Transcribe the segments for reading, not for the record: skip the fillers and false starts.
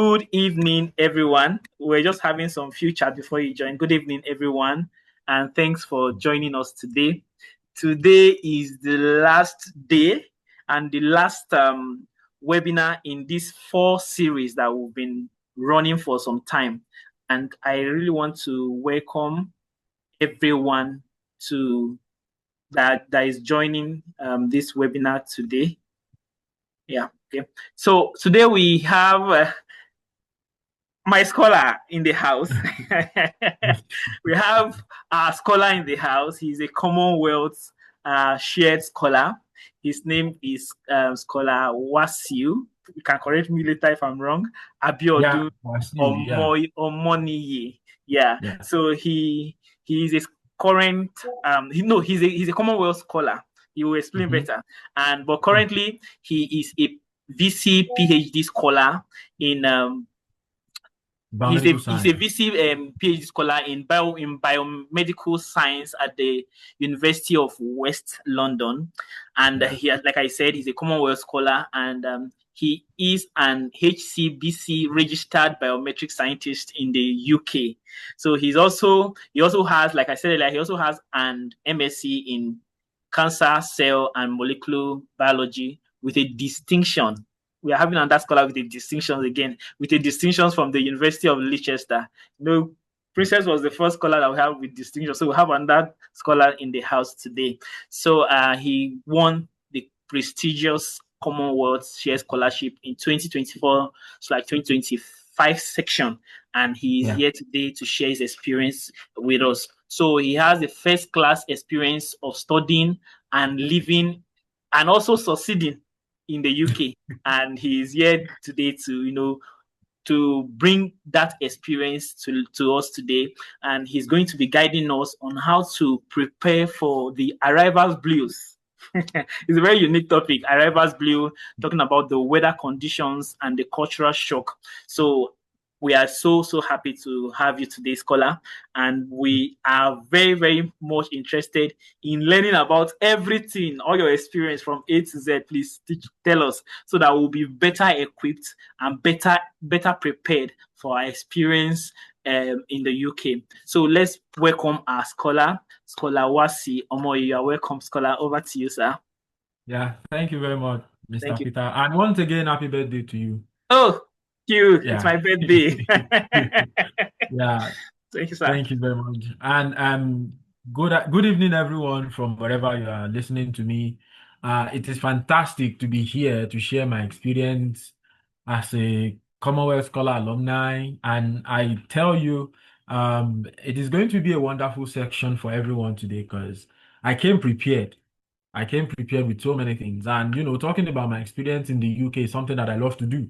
Good evening, everyone. We're just having some few chat before you join. Good evening, everyone, and thanks for joining us today. Today is the last day and the last webinar in this 4 series that we've been running for some time. And I really want to welcome everyone to that is joining this webinar today. Yeah. Okay. So today we have my scholar in the house. We have our scholar in the house. He's a Commonwealth shared scholar. His name is Scholar Wasiu. You can correct me later if I'm wrong. Yeah, Abiodun Wasiu, yeah, Omoniyi. Yeah. yeah. So he is a current he's a Commonwealth scholar. He will explain Mm-hmm. better. But currently he is a VC PhD scholar in Biomedical he's a science. VC PhD scholar in biomedical science at the University of West London, and Yeah, he has, like I said, he's a Commonwealth scholar, and he is an HCBC registered biometric scientist in the UK. So he also has, like I said earlier, he also has an MSc in cancer cell and molecular biology with a distinction. We are having another scholar with a distinction again, with a distinctions from the University of Leicester. Princess was the first scholar that we have with distinction. So we have another scholar in the house today. So he won the prestigious Commonwealth Share Scholarship in 2024, it's like 2025 section. And he is yeah. here today to share his experience with us. So he has the first class experience of studying and living and also succeeding in the UK, and he's here today to to bring that experience to us today, and he's going to be guiding us on how to prepare for the arrivals blues. It's a very unique topic, arrivals blue, talking about the weather conditions and the cultural shock. So we are so happy to have you today, scholar, and we are very much interested in learning about everything, all your experience from A to Z. Please tell us so that we'll be better equipped and better prepared for our experience in the UK. So let's welcome our scholar, Scholar Wasiu Omoniyi. You are welcome, scholar. Over to you, sir. Yeah, thank you very much, Thank Mr. you. Peter. And once again, happy birthday to you. Oh, you. It's Yeah. my birthday. Yeah, Thank you, sir. thank you very much. And good evening, everyone, from wherever you are listening to me. It is fantastic to be here to share my experience as a Commonwealth Scholar alumni. And I tell you, it is going to be a wonderful section for everyone today because I came prepared. I came prepared with so many things. And, talking about my experience in the UK is something that I love to do.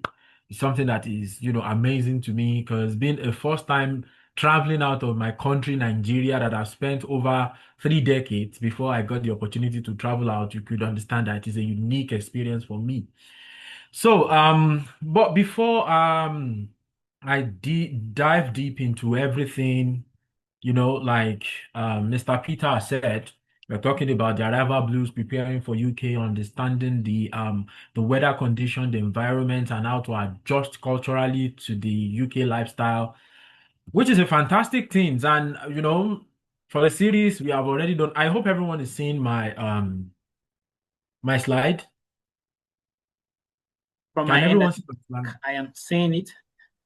It's something that is, amazing to me because being a first time traveling out of my country, Nigeria, that I've spent over 3 decades before I got the opportunity to travel out, you could understand that it is a unique experience for me. So, but before I dive deep into everything, like Mr. Peter said, we're talking about the arrival blues, preparing for UK, understanding the weather condition, the environment, and how to adjust culturally to the UK lifestyle, which is a fantastic thing. And for the series we have already done, I hope everyone is seeing my slide. From my Can end, everyone see my slide? I am saying it.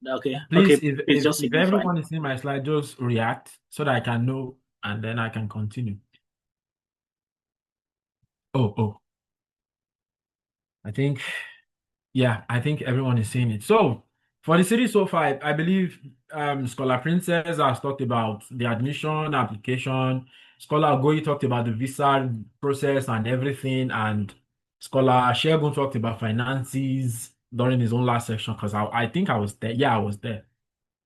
Okay, Please, okay. if Please if just if signify. everyone is seeing my slide, just react so that I can know and then I can continue. Oh, I think yeah, I think everyone is seeing it. So for the series so far, I believe Scholar Princess has talked about the admission application. Scholar Goyi talked about the visa process and everything, and Scholar Shegun talked about finances during his own last section because I think I was there. Yeah, I was there.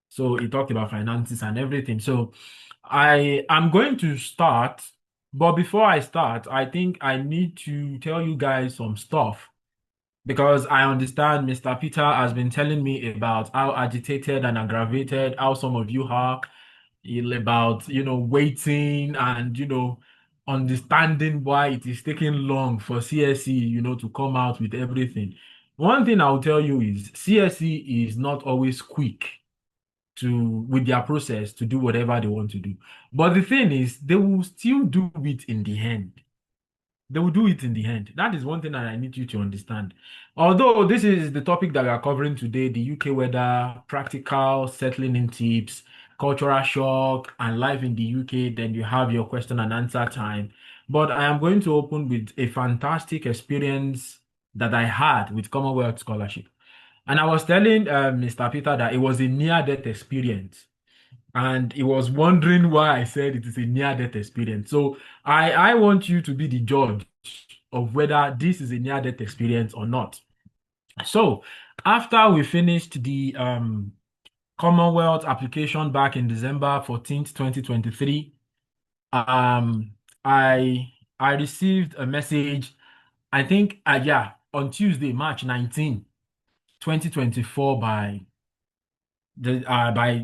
So he talked about finances and everything. So I am going to start, but before I start, I think I need to tell you guys some stuff because I understand Mr. Peter has been telling me about how agitated and aggravated how some of you are about waiting and understanding why it is taking long for CSE to come out with everything. One thing I'll tell you is CSE is not always quick to with their process to do whatever they want to do. But the thing is, they will still do it in the end. They will do it in the end. That is one thing that I need you to understand. Although this is the topic that we are covering today, the UK weather, practical settling in tips, cultural shock, and life in the UK, then you have your question and answer time. But I am going to open with a fantastic experience that I had with Commonwealth Scholarship. And I was telling Mr. Peter that it was a near-death experience. And he was wondering why I said it is a near-death experience. So I want you to be the judge of whether this is a near-death experience or not. So after we finished the Commonwealth application back in December 14th, 2023, um, I I received a message, I think, yeah, on Tuesday, March 19, 2024, by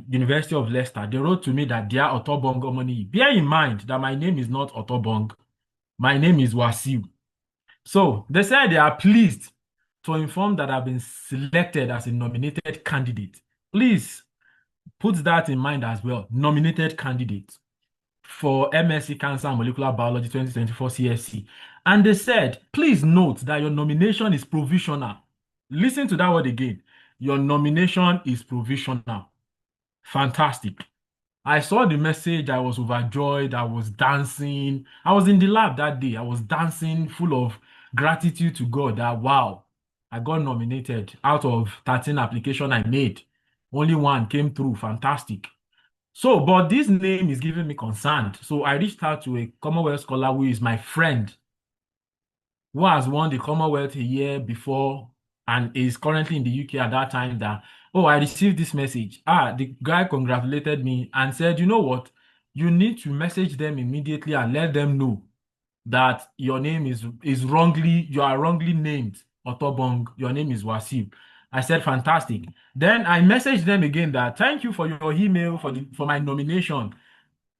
University of Leicester. They wrote to me that they are Otobong Omoniyi. Bear in mind that my name is not Otobong. My name is Wasiu. So they said they are pleased to inform that I've been selected as a nominated candidate. Please put that in mind as well. Nominated candidate for MSc Cancer and Molecular Biology 2024 CSC. And they said, please note that your nomination is provisional. Listen to that word again. Your nomination is provisional. Fantastic. I saw the message. I was overjoyed. I was dancing. I was in the lab that day. I was dancing, full of gratitude to God that, wow, I got nominated out of 13 applications I made. Only one came through. Fantastic. So, but this name is giving me concern. So I reached out to a Commonwealth scholar who is my friend, who has won the Commonwealth a year before and is currently in the UK at that time, that, oh, I received this message. The guy congratulated me and said, you know what? You need to message them immediately and let them know that your name is wrongly, you are wrongly named Otobong. Your name is Wasiu. I said, fantastic. Then I messaged them again that thank you for your email for my nomination.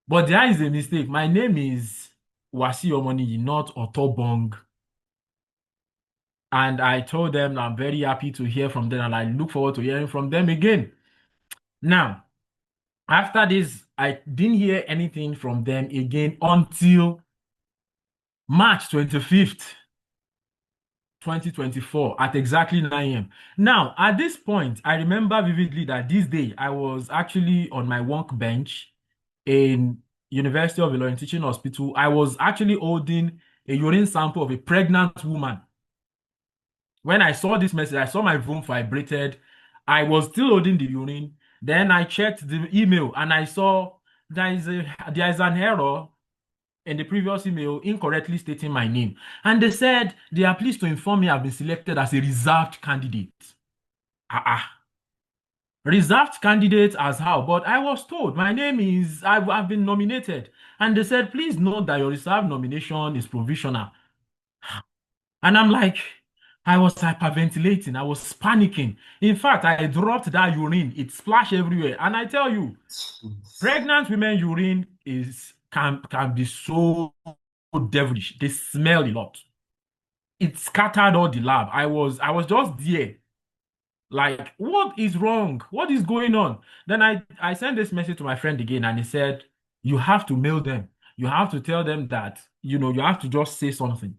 But there is a mistake. My name is Wasiu Omoniyi, not Otobong. And I told them I'm very happy to hear from them and I look forward to hearing from them again. Now, after this, I didn't hear anything from them again until March 25th, 2024 at exactly 9 a.m. Now, at this point, I remember vividly that this day I was actually on my work bench in University of Ilorin Teaching Hospital. I was actually holding a urine sample of a pregnant woman. When I saw this message, I saw my phone vibrated. I was still holding the urine. Then I checked the email and I saw there is an error in the previous email incorrectly stating my name. And they said they are pleased to inform me I've been selected as a reserved candidate. Reserved candidate as how? But I was told my name is, I've been nominated. And they said, please note that your reserved nomination is provisional. And I'm like, I was hyperventilating. I was panicking. In fact, I dropped that urine. It splashed everywhere. And I tell you, pregnant women urine can be so devilish. They smell a lot. It scattered all the lab. I was just there. Like, what is wrong? What is going on? Then I sent this message to my friend again, and he said, you have to mail them. You have to tell them that, you have to just say something.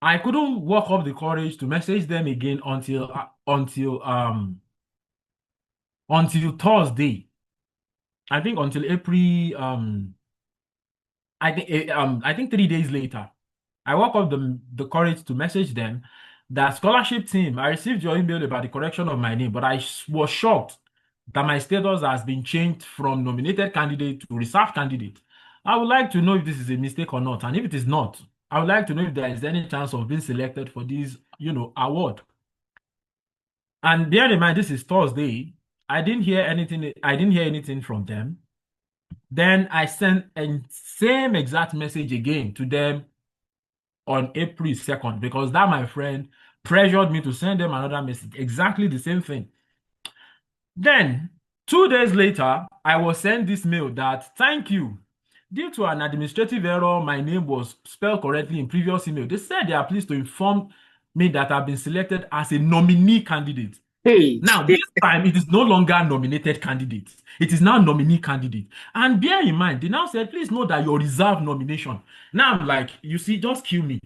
I couldn't work up the courage to message them again until Thursday. I think until April. I think 3 days later, I woke up the courage to message them that scholarship team. I received your email about the correction of my name, but I was shocked that my status has been changed from nominated candidate to reserved candidate. I would like to know if this is a mistake or not, and if it is not, I would like to know if there is any chance of being selected for this, award. And bear in mind, this is Thursday. I didn't hear anything. I didn't hear anything from them. Then I sent a same exact message again to them on April 2nd, because that my friend pressured me to send them another message. Exactly the same thing. Then 2 days later, I was sent this mail that thank you. Due to an administrative error, my name was spelled correctly in previous email. They said they are pleased to inform me that I've been selected as a nominee candidate. Hey. Now, this time it is no longer nominated candidate. It is now nominee candidate. And bear in mind, they now said, please know that your reserved nomination. Now I'm like, you see, just kill me.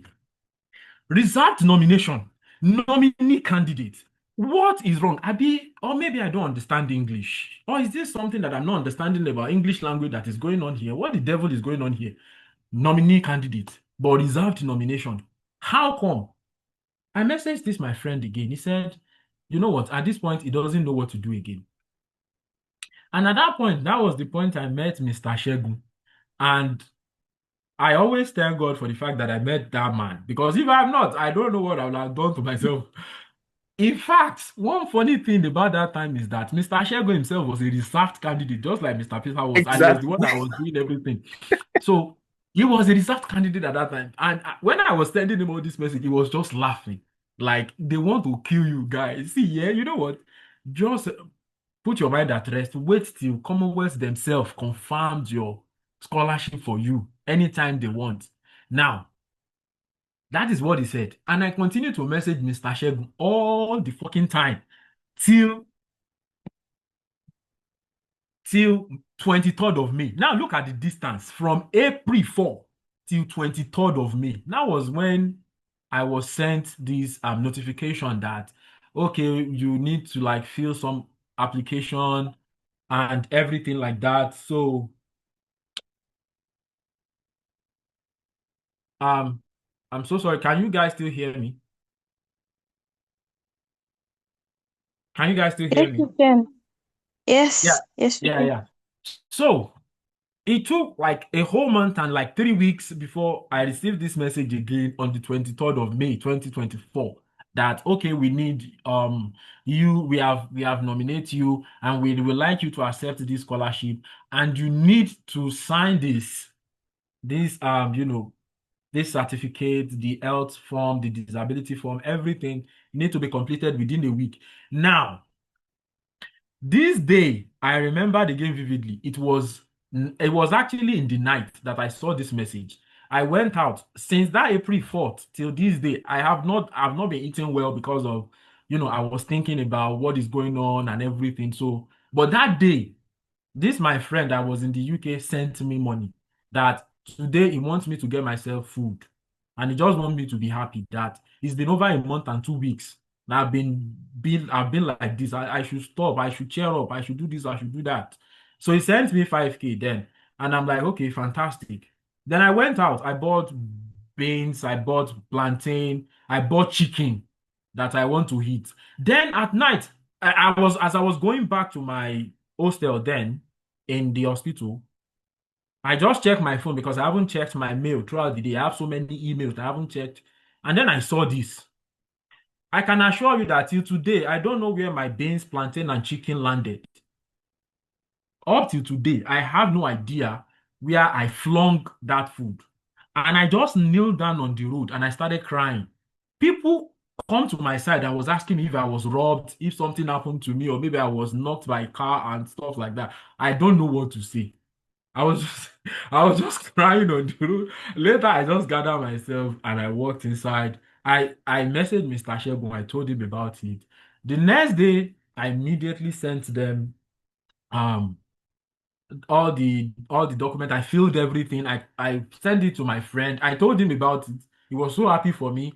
Reserved nomination, nominee candidate. What is wrong? Abi, or maybe I don't understand English. Or is this something that I'm not understanding about English language that is going on here? What the devil is going on here? Nominee candidate, but reserved nomination. How come? I messaged this my friend again. He said, you know what? At this point, he doesn't know what to do again. And at that point, that was the point I met Mr. Shegun. And I always thank God for the fact that I met that man. Because if I'm not, I don't know what I would have done to myself. In fact, one funny thing about that time is that Mr. Shegun himself was a reserved candidate, just like Mr. Peter was, and he was the one Exactly. that was doing everything. So he was a reserved candidate at that time. And when I was sending him all this message, he was just laughing. Like, they want to kill you guys. See, yeah, you know what? Just put your mind at rest. Wait till Commonwealth themselves confirmed your scholarship for you anytime they want. Now, that is what he said. And I continue to message Mr. Shegun all the fucking time till till 23rd of May. Now look at the distance from April 4 till 23rd of May. That was when I was sent this notification that okay, you need to like fill some application and everything like that. So um I'm so sorry. Can you guys still hear me? Can you guys still Yes, hear me? you can. Yeah. Yes, you Yeah, can. yeah. So it took like a whole month and like 3 weeks before I received this message again on the 23rd of May 2024 that okay, we need you, we have nominated you and we would like you to accept this scholarship and you need to sign this this certificate, the health form, the disability form, everything need to be completed within a week. Now, this day, I remember the game vividly. It was actually in the night that I saw this message. I went out since that April 4th till this day. I've not been eating well because of, I was thinking about what is going on and everything. So, but that day, this my friend that was in the UK sent me money that today he wants me to get myself food. And he just wants me to be happy that it's been over a month and 2 weeks. And I've been like this. I should stop. I should cheer up. I should do this. I should do that. So he sent me 5K then. And I'm like, okay, fantastic. Then I went out. I bought beans, I bought plantain, I bought chicken that I want to eat. Then at night, as I was going back to my hostel then in the hospital, I just checked my phone because I haven't checked my mail throughout the day. I have so many emails I haven't checked. And then I saw this. I can assure you that till today, I don't know where my beans, plantain, and chicken landed. Up till today, I have no idea where I flung that food. And I just kneeled down on the road and I started crying. People come to my side and was asking me if I was robbed, if something happened to me, or maybe I was knocked by a car and stuff like that. I don't know what to say. I was just, I was just crying on the road. Later, I just gathered myself and I walked inside. I messaged Mr. Shegun. I told him about it. The next day, I immediately sent them um all the document. I filled everything. I sent it to my friend. I told him about it. He was so happy for me.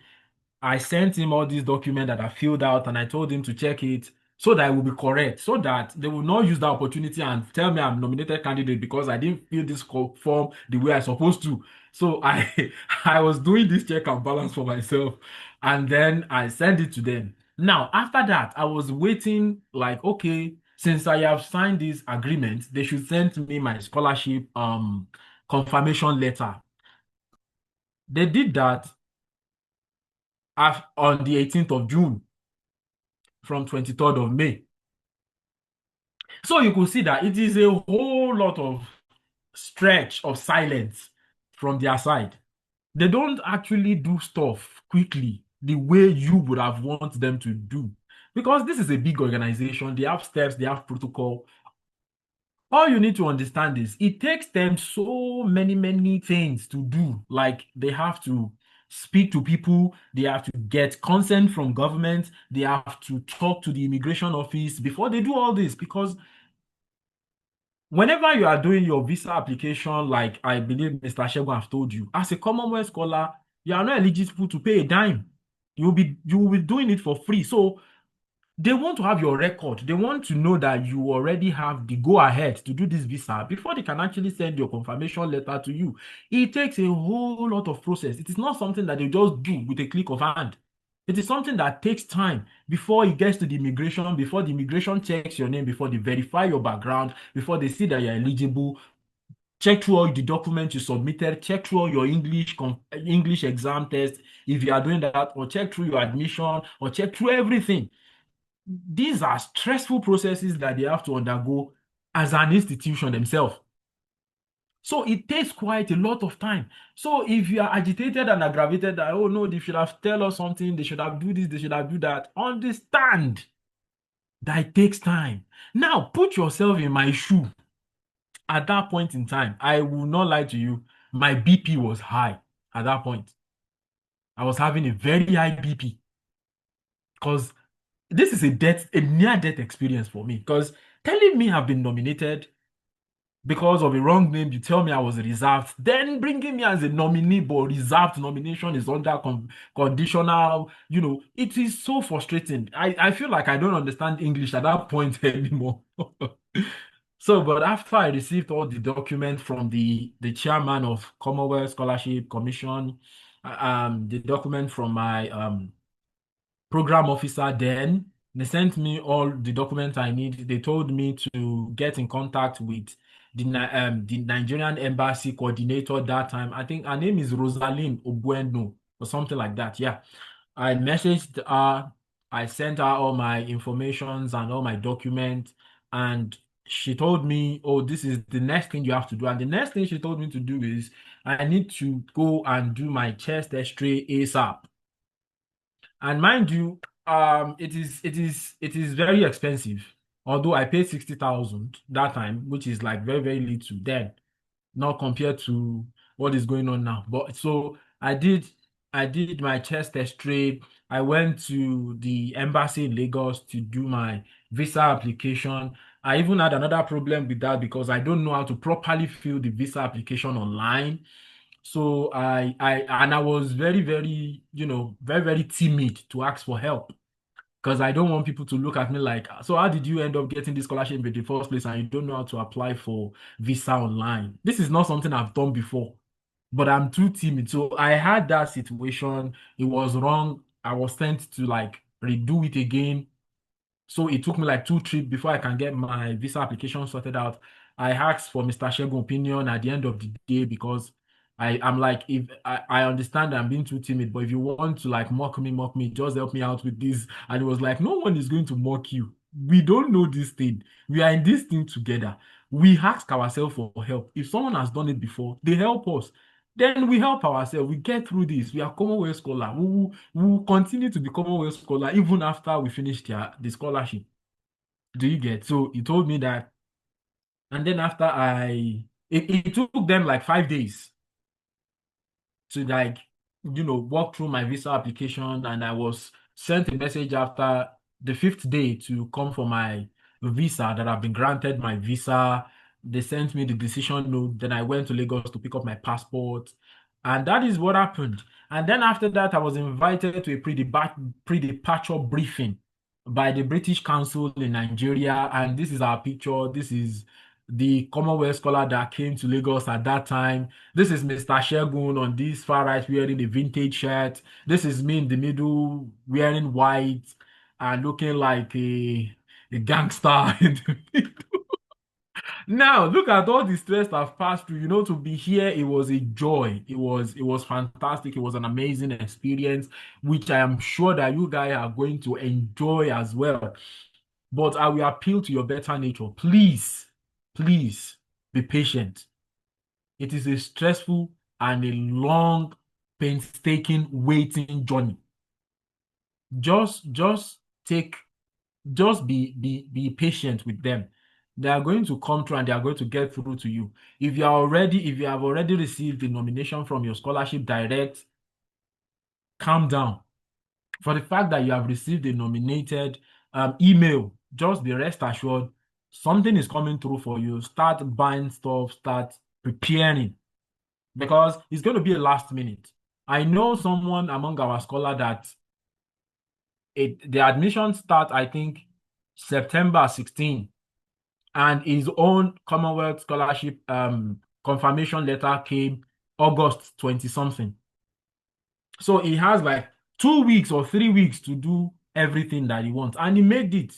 I sent him all these documents that I filled out and I told him to check it so that it will be correct, so that they will not use that opportunity and tell me I'm nominated candidate because I didn't fill this form the way I supposed to. So I I was doing this check and balance for myself and then I sent it to them. Now, after that, I was waiting like, okay, since I have signed this agreement, they should send me my scholarship confirmation letter. They did that on the 18th of June from 23rd of May. So you could see that it is a whole lot of stretch of silence from their side. They don't actually do stuff quickly the way you would have want them to do. Because this is a big organization, they have steps, they have protocol. All you need to understand is it takes them so many things to do. Like they have to speak to people, they have to get consent from government, they have to talk to the immigration office before they do all this. Because whenever you are doing your visa application, like I believe Mr. Shegun have told you, as a Commonwealth scholar, you are not eligible to pay a dime. You will be doing it for free. So they want to have your record. They want to know that you already have the go ahead to do this visa before they can actually send your confirmation letter to you. It takes a whole lot of process. It is not something that they just do with a click of hand. It is something that takes time before it gets to the immigration, before the immigration checks your name, before they verify your background, before they see that you're eligible, check through all the documents you submitted, check through all your English exam test if you are doing that, or check through your admission, or check through everything. These are stressful processes that they have to undergo as an institution themselves. So it takes quite a lot of time. So if you are agitated and aggravated that, oh no, they should have tell us something, they should have do this, they should have do that, understand that it takes time. Now put yourself in my shoe. At that point in time, I will not lie to you, my BP was high at that point. I was having a very high BP because this is a near death experience for me. Because telling me I've been nominated because of a wrong name, you tell me I was reserved, then bringing me as a nominee, but reserved nomination is under conditional. It is so frustrating. I feel like I don't understand English at that point anymore. So, but after I received all the documents from the chairman of Commonwealth Scholarship Commission, the document from my program officer, then they sent me all the documents I need. They told me to get in contact with the Nigerian embassy coordinator that time. I think her name is Rosalind Obueno or something like that. Yeah. I messaged her. I sent her all my informations and all my documents, and she told me, "Oh, this is the next thing you have to do." And the next thing she told me to do is I need to go and do my chest X-ray ASAP. And mind you, it is very expensive. Although I paid 60,000 that time, which is like very, very little then, not compared to what is going on now. But so I did my chest X-ray. I went to the embassy in Lagos to do my visa application. I even had another problem with that because I don't know how to properly fill the visa application online. So I was very, very, very, very timid to ask for help because I don't want people to look at me like, so how did you end up getting this scholarship in the first place and you don't know how to apply for visa online? This is not something I've done before, but I'm too timid. So I had that situation. It was wrong. I was sent to like redo it again. So it took me like two trips before I can get my visa application sorted out. I asked for Mr. Shegun's opinion at the end of the day because I'm like, if I understand I'm being too timid, but if you want to like mock me, just help me out with this. And it was like, no one is going to mock you. We don't know this thing. We are in this thing together. We ask ourselves for help. If someone has done it before, they help us. Then we help ourselves. We get through this. We are Commonwealth scholar. We will continue to be Commonwealth scholar even after we finish the scholarship. Do you get? So he told me that, and then after it took them like 5 days to like walk through my visa application, and I was sent a message after the fifth day to come for my visa that I've been granted my visa. They sent me the decision note. Then I went to Lagos to pick up my passport, and that is what happened. And then after that, I was invited to a pre-departure briefing by the British Council in Nigeria, and this is our picture. This is the Commonwealth scholar that came to Lagos at that time. This is Mr. Shegun on this far right wearing a vintage shirt. This is me in the middle wearing white and looking like a gangster in the middle. Now look at all the stress I've passed through. To be here, it was a joy. It was fantastic. It was an amazing experience, which I am sure that you guys are going to enjoy as well. But I will appeal to your better nature. Please, please be patient. It is a stressful and a long, painstaking waiting journey. Just take, just be patient with them. They are going to come through and they are going to get through to you. If you have already received the nomination from your scholarship direct, calm down. For the fact that you have received a nominated email, just be rest assured something is coming through for you. Start buying stuff, start preparing because it's going to be a last minute. I know someone among our scholar that the admission start, I think, September 16, and his own Commonwealth Scholarship confirmation letter came August 20 something. So he has like 2 weeks or 3 weeks to do everything that he wants, and he made it.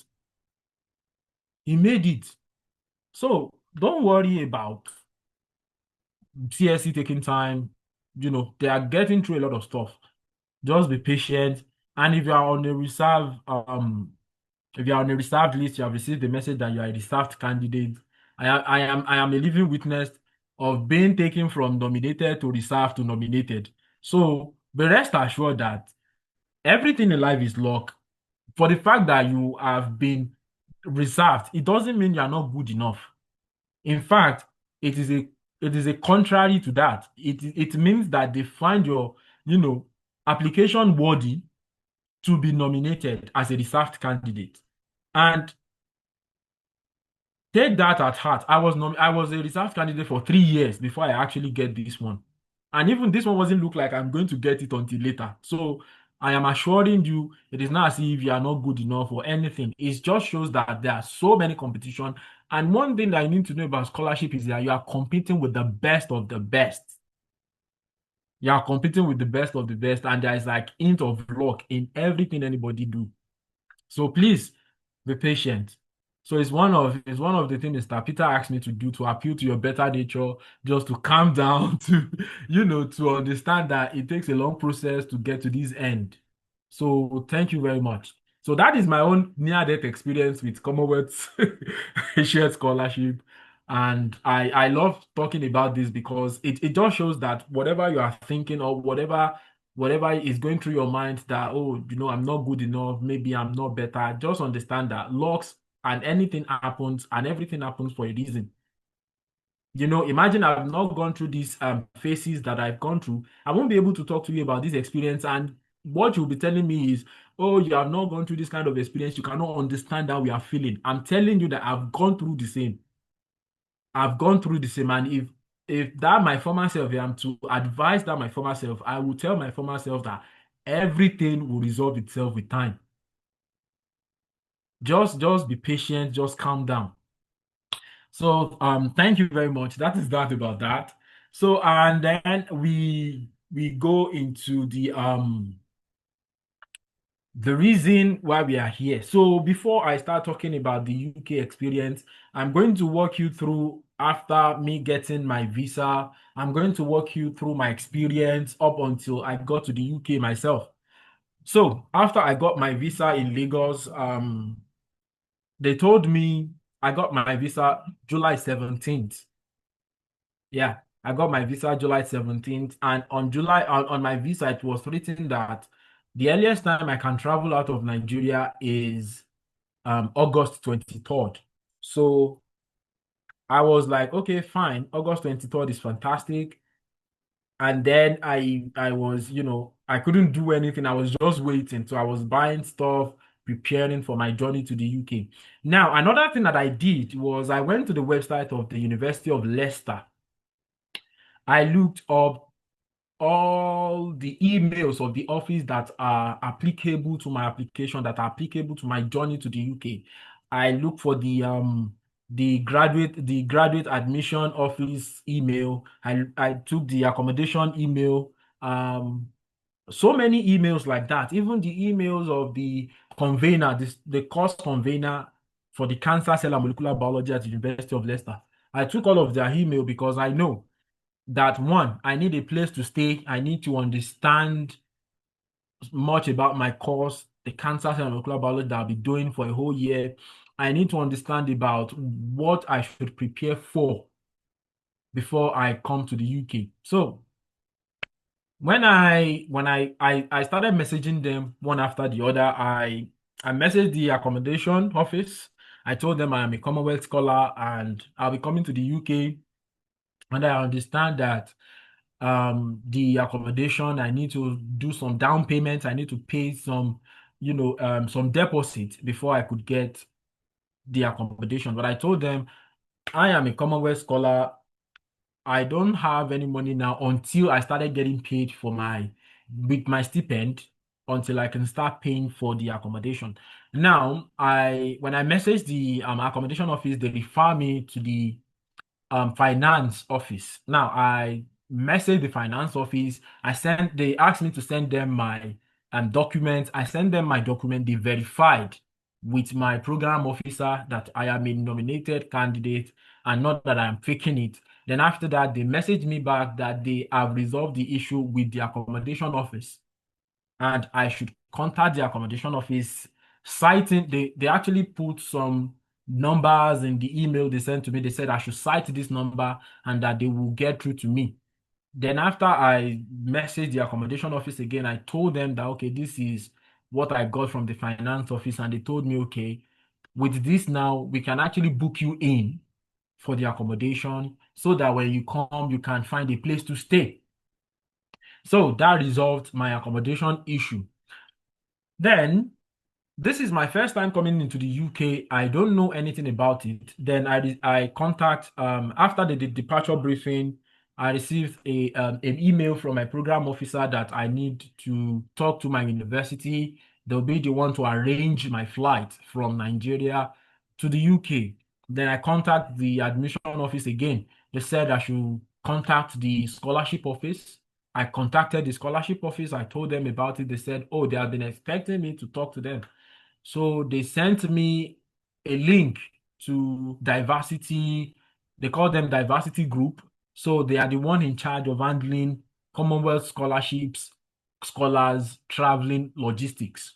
He made it. So don't worry about CSC taking time. They are getting through a lot of stuff. Just be patient. And if you are on the reserve, if you are on a reserved list, you have received the message that you are a reserved candidate. I am a living witness of being taken from nominated to reserved to nominated. So be rest assured that everything in life is luck. For the fact that you have been reserved, it doesn't mean you are not good enough. In fact, it is a contrary to that. It means that they find your application worthy to be nominated as a reserved candidate. And take that at heart. I was a reserve candidate for 3 years before I actually get this one. And even this one wasn't look like I'm going to get it until later. So I am assuring you, it is not as if you are not good enough or anything. It just shows that there are so many competition. And one thing that you need to know about scholarship is that you are competing with the best of the best. You are competing with the best of the best, and there is like hint of luck in everything anybody do. So please be patient. So it's one of the things that Peter asked me to do, to appeal to your better nature, just to calm down, to to understand that it takes a long process to get to this end. So thank you very much. So that is my own near-death experience with Commonwealth shared scholarship. And I love talking about this because it just shows that whatever you are thinking or whatever is going through your mind, that, oh, I'm not good enough, maybe I'm not better, just understand that locks and anything happens and everything happens for a reason. Imagine I've not gone through these phases that I've gone through. I won't be able to talk to you about this experience. And what you'll be telling me is, oh, you have not gone through this kind of experience. You cannot understand how we are feeling. I'm telling you that I've gone through the same. I've gone through the same. And if that my former self, if I'm to advise that my former self, I will tell my former self that everything will resolve itself with time. Just be patient, just calm down. So thank you very much. That is that about that. So and then we go into the reason why we are here. So before I start talking about the UK experience, I'm going to walk you through after me getting my visa. I'm going to walk you through my experience up until I got to the UK myself. So after I got my visa in Lagos, they told me I got my visa July 17th. Yeah, I got my visa July 17th. And on my visa, it was written that the earliest time I can travel out of Nigeria is August 23rd. So I was like, okay, fine. August 23rd is fantastic. And then I was, I couldn't do anything. I was just waiting. So I was buying stuff, preparing for my journey to the UK. Now, another thing that I did was I went to the website of the University of Leicester. I looked up all the emails of the office that are applicable to my application, that are applicable to my journey to the UK. I look for the graduate admission office email. I took the accommodation email. So many emails like that. Even the emails of the convener, the course convener for the cancer cell and molecular biology at the University of Leicester. I took all of their email because I know that, one, I need a place to stay. I need to understand much about my course, the cancer cell and molecular biology that I'll be doing for a whole year. I need to understand about what I should prepare for before I come to the UK. So when I started messaging them one after the other, I messaged the accommodation office. I told them I am a Commonwealth scholar and I'll be coming to the UK, and I understand that the accommodation. I need to do some down payments. I need to pay some, some deposit before I could get the accommodation. But I told them I am a Commonwealth scholar. I don't have any money now until I started getting paid for my with my stipend until I can start paying for the accommodation. Now, I when I message the accommodation office, they refer me to the finance office. Now I message the finance office. They asked me to send them my documents. I sent them my document. They verified with my program officer that I am a nominated candidate and not that I'm faking it. Then after that, they messaged me back that they have resolved the issue with the accommodation office and I should contact the accommodation office, citing they actually put some numbers in the email they sent to me. They said I should cite this number and that they will get through to me. Then after I messaged the accommodation office again, I told them that okay, this is what I got from the finance office, and they told me okay, with this now we can actually book you in for the accommodation so that when you come, you can find a place to stay. So that resolved my accommodation issue. Then this is my first time coming into the UK. I don't know anything about it. Then I contact after the departure briefing, I received an email from my program officer that I need to talk to my university. They'll be the one to arrange my flight from Nigeria to the UK. Then I contact the admission office again. They said I should contact the scholarship office. I contacted the scholarship office. I told them about it. They said, oh, they have been expecting me to talk to them. So they sent me a link to diversity. They call them diversity group. So they are the one in charge of handling Commonwealth scholarships, scholars, traveling, logistics.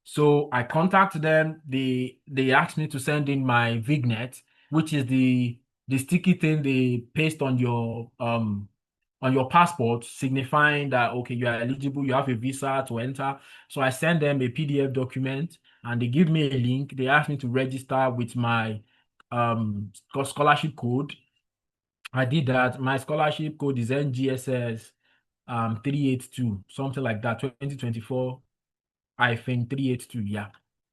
So I contact them. They asked me to send in my Vignet, which is the sticky thing they paste on your passport, signifying that okay, you are eligible, you have a visa to enter. So I send them a PDF document and they give me a link. They ask me to register with my scholarship code. I did that. My scholarship code is NGSS 382, something like that, 2024 382. Yeah.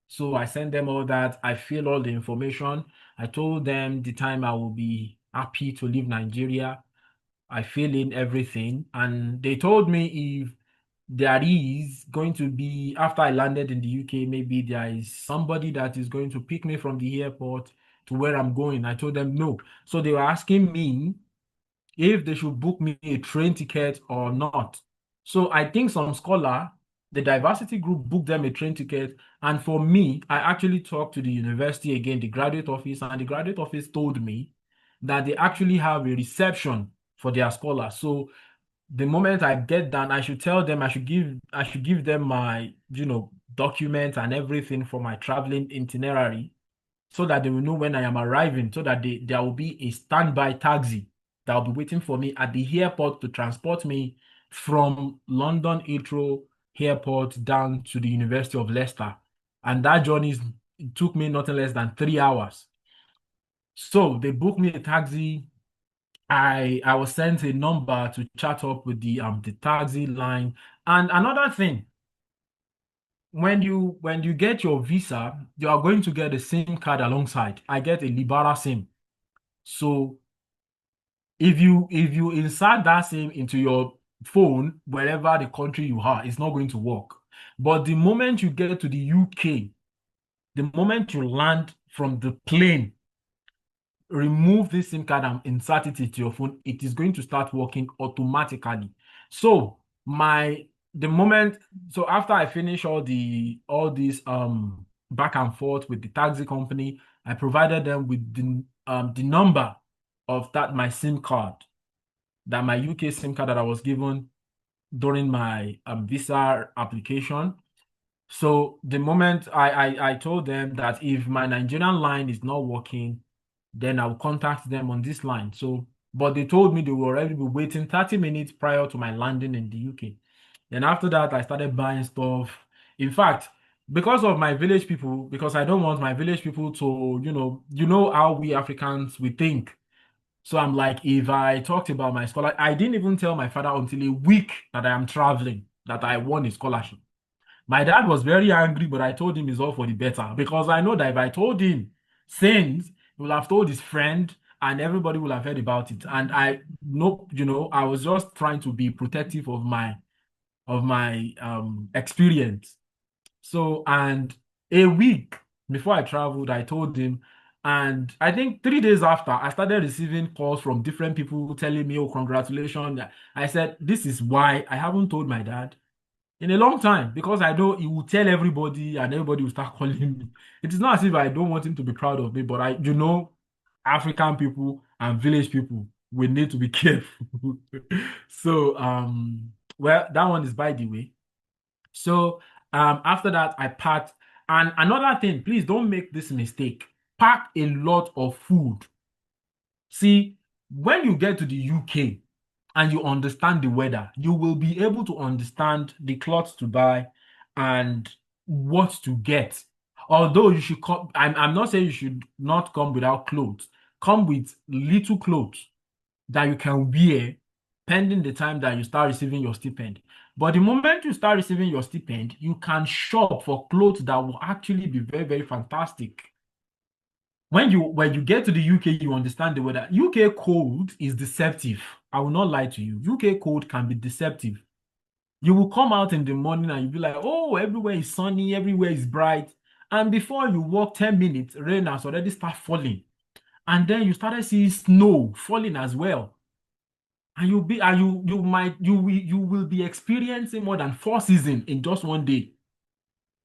So I sent them all that. I fill all the information. I told them the time I will be happy to leave Nigeria. I fill in everything. And they told me if there is going to be, after I landed in the UK, maybe there is somebody that is going to pick me from the airport to where I'm going. I told them no. So they were asking me if they should book me a train ticket or not. So I think some scholar, the diversity group booked them a train ticket. And for me, I actually talked to the university again, the graduate office, and the graduate office told me that they actually have a reception for their scholars. So the moment I get done, I should tell them I should give them my, documents and everything for my traveling itinerary so that they will know when I am arriving, so that there will be a standby taxi that will be waiting for me at the airport to transport me from London Heathrow Airport down to the University of Leicester. And that it took me nothing less than 3 hours. So they booked me a taxi. I was sent a number to chat up with the taxi line. And another thing, when you get your visa, you are going to get a SIM card alongside. I get a Libera SIM. So if you insert that SIM into your phone, wherever the country you are, it's not going to work. But the moment you get to the UK, the moment you land from the plane, remove this SIM card and insert it into your phone, it is going to start working automatically. So the moment so after I finish all these back and forth with the taxi company, I provided them with the number of that my SIM card, that my UK SIM card that I was given during my visa application. So the moment I told them that if my Nigerian line is not working, then I'll contact them on this line. So, but they told me they will already be waiting 30 minutes prior to my landing in the UK. Then after that, I started buying stuff. In fact, because of my village people, because I don't want my village people to, you know how we Africans we think. So I'm like, if I talked about my scholar, I didn't even tell my father until a week that I am traveling, that I won a scholarship. My dad was very angry, but I told him it's all for the better because I know that if I told him since, he will have told his friend and everybody will have heard about it. And I know, I was just trying to be protective of my experience. So, and a week before I traveled, I told him, and I think 3 days after, I started receiving calls from different people telling me, "Oh, congratulations." I said, "This is why I haven't told my dad in a long time because I know he will tell everybody and everybody will start calling me." It is not as if I don't want him to be proud of me, but African people and village people, we need to be careful. So, well, that one is by the way. So after that, I packed. And another thing, please don't make this mistake. Pack a lot of food. See, when you get to the UK and you understand the weather, you will be able to understand the clothes to buy and what to get. Although you should come, I'm not saying you should not come without clothes. Come with little clothes that you can wear pending the time that you start receiving your stipend. But the moment you start receiving your stipend, you can shop for clothes that will actually be very, very fantastic. When you get to the UK, you understand the weather. UK cold is deceptive. I will not lie to you. UK cold can be deceptive. You will come out in the morning and you'll be like, oh, everywhere is sunny, everywhere is bright. And before you walk 10 minutes, rain has already started falling. And then you started seeing snow falling as well. And you will be experiencing more than 4 seasons in just one day.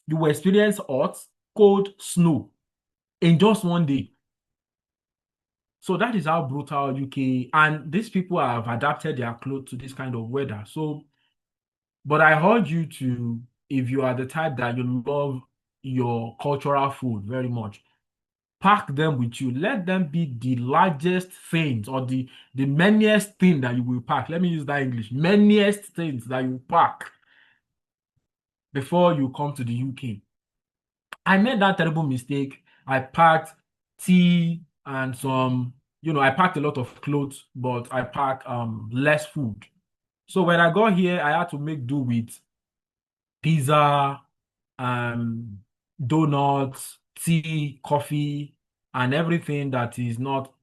You will experience hot, cold, snow in just one day. So that is how brutal UK, and these people have adapted their clothes to this kind of weather. So, but I urge you to, if you are the type that you love your cultural food very much, pack them with you. Let them be the largest things or the manyest thing that you will pack. Let me use that English. Manyest things that you pack before you come to the UK. I made that terrible mistake. I packed tea and I packed a lot of clothes, but I packed less food. So when I got here, I had to make do with pizza, um, donuts, tea, coffee, and everything that is not,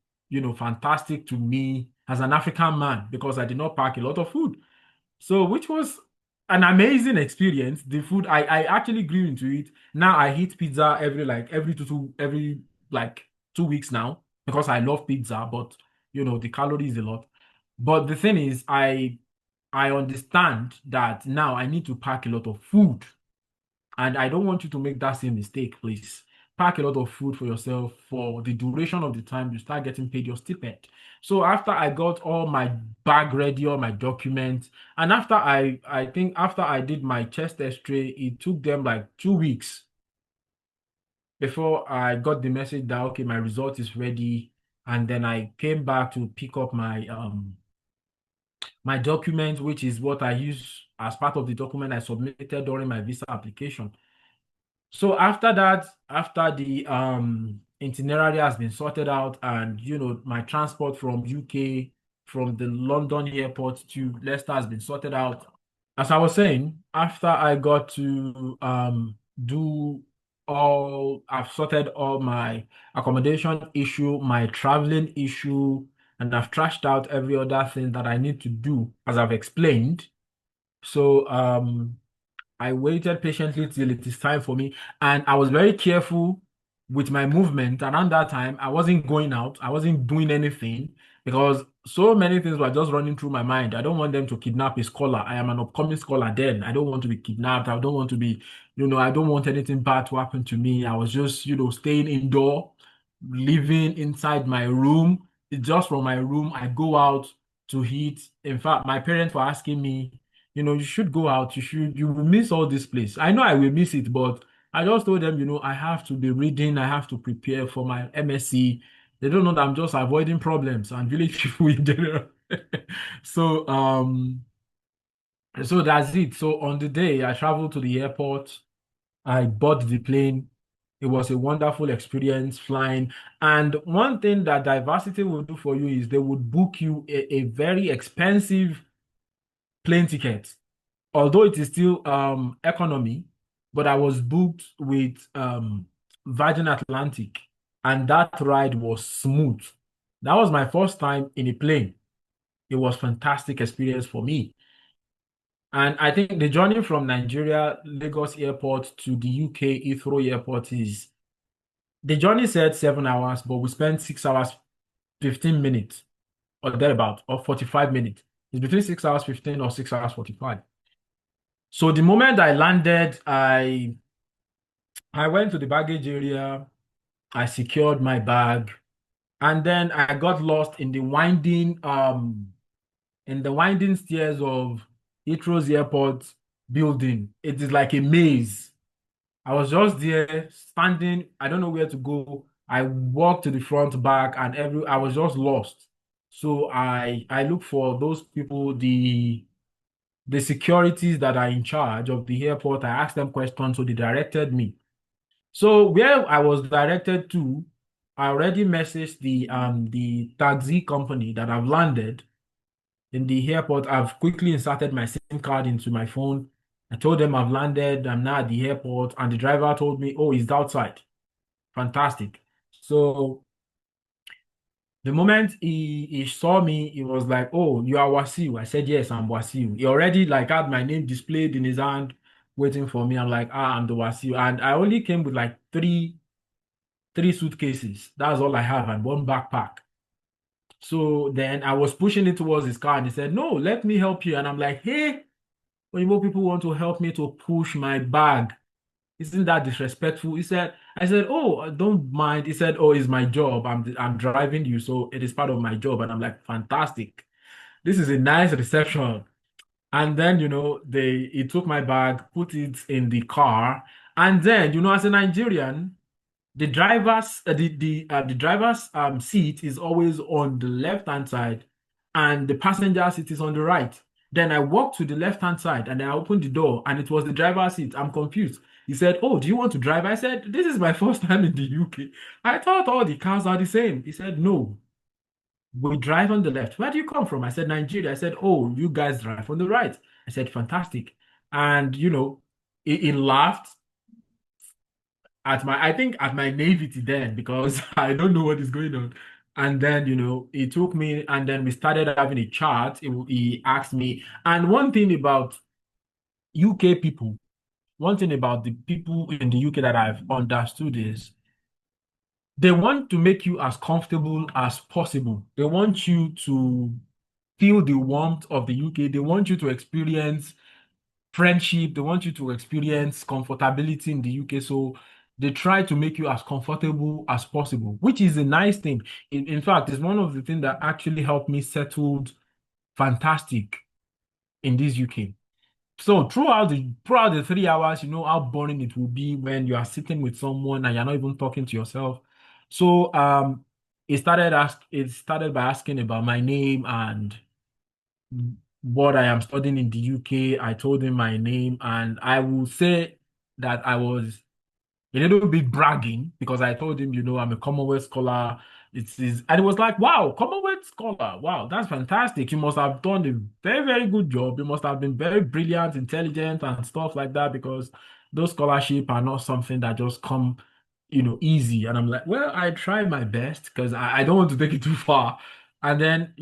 fantastic to me as an African man because I did not pack a lot of food. So, which was an amazing experience. The food, I actually grew into it. Now I eat pizza every like 2 weeks now because I love pizza, but the calories is a lot. But the thing is, I understand that now I need to pack a lot of food, and I don't want you to make that same mistake, please. Pack a lot of food for yourself for the duration of the time you start getting paid your stipend. So after I got all my bag ready, all my documents, and I think after I did my chest X-ray, it took them like 2 weeks before I got the message that okay, my result is ready. And then I came back to pick up my document, which is what I use as part of the document I submitted during my visa application. So after that, after the itinerary has been sorted out and my transport from UK, from the London airport to Leicester has been sorted out. As I was saying, after I got to do I've sorted all my accommodation issue, my traveling issue, and I've trashed out every other thing that I need to do, as I've explained. So I waited patiently till it is time for me, and I was very careful with my movement. Around that time, I wasn't going out, I wasn't doing anything because so many things were just running through my mind. I don't want them to kidnap a scholar. I am an upcoming scholar then. I don't want to be kidnapped. I don't want to be, I don't want anything bad to happen to me. I was just, staying indoor, living inside my room. Just from my room, I go out to eat. In fact, my parents were asking me, you should go out. You will miss all this place. I know I will miss it, but I just told them, I have to be reading, I have to prepare for my MSc. They don't know that I'm just avoiding problems and village people in general. So, so that's it. So on the day I traveled to the airport, I bought the plane. It was a wonderful experience flying. And one thing that diversity will do for you is they would book you a very expensive plane ticket, although it is still economy, but I was booked with Virgin Atlantic, and that ride was smooth. That was my first time in a plane. It was fantastic experience for me. And I think the journey from Nigeria, Lagos Airport to the UK Heathrow Airport is the journey said 7 hours, but we spent 6 hours, 15 minutes or thereabout, or 45 minutes. It's between 6 hours 15 or 6 hours 45. So the moment I landed, I went to the baggage area, I secured my bag, and then I got lost in the winding stairs of Heathrow's airport building. It is like a maze. I was just there standing. I don't know where to go. I walked to the front, back, and I was just lost. So I look for those people, the securities that are in charge of the airport. I asked them questions, so they directed me. So where I was directed to, I already messaged the taxi company that I've landed in the airport. I've quickly inserted my SIM card into my phone. I told them I've landed, I'm now at the airport, and the driver told me, oh, he's outside. Fantastic. So the moment he saw me, he was like, oh, you are Wasiu. I said, yes, I'm Wasiu. He already like had my name displayed in his hand, waiting for me. I'm like, I'm the Wasiu. And I only came with like three suitcases. That's all I have, and one backpack. So then I was pushing it towards his car, and he said, no, let me help you. And I'm like, hey, when more people want to help me to push my bag, isn't that disrespectful? I said, oh, don't mind. He said, oh, it's my job. I'm driving you, so it is part of my job. And I'm like, fantastic. This is a nice reception. And then, he took my bag, put it in the car. And then, as a Nigerian, the driver's seat is always on the left hand side, and the passenger seat is on the right. Then I walked to the left hand side and I opened the door, and it was the driver's seat. I'm confused. He said, oh, do you want to drive? I said, this is my first time in the UK. I thought all the cars are the same. He said, no, we drive on the left. Where do you come from? I said, Nigeria. I said, oh, you guys drive on the right. I said, fantastic. And he laughed I think at my naivety then, because I don't know what is going on. And then, he took me, and then we started having a chat. He asked me, and UK people, one thing about the people in the UK that I've understood is they want to make you as comfortable as possible. They want you to feel the warmth of the UK. They want you to experience friendship. They want you to experience comfortability in the UK. So they try to make you as comfortable as possible, which is a nice thing. In fact, it's one of the things that actually helped me settled fantastic in this UK. So throughout the 3 hours, you know how boring it will be when you are sitting with someone and you're not even talking to yourself. So it started by asking about my name and what I am studying in the UK. I told him my name, and I will say that I was a little bit bragging because I told him, I'm a Commonwealth scholar. And it was like, wow, Commonwealth scholar. Wow, that's fantastic. You must have done a very, very good job. You must have been very brilliant, intelligent, and stuff like that, because those scholarships are not something that just come, easy. And I'm like, well, I try my best because I don't want to take it too far. And then,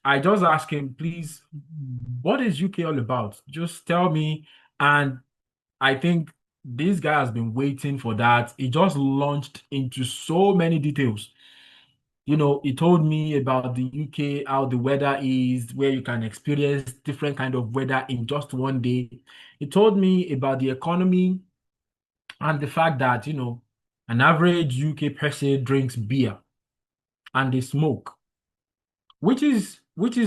I just asked him, please, what is UK all about? Just tell me. And I think this guy has been waiting for that. He just launched into so many details. He told me about the UK, how the weather is, where you can experience different kind of weather in just one day. He told me about the economy and the fact that, an average UK person drinks beer and they smoke, which is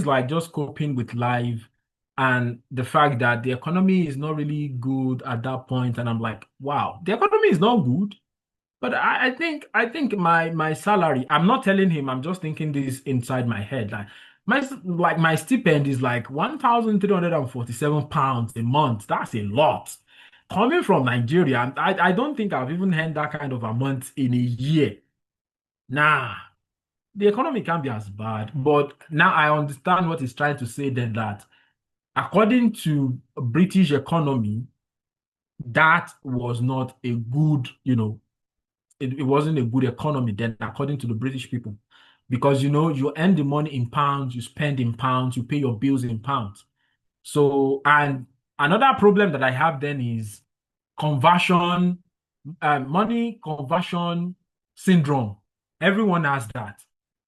like just coping with life, and the fact that the economy is not really good at that point. And I'm like, wow, the economy is not good. But I think my salary, I'm not telling him, I'm just thinking this inside my head. My stipend is like £1,347 a month. That's a lot. Coming from Nigeria, I don't think I've even earned that kind of amount in a year. Nah, the economy can't be as bad. But now I understand what he's trying to say then, that according to British economy, that was not a good, it wasn't a good economy then, according to the British people. Because you earn the money in pounds, you spend in pounds, you pay your bills in pounds. So, and another problem that I have then is conversion, money conversion syndrome. Everyone has that.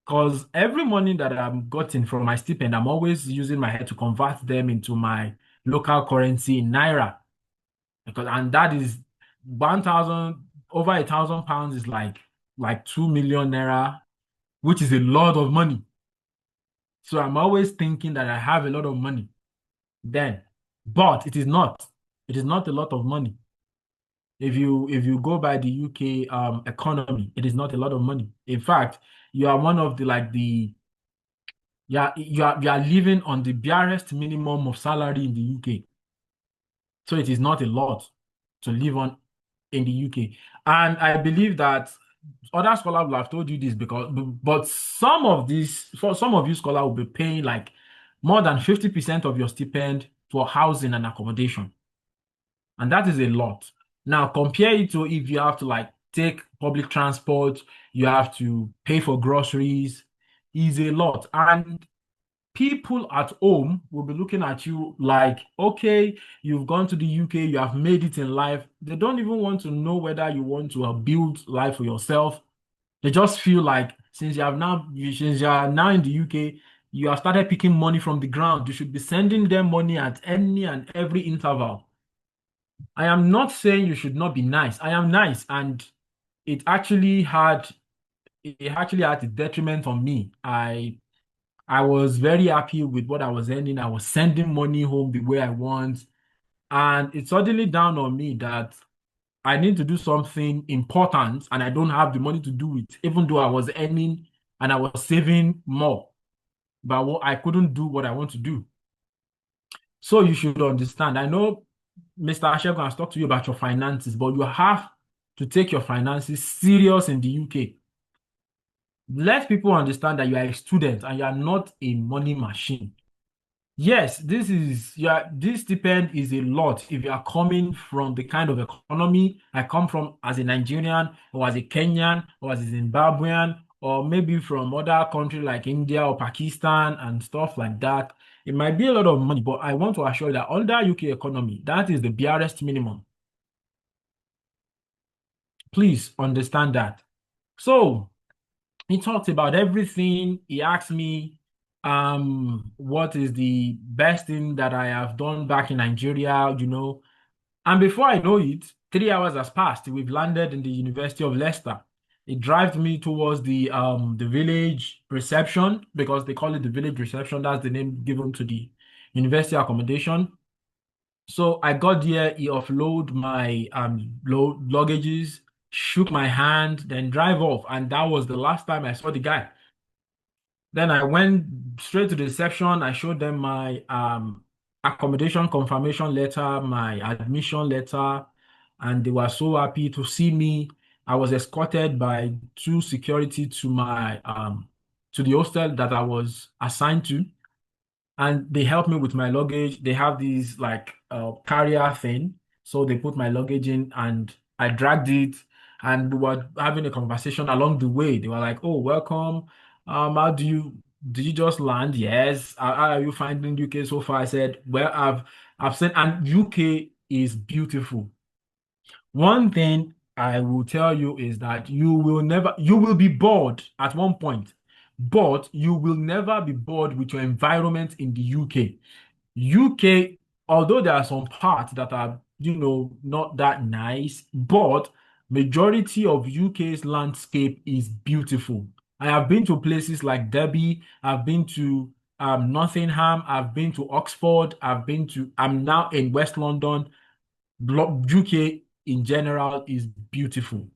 Because every money that I'm getting from my stipend, I'm always using my head to convert them into my local currency in naira. And that is 1,000, over £1,000 is like 2 million naira, which is a lot of money. So I'm always thinking that I have a lot of money then, but it is not. It is not a lot of money. If you go by the UK economy, it is not a lot of money. In fact, you are one of the you are living on the barest minimum of salary in the UK. So it is not a lot to live on in the UK. And I believe that other scholars will have told you this, but for some of you scholars will be paying like more than 50% of your stipend for housing and accommodation. And that is a lot. Now compare it to if you have to like take public transport, you have to pay for groceries, is a lot. And people at home will be looking at you like, okay, you've gone to the UK, you have made it in life. They don't even want to know whether you want to build life for yourself. They just feel like since you are now in the UK, you have started picking money from the ground. You should be sending them money at any and every interval. I am not saying you should not be nice. I am nice, and it actually had a detriment on me. I was very happy with what I was earning. I was sending money home the way I want. And it suddenly dawned on me that I need to do something important and I don't have the money to do it, even though I was earning and I was saving more. But I couldn't do what I want to do. So you should understand. I know Mr. Ashegun has talked to you about your finances, but you have to take your finances serious in the UK. Let people understand that you are a student and you are not a money machine. Yes, this stipend is a lot if you are coming from the kind of economy I come from as a Nigerian or as a Kenyan or as a Zimbabwean or maybe from other countries like India or Pakistan and stuff like that. It might be a lot of money, but I want to assure you that under UK economy, that is the barest minimum. Please understand that. So he talked about everything. He asked me, what is the best thing that I have done back in Nigeria. And before I know it, 3 hours has passed. We've landed in the University of Leicester. It drives me towards the village reception, because they call it the village reception. That's the name given to the university accommodation. So I got there, he offload my luggages, shook my hand, then drive off. And that was the last time I saw the guy. Then I went straight to the reception. I showed them my accommodation confirmation letter, my admission letter, and they were so happy to see me. I was escorted by two security to the hostel that I was assigned to, and they helped me with my luggage. They have these like carrier thing, so they put my luggage in, and I dragged it, and we were having a conversation along the way. They were like, "Oh, welcome. How did you just land? Yes. How are you finding UK so far?" I said, "Well, I've seen, and UK is beautiful. One thing I will tell you is that you will be bored at one point, but you will never be bored with your environment in the UK. UK, although there are some parts that are, not that nice, but majority of UK's landscape is beautiful. I have been to places like Derby, I've been to Nottingham, I've been to Oxford, I'm now in West London. UK in general is beautiful.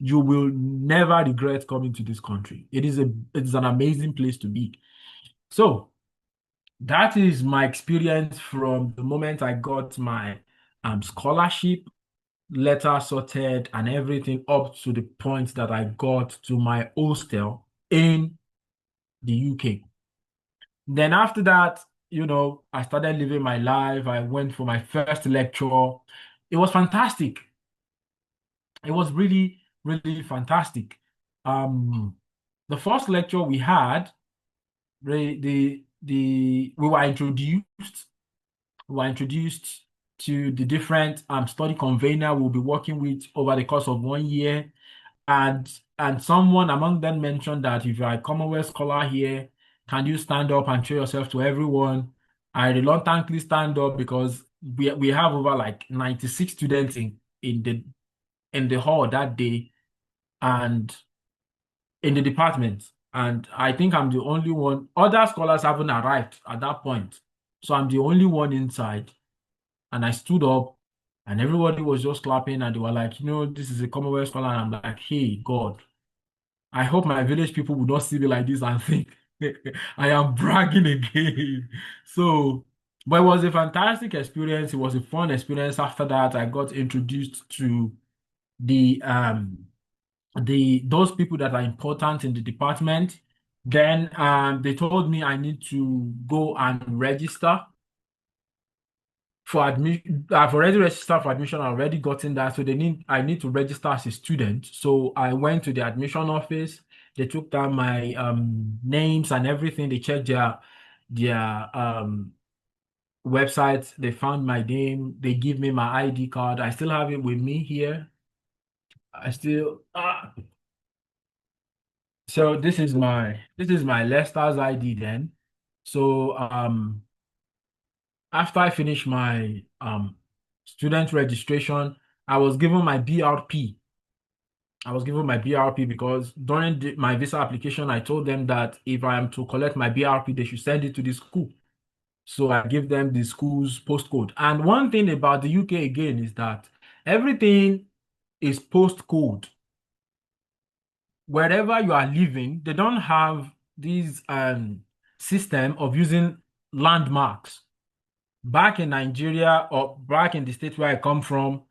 You will never regret coming to this country. It is an amazing place to be. So that is my experience from the moment I got my scholarship, letter sorted, and everything up to the point that I got to my hostel in the UK. Then after that, I started living my life. I went for my first lecture. It was fantastic. It was really, really fantastic. Um, the first lecture we had, we were introduced. We were introduced to the different study convener we'll be working with over the course of 1 year. And someone among them mentioned that if you're a Commonwealth scholar here, can you stand up and show yourself to everyone? I reluctantly stand up because we have over like 96 students in the hall that day and in the department. And I think I'm the only one. Other scholars haven't arrived at that point. So I'm the only one inside. And I stood up and everybody was just clapping and they were like, this is a Commonwealth scholar. And I'm like, hey, God, I hope my village people would not see me like this and think I am bragging again. So, but it was a fantastic experience. It was a fun experience. After that, I got introduced to the those people that are important in the department. Then they told me I need to go and register for admission. I've already registered for admission. I've already gotten that. So I need to register as a student. So I went to the admission office. They took down my names and everything. They checked their website. They found my name. They give me my ID card. I still have it with me here. I still So this is my Leicester's ID then. So after I finished my student registration, I was given my BRP. I was given my BRP because during my visa application, I told them that if I am to collect my BRP, they should send it to the school. So I give them the school's postcode. And one thing about the UK again is that everything is postcode. Wherever you are living, they don't have this system of using landmarks. Back in Nigeria or back in the state where I come from,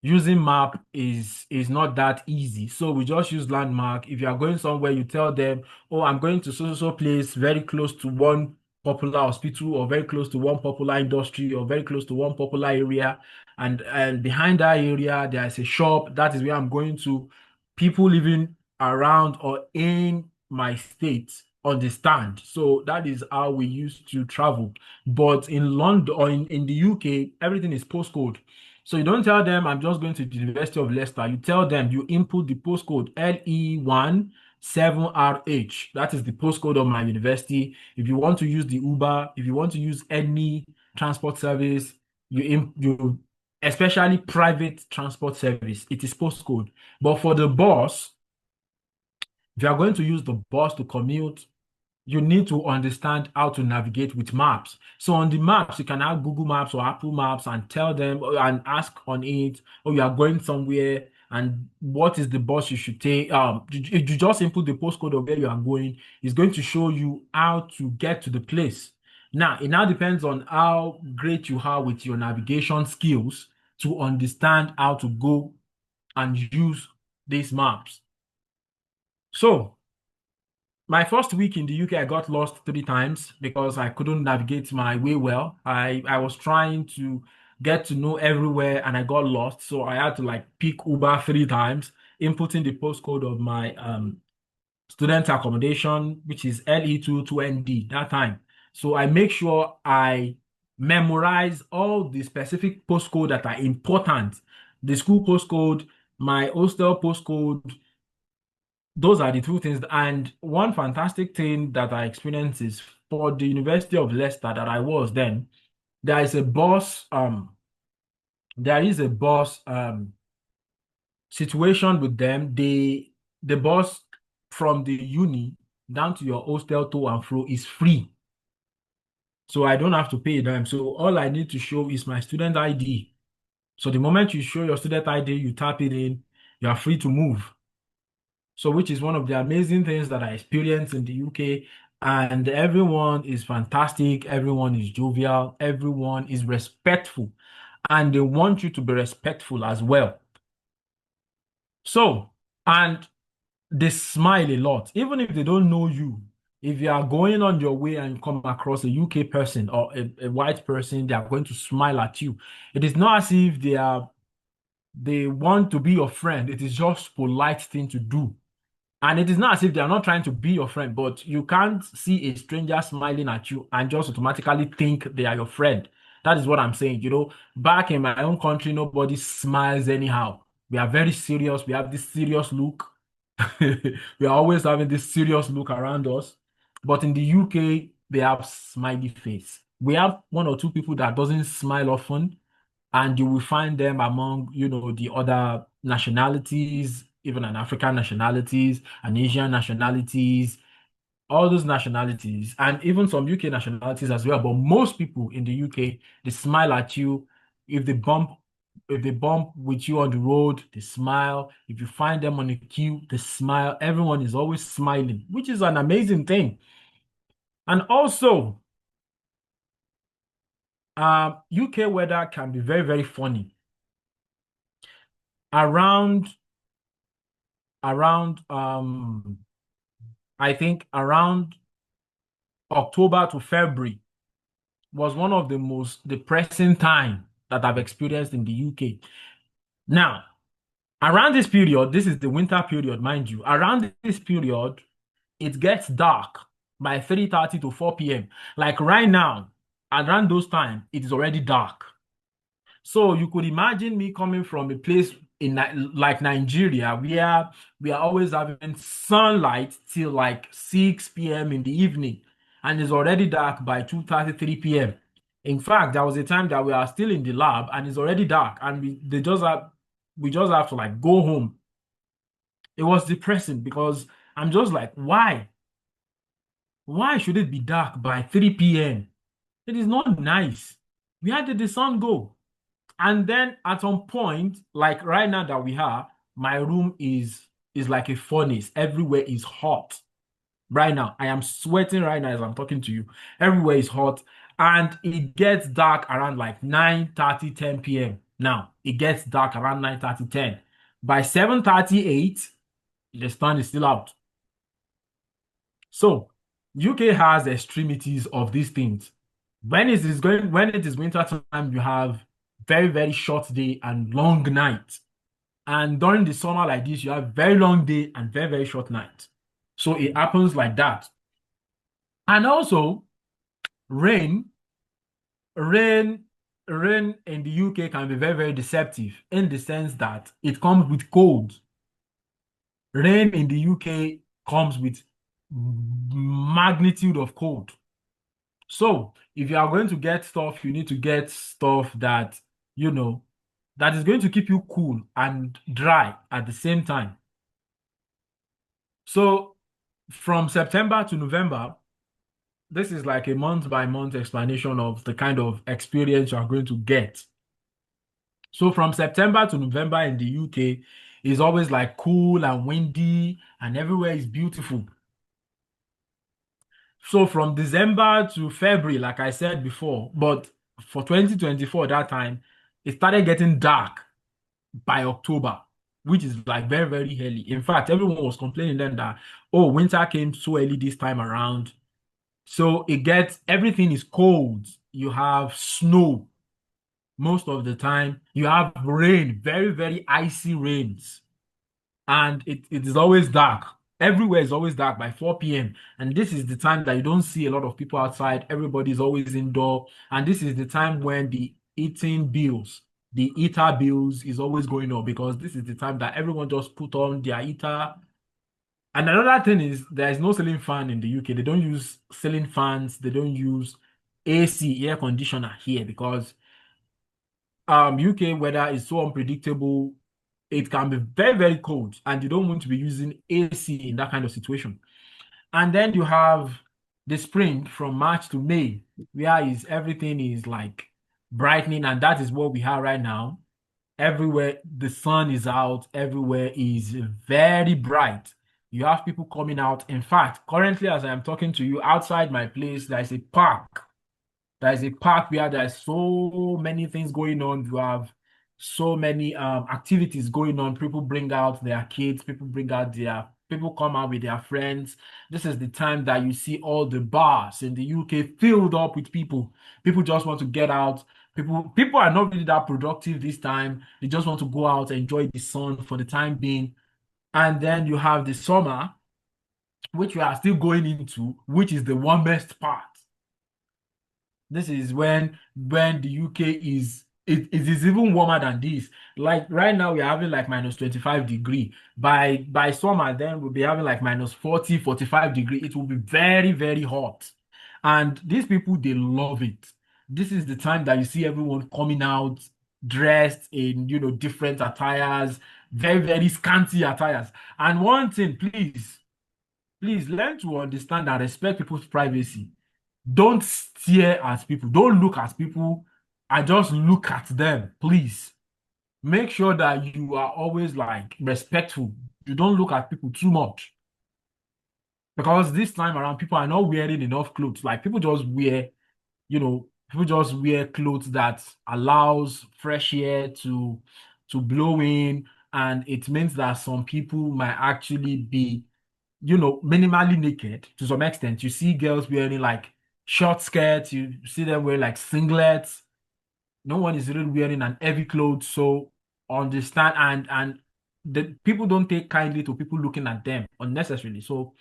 using map is not that easy. So we just use landmark. If you are going somewhere, you tell them, oh, I'm going to so place very close to one popular hospital or very close to one popular industry or very close to one popular area. And behind that area, there's a shop. That is where I'm going to. People living around or in my state understand. So that is how we used to travel. But in London or in the UK, everything is postcode. So you don't tell them I'm just going to the University of Leicester. You tell them you input the postcode LE17RH. That is the postcode of my university. If you want to use the Uber, if you want to use any transport service, you especially private transport service, it is postcode. But for the bus, if you are going to use the bus to commute, you need to understand how to navigate with maps. So on the maps, you can have Google Maps or Apple Maps and tell them and ask on it, oh, you are going somewhere and what is the bus you should take. You just input the postcode of where you are going. It's going to show you how to get to the place. Now, it now depends on how great you are with your navigation skills to understand how to go and use these maps. So my first week in the UK, I got lost 3 times because I couldn't navigate my way well. I was trying to get to know everywhere and I got lost. So I had to like pick Uber 3 times, inputting the postcode of my student accommodation, which is LE22ND that time. So I make sure I memorize all the specific postcode that are important. The school postcode, my hostel postcode, those are the two things. And one fantastic thing that I experienced is for the University of Leicester that I was then, there is a bus, there is a bus situation with them. The bus from the uni down to your hostel to and fro is free. So I don't have to pay them. So all I need to show is my student ID. So the moment you show your student ID, you tap it in, you are free to move. So, which is one of the amazing things that I experienced in the UK. And everyone is fantastic. Everyone is jovial. Everyone is respectful. and they want you to be respectful as well. So, and they smile a lot, even if they don't know you. If you are going on your way and you come across a UK person or a white person, they are going to smile at you. It is not as if they want to be your friend. It is just polite thing to do. And it is not as if they are not trying to be your friend, but you can't see a stranger smiling at you and just automatically think they are your friend. That is what I'm saying. Back in my own country, nobody smiles anyhow. We are very serious. We have this serious look. We are always having this serious look around us. But in the UK, they have smiley face. We have one or two people that doesn't smile often, and you will find them among the other nationalities, even an African nationalities, an Asian nationalities, all those nationalities, and even some UK nationalities as well. But most people in the UK, they smile at you. if they bump if they bump with you on the road, they smile. If you find them on a queue, they smile. Everyone is always smiling, which is an amazing thing. And also, UK weather can be very, very funny. Around around I think around October to February was one of the most depressing time that I've experienced in the UK. Now, around this period, this is the winter period, mind you. Around this period, it gets dark by 3:30 to 4 p.m. Like right now, around those time, it is already dark. So you could imagine me coming from a place in like Nigeria, where we are always having sunlight till like 6 p.m. in the evening, and it's already dark by 2:30, 3 p.m. In fact, there was a time that we are still in the lab and it's already dark, and we just have to like go home. It was depressing because I'm just like, why? Why should it be dark by 3 p.m.? It is not nice. Where did the sun go? And then at some point, like right now that we are, my room is like a furnace. Everywhere is hot. Right now, I am sweating right now as I'm talking to you. Everywhere is hot, and it gets dark around like 9:30, 10 p.m. Now, it gets dark around 9:30, 10. By 7:38, the sun is still out. So, UK has extremities of these things. When it is winter time, you have very, very short day and long night. And during the summer like this, you have very long day and very, very short night. So it happens like that. And also, rain, rain, rain in the UK can be very, very deceptive in the sense that it comes with cold. Rain in the UK comes with magnitude of cold. So if you are going to get stuff, you need to get stuff you know, that is going to keep you cool and dry at the same time. So from September to November, this is like a month by month explanation of the kind of experience you are going to get. So from September to November in the UK is always like cool and windy and everywhere is beautiful. So from December to February, like I said before, but for 2024 that time, it started getting dark by October, which is like very, very early. In fact, everyone was complaining then that, oh, winter came so early this time around. So everything is cold. You have snow most of the time. You have rain, very, very icy rains. And it is always dark. Everywhere is always dark by 4 p.m. And this is the time that you don't see a lot of people outside. Everybody is always indoor. And this is the time when the heater bills is always going up, because this is the time that everyone just put on their heater. And another thing is there is no ceiling fan in the UK. They don't use ceiling fans. They don't use AC, air conditioner here, because UK weather is so unpredictable. It can be very, very cold, and you don't want to be using AC in that kind of situation. And then you have the spring from March to May, where everything is like brightening, and that is what we have right now. Everywhere the sun is out, everywhere is very bright. You have people coming out. In fact, currently, as I am talking to you, outside my place, there is a park. There's a park where there's so many things going on. You have so many activities going on. People bring out their kids, people come out with their friends. This is the time that you see all the bars in the UK filled up with people. People just want to get out. People are not really that productive this time. They just want to go out, enjoy the sun for the time being. And then you have the summer, which we are still going into, which is the warmest part. This is when the UK it is even warmer than this. Like right now, we're having like minus 25 degree. By summer, then we'll be having like minus 40, 45 degree. It will be very, very hot. And these people, they love it. This is the time that you see everyone coming out dressed in different attires, very, very scanty attires. And one thing, please learn to understand and respect people's privacy. Don't stare at people. Don't look at people. I just look at them. Please make sure that you are always like respectful. You don't look at people too much because this time around people are not wearing enough clothes. Like people just wear clothes that allows fresh air to blow in, and it means that some people might actually be minimally naked to some extent. You see girls wearing like short skirts, you see them wearing like singlets. No one is really wearing an heavy clothes. So understand and the people don't take kindly to people looking at them unnecessarily. So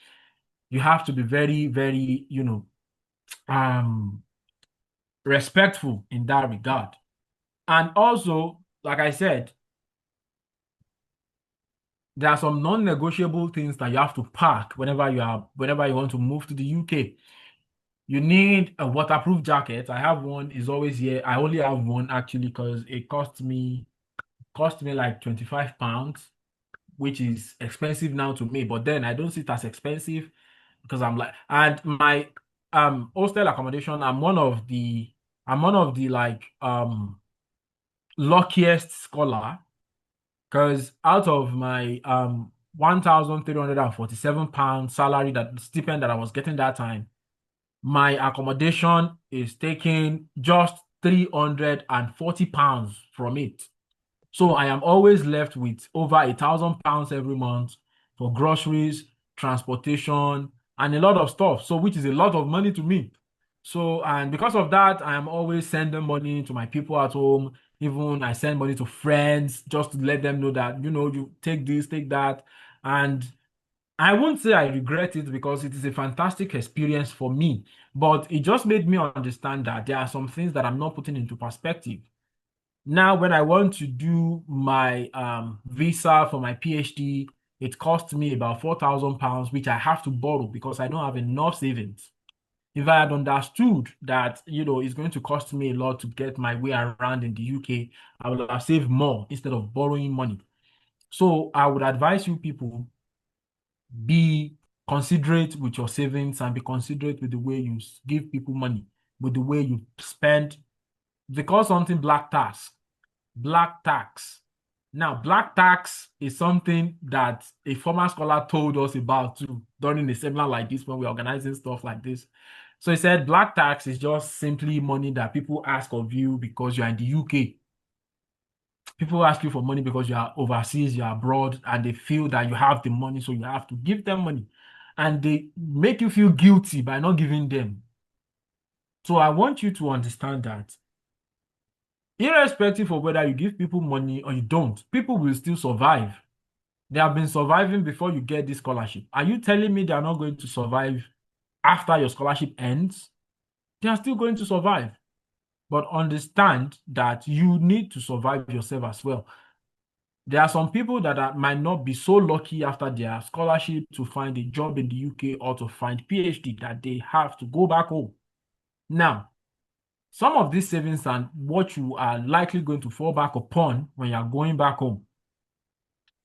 you have to be very, very, um respectful in that regard. And also, like I said, there are some non-negotiable things that you have to pack whenever you want to move to the UK. You need a waterproof jacket. I have one, is always here. I only have one actually because it cost me like 25 pounds, which is expensive now to me. But then I don't see it as expensive because I'm like, and my hostel accommodation, I'm one of the like luckiest scholar because out of my 1,347 pound salary, that stipend that I was getting that time, my accommodation is taking just 340 pounds from it. So I am always left with over £1,000 every month for groceries, transportation, and a lot of stuff. So which is a lot of money to me. So and because of that, I am always sending money to my people at home. Even I send money to friends just to let them know that you take this, take that. And I won't say I regret it because it is a fantastic experience for me, but it just made me understand that there are some things that I'm not putting into perspective. Now, when I want to do my visa for my PhD, it costs me about £4,000, which I have to borrow because I don't have enough savings. If I had understood that, it's going to cost me a lot to get my way around in the UK, I would have saved more instead of borrowing money. So I would advise you people, be considerate with your savings and be considerate with the way you give people money, with the way you spend. They call something black tax. Black tax. Now, black tax is something that a former scholar told us about too during a seminar like this when we're organizing stuff like this. So he said black tax is just simply money that people ask of you because you're in the UK. People ask you for money because you are overseas, you are abroad, and they feel that you have the money, so you have to give them money. And they make you feel guilty by not giving them. So I want you to understand that irrespective of whether you give people money or you don't, people will still survive. They have been surviving before you get this scholarship. Are you telling me they are not going to survive after your scholarship ends? They are still going to survive. But understand that you need to survive yourself as well. There are some people that might not be so lucky after their scholarship to find a job in the UK or to find PhD that they have to go back home. Now, some of these savings and what you are likely going to fall back upon when you're going back home.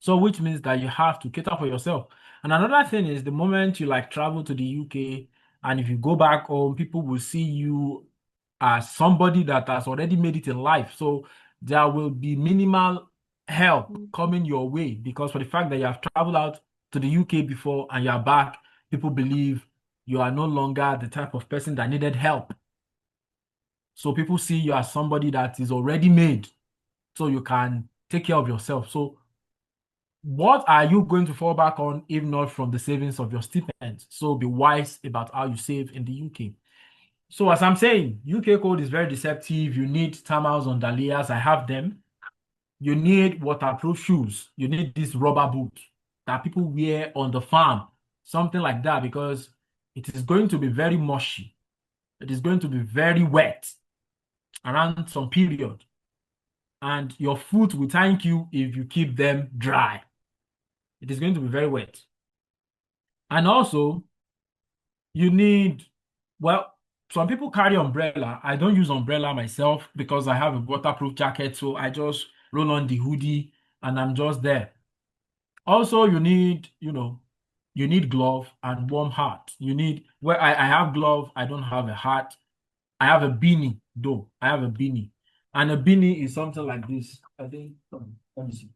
So which means that you have to cater for yourself. And another thing is the moment you like travel to the UK and if you go back home, people will see you as somebody that has already made it in life. So there will be minimal help coming your way because for the fact that you have traveled out to the UK before and you're back, people believe you are no longer the type of person that needed help. So people see you as somebody that is already made, so you can take care of yourself. So what are you going to fall back on if not from the savings of your stipend? So be wise about how you save in the UK. So as I'm saying, UK code is very deceptive. You need thermals on dahlias. I have them. You need waterproof shoes. You need this rubber boot that people wear on the farm, something like that, because it is going to be very mushy. It is going to be very wet around some period. And your foot will thank you if you keep them dry. It is going to be very wet. And also, you need, well, some people carry umbrella. I don't use umbrella myself because I have a waterproof jacket. So I just roll on the hoodie and I'm just there. Also, you need, you need glove and warm hat. You need, well, I have glove. I don't have a hat. I have a beanie, though. I have a beanie. And a beanie is something like this. I think, let me see.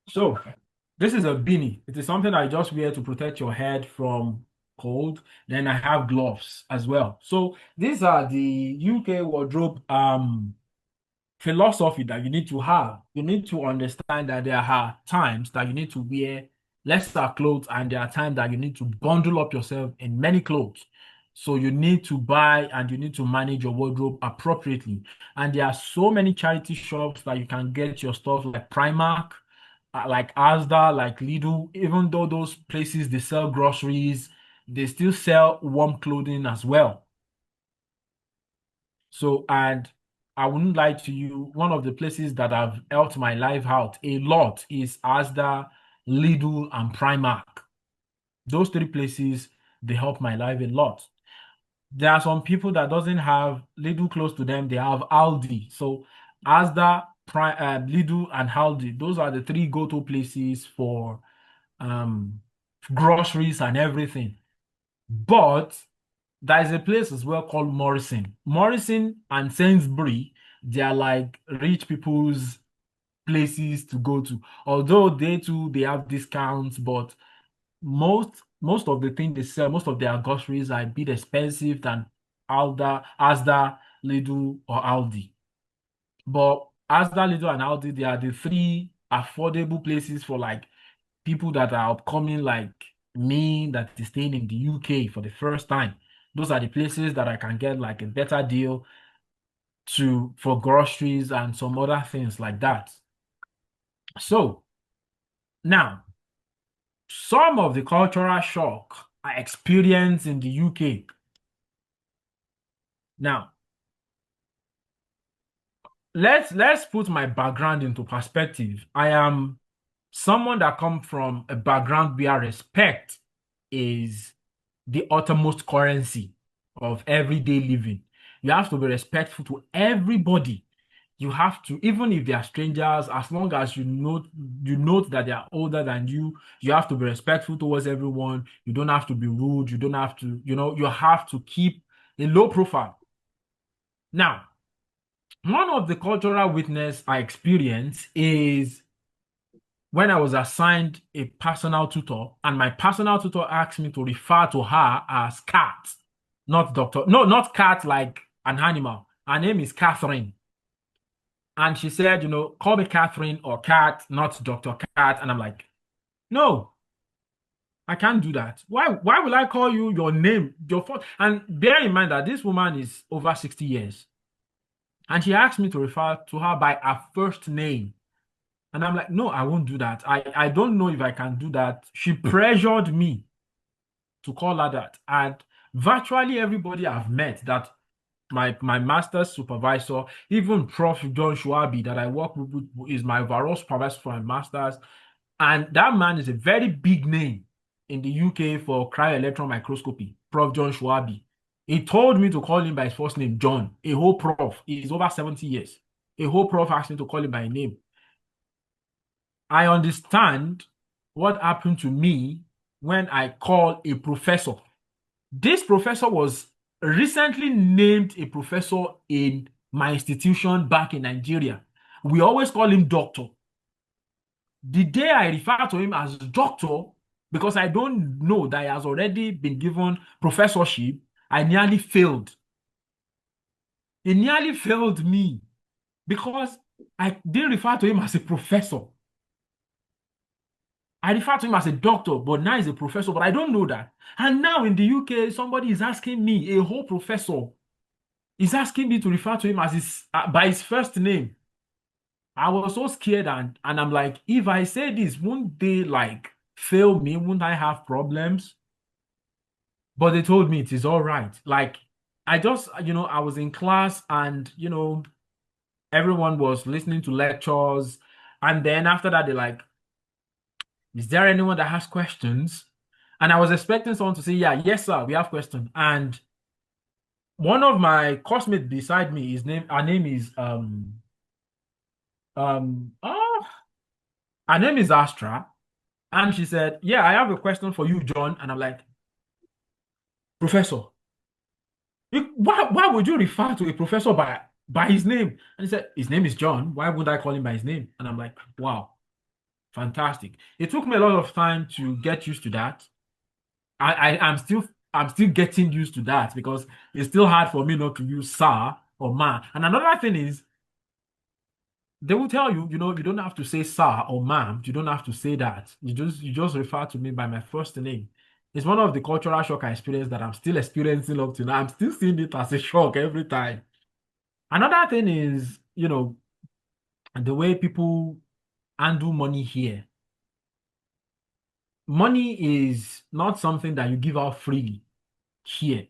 So this is a beanie. It is something I just wear to protect your head from cold. Then I have gloves as well. So these are the UK wardrobe philosophy that you need to have. You need to understand that there are times that you need to wear lesser clothes, and there are times that you need to bundle up yourself in many clothes. So you need to buy and you need to manage your wardrobe appropriately. And there are so many charity shops that you can get your stuff like Primark, like Asda, like Lidl. Even though those places they sell groceries, they still sell warm clothing as well. So, and I wouldn't lie to you, one of the places that have helped my life out a lot is Asda, Lidl, and Primark. Those three places, they help my life a lot. There are some people that doesn't have Lidl close to them, they have Aldi. So Asda, Lidl, and Aldi, those are the three go-to places for um, groceries and everything. But there is a place as well called Morrison. Morrison and Sainsbury, they are like rich people's places to go to. Although they too they have discounts, but most of the things they sell, most of their groceries are a bit expensive than Asda, Lidl, or Aldi. But Asda, Lidl, and Aldi, they are the three affordable places for like people that are upcoming, like me, that is staying in the UK for the first time. Those are the places that I can get like a better deal to for groceries and some other things like that. So now, some of the cultural shock I experienced in the UK. Now, let's put my background into perspective. I am someone that come from a background where respect is the uttermost currency of everyday living. You have to be respectful to everybody. You have to, even if they are strangers, as long as you note that they are older than you have to be respectful towards everyone. You don't have to be rude. You don't have to, you have to keep a low profile. Now, one of the cultural witness I experienced is when I was assigned a personal tutor, and my personal tutor asked me to refer to her as Cat, not Doctor. No, not Cat like an animal. Her name is Catherine. And she said, call me Catherine or Cat, not Dr. Cat. And I'm like, no, I can't do that. Why will I call you your name, your phone? And bear in mind that this woman is over 60 years. And she asked me to refer to her by her first name. And I'm like, no, I won't do that. I don't know if I can do that. She pressured me to call her that. And virtually everybody I've met that my master's supervisor, even Prof. John Schwabi that I work with is my overall supervisor for my master's. And that man is a very big name in the UK for cryo-electron microscopy, Prof. John Schwabi. He told me to call him by his first name, John. A whole prof. He's over 70 years. A whole prof asked me to call him by name. I understand what happened to me when I called a professor. This professor was recently named a professor in my institution back in Nigeria. We always call him doctor. The day I refer to him as doctor, because I don't know that he has already been given professorship. I nearly failed. He nearly failed me because I didn't refer to him as a professor. I refer to him as a doctor, but now he's a professor, but I don't know that. And now in the UK, somebody is asking me, a whole professor, is asking me to refer to him as by his first name. I was so scared, and I'm like, if I say this, won't they like fail me? Won't I have problems? But they told me it is all right. Like, I just, I was in class and, everyone was listening to lectures. And then after that, they're like, is there anyone that has questions? And I was expecting someone to say, yeah, yes, sir, we have questions. And one of my classmates beside me, her name is um oh, her name is Astra. And she said, yeah, I have a question for you, John. And I'm like, Professor, why would you refer to a professor by his name? And he said, his name is John. Why would I call him by his name? And I'm like, wow, fantastic. It took me a lot of time to get used to that. I'm still getting used to that because it's still hard for me not to use sir or ma. And another thing is they will tell you, you don't have to say sir or ma'am. You don't have to say that. You just refer to me by my first name. It's one of the cultural shock I experienced that I'm still experiencing up to now. I'm still seeing it as a shock every time. Another thing is, the way people handle money here. Money is not something that you give out freely here.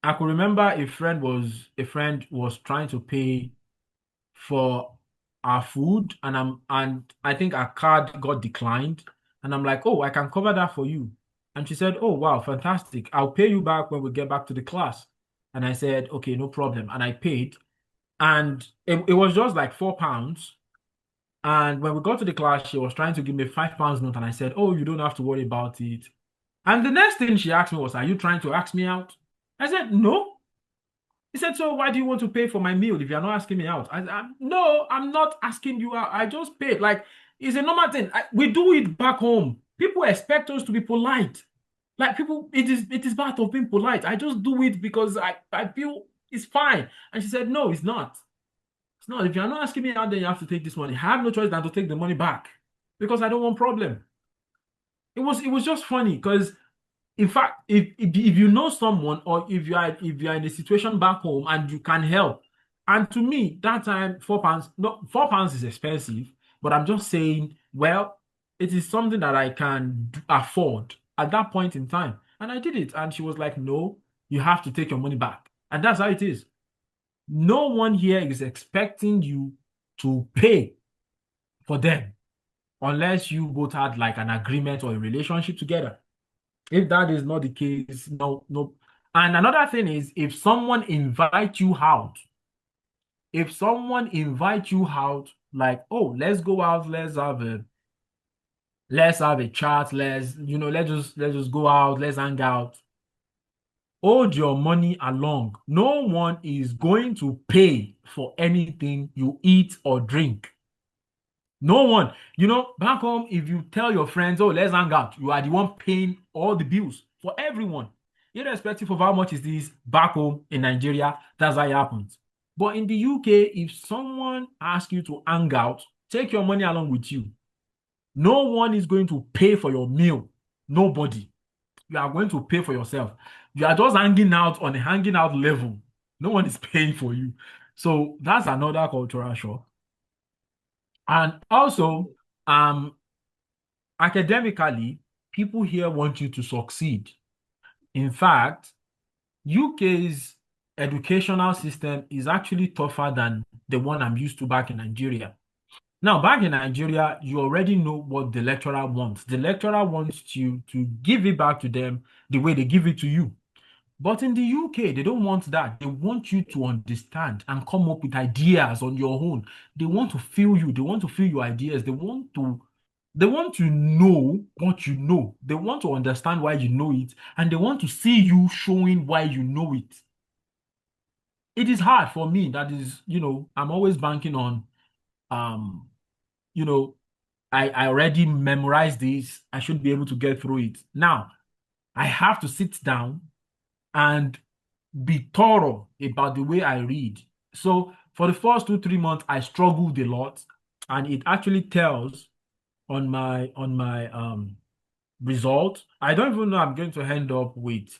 I could remember a friend was trying to pay for our food, and I think our card got declined. And I'm like, oh, I can cover that for you. And she said, oh wow, fantastic. I'll pay you back when we get back to the class. And I said, okay, no problem. And I paid. And it was just like £4. And when we got to the class, she was trying to give me £5 note. And I said, oh, you don't have to worry about it. And the next thing she asked me was, are you trying to ask me out? I said, no. He said, so why do you want to pay for my meal if you're not asking me out? No, I'm not asking you out. I just paid. Like, it's a normal thing. We do it back home. People expect us to be polite. Like people, it is part of being polite. I just do it because I feel it's fine. And she said, no, it's not. It's not. If you're not asking me out, then you have to take this money. I have no choice than to take the money back because I don't want problem. It was just funny because in fact, if you know someone or if you are in a situation back home and you can help, and to me that time £4, no, £4 is expensive, but I'm just saying, well, it is something that I can afford at that point in time, and I did it. And she was like, "No, you have to take your money back," and that's how it is. No one here is expecting you to pay for them unless you both had like an agreement or a relationship together. If that is not the case, no, no. And another thing is, if someone invites you out, like, oh, let's go out, let's have a chat, let's just go out, let's hang out. Hold your money along. No one is going to pay for anything you eat or drink. No one. Back home, if you tell your friends, oh, let's hang out, you are the one paying all the bills for everyone. Irrespective of how much it is back home in Nigeria, that's how it happens. But in the UK, if someone asks you to hang out, take your money along with you. No one is going to pay for your meal. Nobody. You are going to pay for yourself. You are just hanging out on a hanging out level. No one is paying for you. So that's another cultural shock. And also, um, academically, people here want you to succeed. In fact, UK's educational system is actually tougher than the one I'm used to back in Nigeria. Now, back in Nigeria, you already know what the lecturer wants. The lecturer wants you to give it back to them the way they give it to you. But in the UK, they don't want that. They want you to understand and come up with ideas on your own. They want to feel you. They want to feel your ideas. They want to know what you know. They want to understand why you know it, and they want to see you showing why you know it. It is hard for me. That is, I'm always banking on, um, you know, I already memorized this. I should be able to get through it. Now, I have to sit down and be thorough about the way I read. So for the first 2, 3 months, I struggled a lot, and it actually tells on my result. I don't even know I'm going to end up with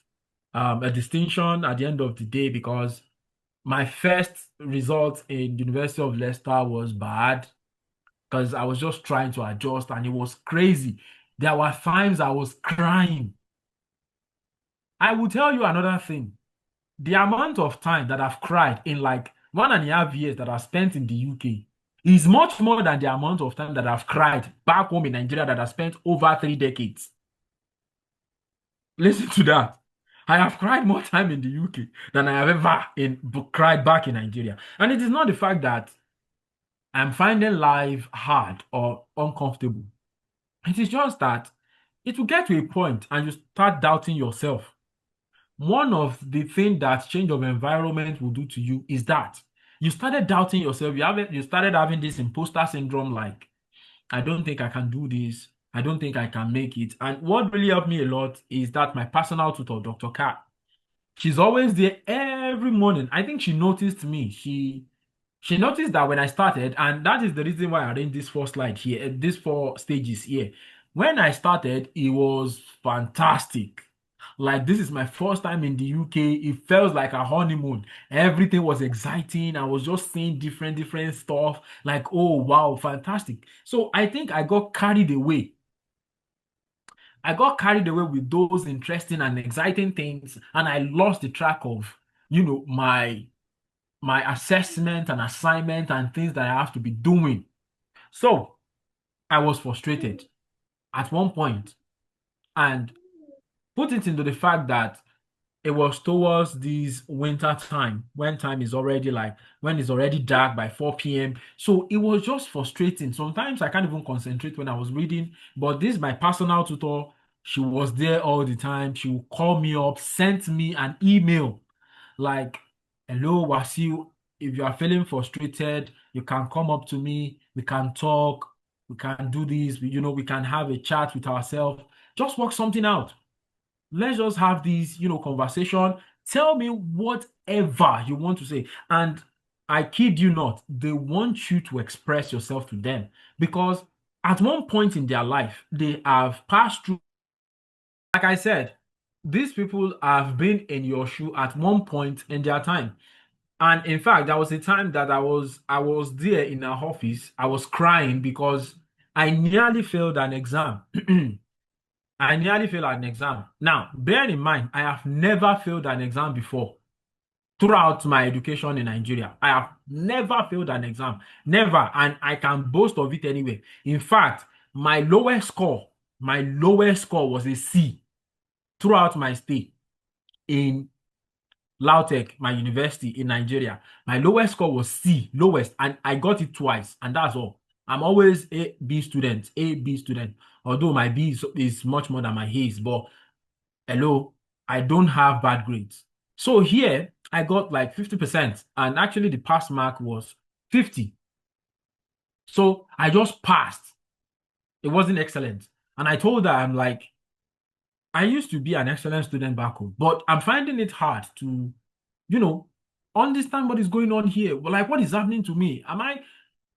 a distinction at the end of the day because my first result in University of Leicester was bad because I was just trying to adjust and it was crazy. There were times I was crying. I will tell you another thing. The amount of time that I've cried in like 1.5 years that I've spent in the UK is much more than the amount of time that I've cried back home in Nigeria that I spent over 3 decades. Listen to that. I have cried more time in the UK than I have ever cried back in Nigeria. And it is not the fact that I'm finding life hard or uncomfortable. It is just that it will get to a point and you start doubting yourself. One of the things that change of environment will do to you is that you started doubting yourself. You started having this imposter syndrome, like, I don't think I can do this. I don't think I can make it. And what really helped me a lot is that my personal tutor, Dr. Kat, she's always there every morning. I think she noticed me. She noticed that when I started, and that is the reason why I arranged this 4 slide here, these 4 stages here. When I started, it was fantastic. Like, this is my first time in the UK. It felt like a honeymoon. Everything was exciting. I was just seeing different stuff. Like, oh wow, fantastic. So I think I got carried away. I got carried away with those interesting and exciting things, and I lost the track of, my assessment and assignment and things that I have to be doing. So I was frustrated at one point and put it into the fact that it was towards this winter time when time is already like when it's already dark by 4 p.m. So it was just frustrating. Sometimes I can't even concentrate when I was reading. But this my personal tutor, she was there all the time. She would call me up, sent me an email like, hello, Wasiu, if you are feeling frustrated, you can come up to me, we can talk, we can do this, we can have a chat with ourselves, just work something out. Let's just have this, conversation. Tell me whatever you want to say. And I kid you not, they want you to express yourself to them because at one point in their life, they have passed through, like I said, these people have been in your shoe at one point in their time. And in fact, there was a time that I was there in our office. I was crying because I nearly failed an exam. I nearly failed an exam. Now, bear in mind, I have never failed an exam before throughout my education in Nigeria. I have never failed an exam. Never. And I can boast of it anyway. In fact, my lowest score was a C throughout my stay in Lautech, my university in Nigeria. My lowest score was C, lowest, and I got it twice, and that's all. I'm always A B student, A B student. Although my B is much more than my A's, but hello, I don't have bad grades. So here I got like 50%, and actually the pass mark was 50. So I just passed. It wasn't excellent. And I told her, I'm like, I used to be an excellent student back home, but I'm finding it hard to, you know, understand what is going on here. Well, like, what is happening to me?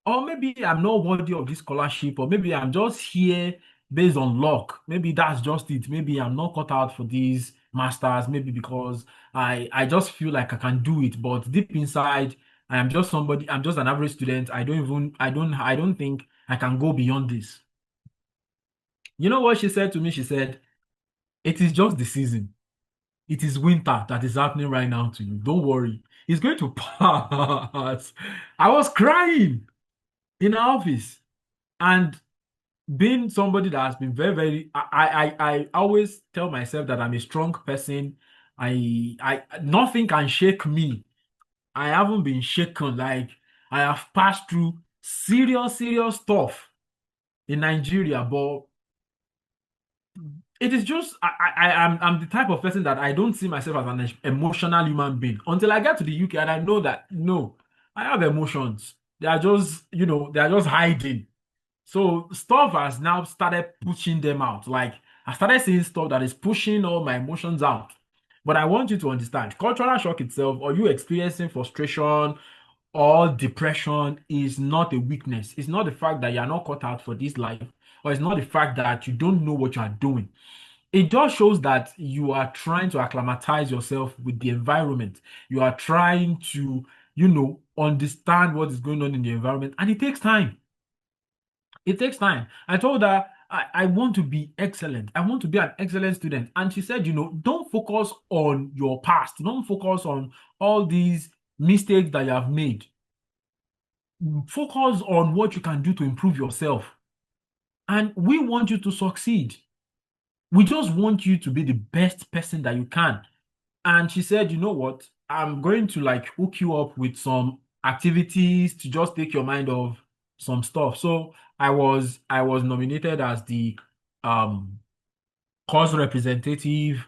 Or maybe I'm not worthy of this scholarship, or maybe I'm just here based on luck. Maybe that's just it. Maybe I'm not cut out for these masters. Maybe because I just feel like I can do it, but deep inside, I'm just an average student. I don't think I can go beyond this. You know what she said to me? She said, "It is just the season. It is winter that is happening right now to you. Don't worry. It's going to pass." I was crying in our office. And being somebody that has been very, very, I always tell myself that I'm a strong person. Nothing can shake me. I haven't been shaken. Like, I have passed through serious stuff in Nigeria, but it is just I'm the type of person that I don't see myself as an emotional human being until I get to the UK and I know that no, I have emotions. They are just hiding. So stuff has now started pushing them out. Like I started seeing stuff that is pushing all my emotions out. But I want you to understand, cultural shock itself, or you experiencing frustration or depression, is not a weakness. It's not the fact that you're not cut out for this life, or it's not the fact that you don't know what you are doing. It just shows that you are trying to acclimatize yourself with the environment. You are trying to, understand what is going on in the environment, and it takes time. It takes time. I told her I want to be excellent. I want to be an excellent student. And she said, don't focus on your past. Don't focus on all these mistakes that you have made. Focus on what you can do to improve yourself. And we want you to succeed. We just want you to be the best person that you can. And she said, you know what? I'm going to like hook you up with some activities to just take your mind off some stuff. So I was nominated as the um course representative.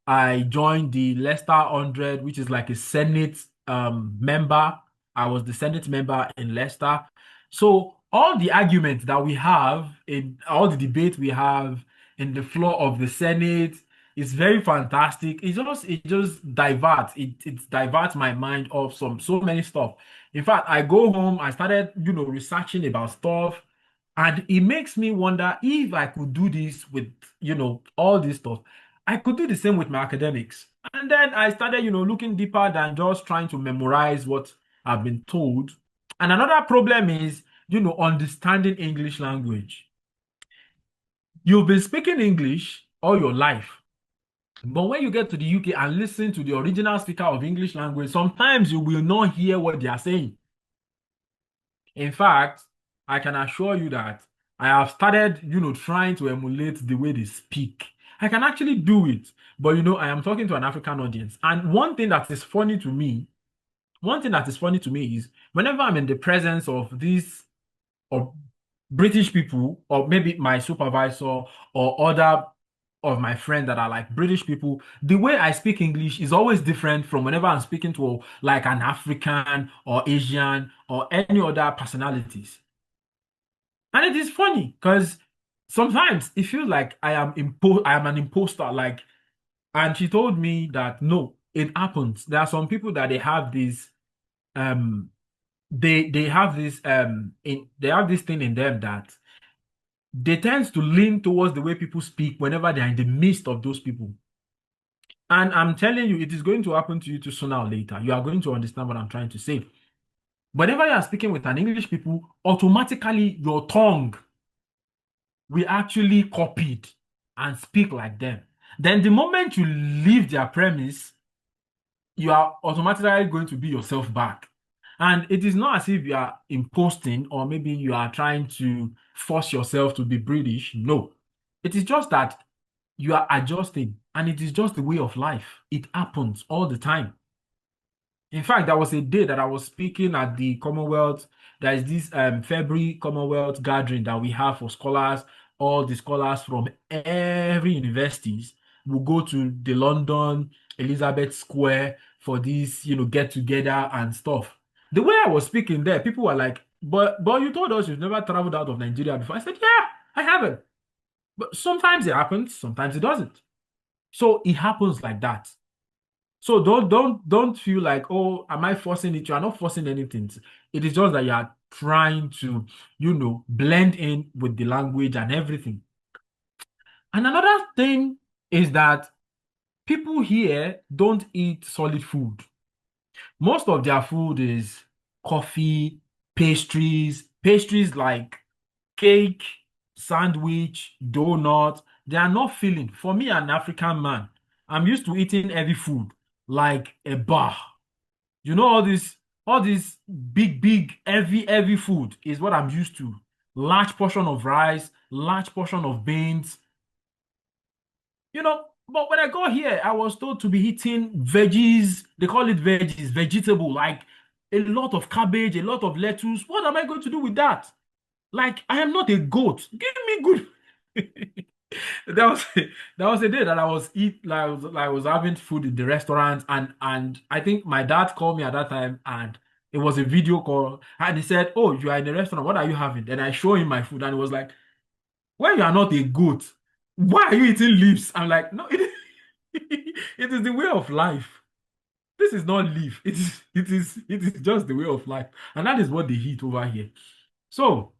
I joined the Leicester 100, which is like a Senate member. I was the Senate member in Leicester. So all the arguments that we have in all the debate we have in the floor of the Senate is very fantastic. It just diverts. It diverts my mind off so many stuff. In fact, I go home, I started, researching about stuff, and it makes me wonder if I could do this with, all this stuff. I could do the same with my academics. And then I started, looking deeper than just trying to memorize what I've been told. And another problem is, understanding English language. You've been speaking English all your life, but when you get to the UK and listen to the original speaker of English language, sometimes you will not hear what they are saying. In fact, I can assure you that I have started, trying to emulate the way they speak. I can actually do it, but I am talking to an African audience. And one thing that is funny to me is whenever I'm in the presence of these or British people, or maybe my supervisor or other of my friends that are like British people, the way I speak English is always different from whenever I'm speaking to like an African or Asian or any other personalities. And it is funny because sometimes it feels like I am an imposter. Like, and she told me that no, it happens. There are some people that they have this um they have this they have this thing in them that they tend to lean towards the way people speak whenever they are in the midst of those people. And I'm telling you, it is going to happen to you too sooner or later. You are going to understand what I'm trying to say. Whenever you are speaking with an English people, automatically your tongue will actually copy it and speak like them. Then the moment you leave their premise, you are automatically going to be yourself back. And it is not as if you are imposting or maybe you are trying to force yourself to be British. No. It is just that you are adjusting, and it is just the way of life. It happens all the time. In fact, there was a day that I was speaking at the Commonwealth. There is this February Commonwealth gathering that we have for scholars. All the scholars from every universities will go to the London Elizabeth Square for this, get together and stuff. The way I was speaking there, people were like, "But you told us you've never traveled out of Nigeria before." I said, "Yeah, I haven't." But sometimes it happens, sometimes it doesn't. So it happens like that. So don't feel like, oh, am I forcing it? You are not forcing anything. It is just that you are trying to, blend in with the language and everything. And another thing is that people here don't eat solid food. Most of their food is coffee, pastries like cake, sandwich, donut. They are not filling. For me, an African man, I'm used to eating heavy food like a bar. All this big, heavy food is what I'm used to. Large portion of rice, large portion of beans, but when I got here, I was told to be eating veggies. They call it veggies, vegetable, like a lot of cabbage, a lot of lettuce. What am I going to do with that? Like, I am not a goat. Give me good. There was there was a day that I was having food in the restaurant, and I think my dad called me at that time, and It was a video call, and he said, "Oh, you are in a restaurant. What are you having?" And I show him my food, and he was like, "When you are not a goat, why are you eating leaves?" I'm like, "No, it is the way of life. This is not leaf. It is just the way of life, and that is what they eat over here." So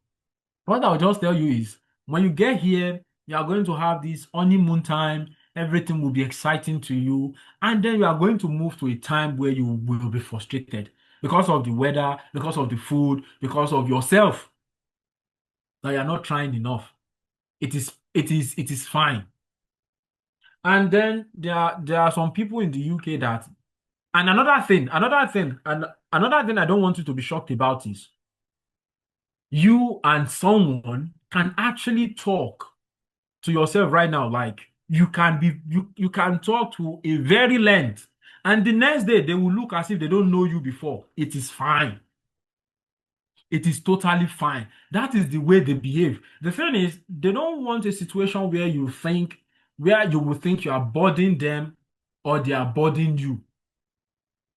what I'll just tell you is, when you get here, you are going to have this honeymoon time. Everything will be exciting to you, and then you are going to move to a time where you will be frustrated because of the weather, because of the food, because of yourself, that you are not trying enough. It is fine. And then there are some people in the UK that, and another thing I don't want you to be shocked about is, you and someone can actually talk to yourself right now. Like, you can talk to a very length, and the next day they will look as if they don't know you before. It is fine. It is totally fine. That is the way they behave. The thing is, they don't want a situation where you will think you are bothering them or they are bothering you.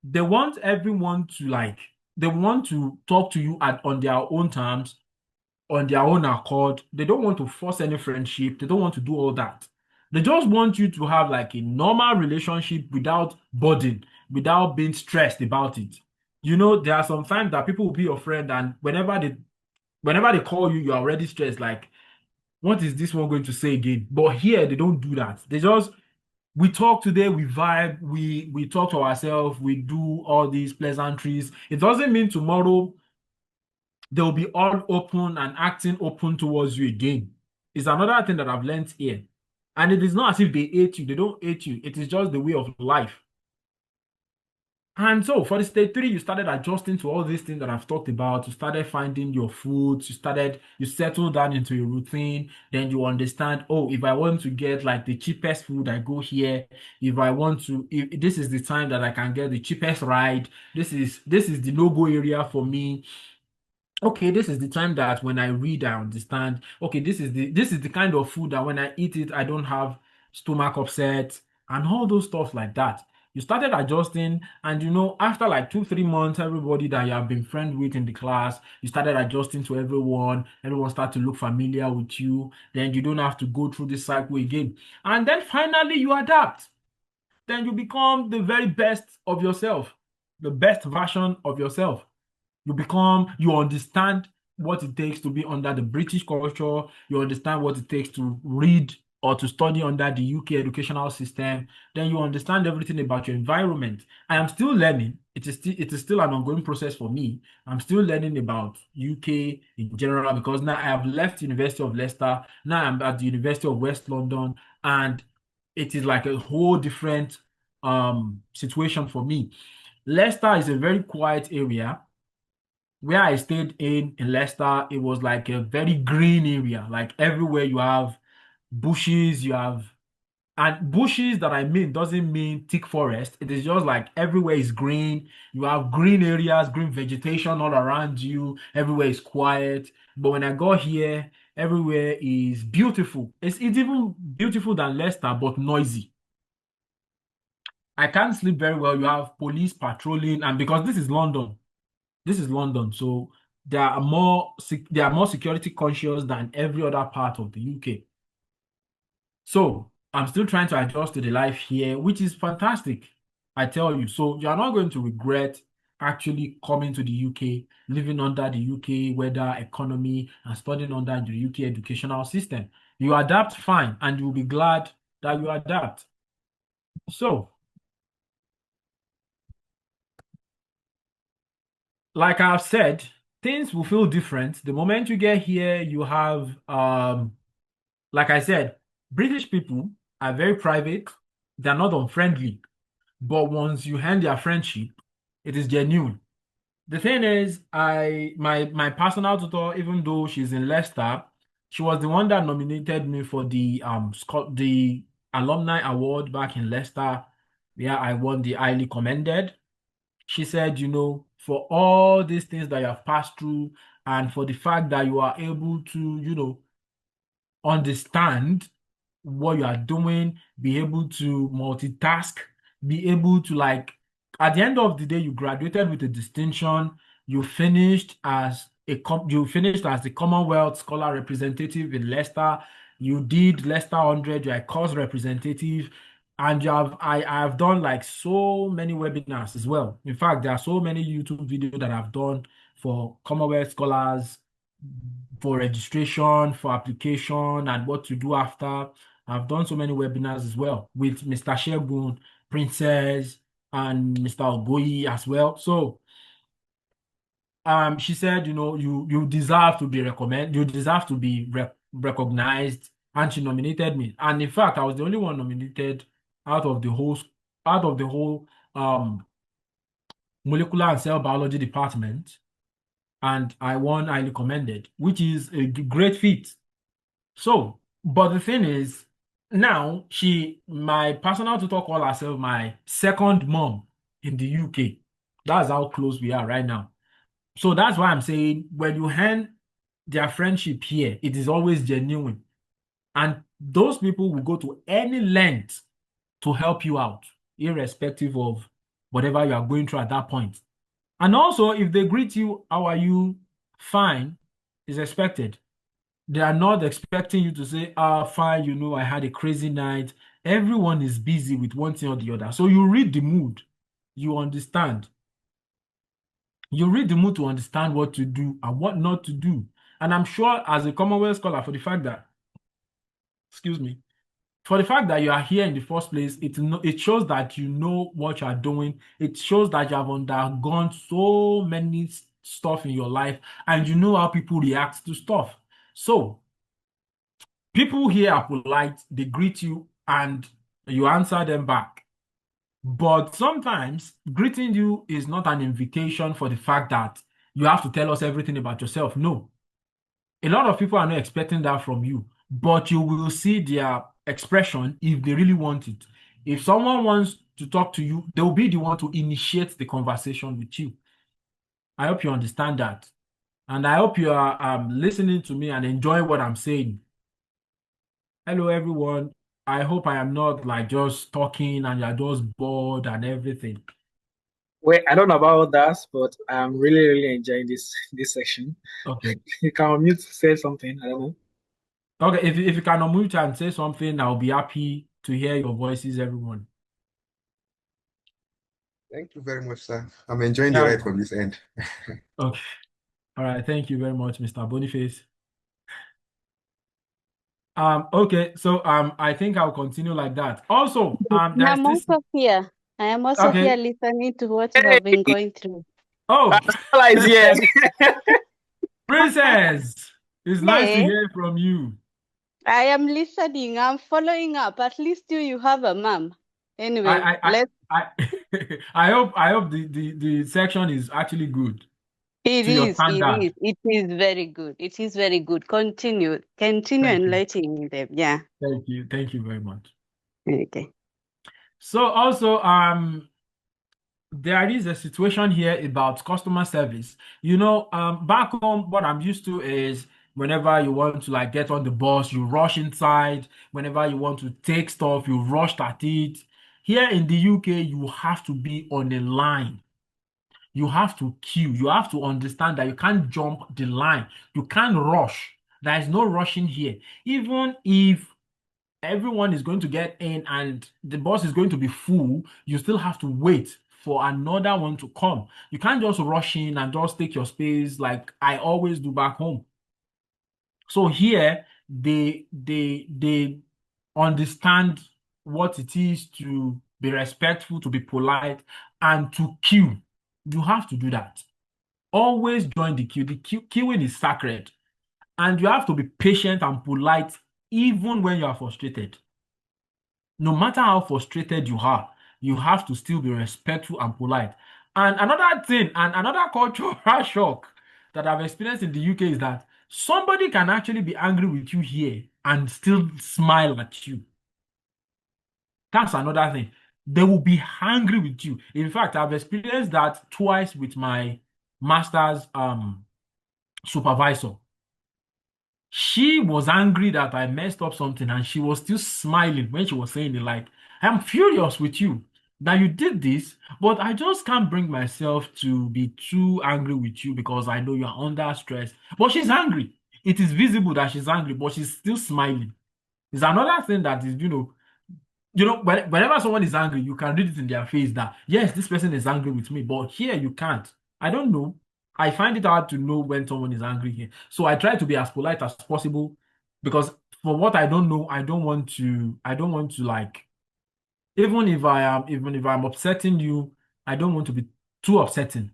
They want everyone to, like, they want to talk to you on their own terms, on their own accord. They don't want to force any friendship. They don't want to do all that. They just want you to have like a normal relationship without burden, without being stressed about it. There are some times that people will be your friend, and whenever they call you, you're already stressed. Like, what is this one going to say again? But here they don't do that. We talk today, we vibe, we talk to ourselves, we do all these pleasantries. It doesn't mean tomorrow they'll be all open and acting open towards you again. It's another thing that I've learned here. And it is not as if they hate you, they don't hate you. It is just the way of life. And so for the stage three, you started adjusting to all these things that I've talked about. You started finding your foods, you settled down into a routine. Then you understand, oh, if I want to get like the cheapest food, I go here. If this is the time that I can get the cheapest ride, this is the no-go area for me. Okay, this is the time that when I read, I understand. Okay, this is the kind of food that when I eat it, I don't have stomach upset and all those stuff like that. You started adjusting, and after like 2, 3 months, everybody that you have been friends with in the class, you started adjusting to everyone. Everyone started to look familiar with you. Then you don't have to go through this cycle again. And then finally you adapt. Then you become the very best of yourself, the best version of yourself. You understand what it takes to be under the British culture. You understand what it takes to read or to study under the UK educational system. Then you understand everything about your environment. I am still learning. It is still an ongoing process for me. I'm still learning about UK in general, because now I have left University of Leicester. Now I'm at the University of West London, and it is like a whole different situation for me. Leicester is a very quiet area. Where I stayed in Leicester, it was like a very green area. Like, everywhere you have bushes, and bushes that I mean doesn't mean thick forest. It is just like everywhere is green. You have green areas, green vegetation all around you. Everywhere is quiet. But when I got here, everywhere is beautiful. It's even beautiful than Leicester, but noisy. I can't sleep very well. You have police patrolling, and because this is London, so they are more security conscious than every other part of the UK. So I'm still trying to adjust to the life here, which is fantastic. I tell you. So you're not going to regret actually coming to the UK, living under the UK weather, economy, and studying under the UK educational system. You adapt fine, and you'll be glad that you adapt. So, like I've said, things will feel different. The moment you get here, you have like I said, British people are very private. They're not unfriendly. But once you hand their friendship, it is genuine. The thing is, my personal tutor, even though she's in Leicester, she was the one that nominated me for the alumni award back in Leicester, where I won the highly commended. She said, for all these things that you have passed through, and for the fact that you are able to, understand what you are doing, be able to multitask, be able to, like, at the end of the day, you graduated with a distinction. You finished as you finished as the Commonwealth Scholar Representative in Leicester. You did Leicester 100. You're a course representative, and I have done like so many webinars as well. In fact, there are so many YouTube videos that I've done for Commonwealth scholars for registration, for application, and what to do after. I've done so many webinars as well with Mr. Shegun, Princess, and Mr. Ogoyi as well. So she said, you deserve to be recommended, you deserve to be recognized, and she nominated me. And in fact, I was the only one nominated out of the whole out of the whole molecular and cell biology department, and I won highly commended, which is a great feat. So, but the thing is, now my personal tutor call herself my second mom in the UK. That's how close we are right now. So that's why I'm saying when you hand their friendship here, it is always genuine. And those people will go to any length to help you out, irrespective of whatever you are going through at that point. And also, if they greet you, how are you? Fine, is expected. They are not expecting you to say, fine, I had a crazy night. Everyone is busy with one thing or the other. So you read the mood, you understand. You read the mood to understand what to do and what not to do. And I'm sure as a Commonwealth scholar, excuse me, for the fact that you are here in the first place, it shows that you know what you are doing. It shows that you have undergone so many stuff in your life and you know how people react to stuff. So people here are polite, they greet you and you answer them back. But sometimes greeting you is not an invitation for the fact that you have to tell us everything about yourself. No. A lot of people are not expecting that from you, but you will see their expression if they really want it. If someone wants to talk to you, they will be the one to initiate the conversation with you. I hope you understand that. And I hope you are listening to me and enjoying what I'm saying. Hello, everyone. I hope I am not like just talking and you're just bored and everything. Well, I don't know about that, but I'm really, really enjoying this section. Okay. You can unmute to say something. I don't know. Okay, if you can unmute and say something, I'll be happy to hear your voices, everyone. Thank you very much, sir. I'm enjoying the ride from this end. Okay. All right. Thank you very much, Mr. Boniface. Okay, so I think I'll continue like that. Also, there's I'm this. also here. I am also Okay. here listening to what you have been going through. Oh, is here. Princess, it's nice to Yes. hear from you. I am listening. I'm following up. At least you have a mom. Anyway, let's. I hope the section is actually good. It to your is. standard. It is very good. It is very good. Continue enlightening them. Yeah. Thank you very much. Okay. So also there is a situation here about customer service. Back home, what I'm used to is whenever you want to like get on the bus, you rush inside. Whenever you want to take stuff, you rush at it. Here in the UK, you have to be on a line. You have to queue. You have to understand that you can't jump the line. You can't rush. There is no rushing here. Even if everyone is going to get in and the bus is going to be full, you still have to wait for another one to come. You can't just rush in and just take your space like I always do back home. So here they understand what it is to be respectful, to be polite, and to queue. You have to do that. Always join the queue. Queuing is sacred. And you have to be patient and polite even when you are frustrated. No matter how frustrated you are, you have to still be respectful and polite. And another thing, and another cultural shock that I've experienced in the UK is that somebody can actually be angry with you here and still smile at you. That's another thing. They will be angry with you. In fact, I've experienced that twice with my master's supervisor. She was angry that I messed up something and she was still smiling when she was saying it like, I'm furious with you. Now you did this, but I just can't bring myself to be too angry with you because I know you're under stress. But she's angry. It is visible that she's angry, but she's still smiling. It's another thing that is, whenever someone is angry, you can read it in their face that, yes, this person is angry with me, but here you can't. I don't know. I find it hard to know when someone is angry here. So I try to be as polite as possible because for what I don't know, I don't want to like, even if I'm upsetting you, I don't want to be too upsetting.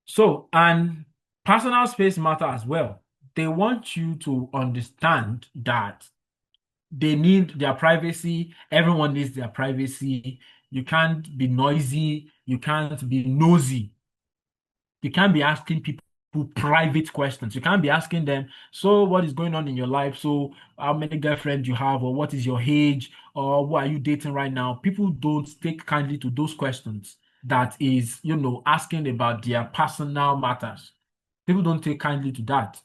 So, and personal space matter as well. They want you to understand that they need their privacy. Everyone needs their privacy. You can't be noisy. You can't be nosy. You can't be asking people private questions. You can't be asking them, so what is going on in your life? So how many girlfriends you have, or what is your age, or who are you dating right now? People don't take kindly to those questions. That is, asking about their personal matters. People don't take kindly to that.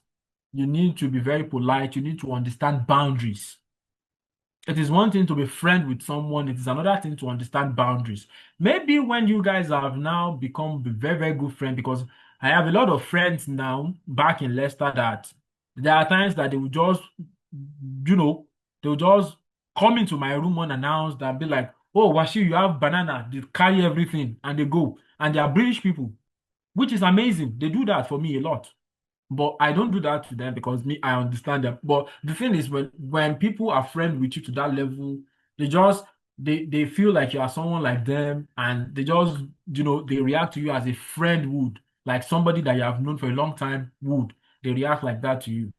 You need to be very polite. You need to understand boundaries. It is one thing to be friend with someone. It is another thing to understand boundaries. Maybe when you guys have now become very, very good friends, because I have a lot of friends now back in Leicester that there are times that they will just, they will just come into my room unannounced and be like, oh, Wasiu, you have banana. They carry everything and they go. And they are British people, which is amazing. They do that for me a lot. But I don't do that to them because I understand them. But the thing is, when people are friends with you to that level, they just they feel like you are someone like them, and they just they react to you as a friend would, like somebody that you have known for a long time would. They react like that to you.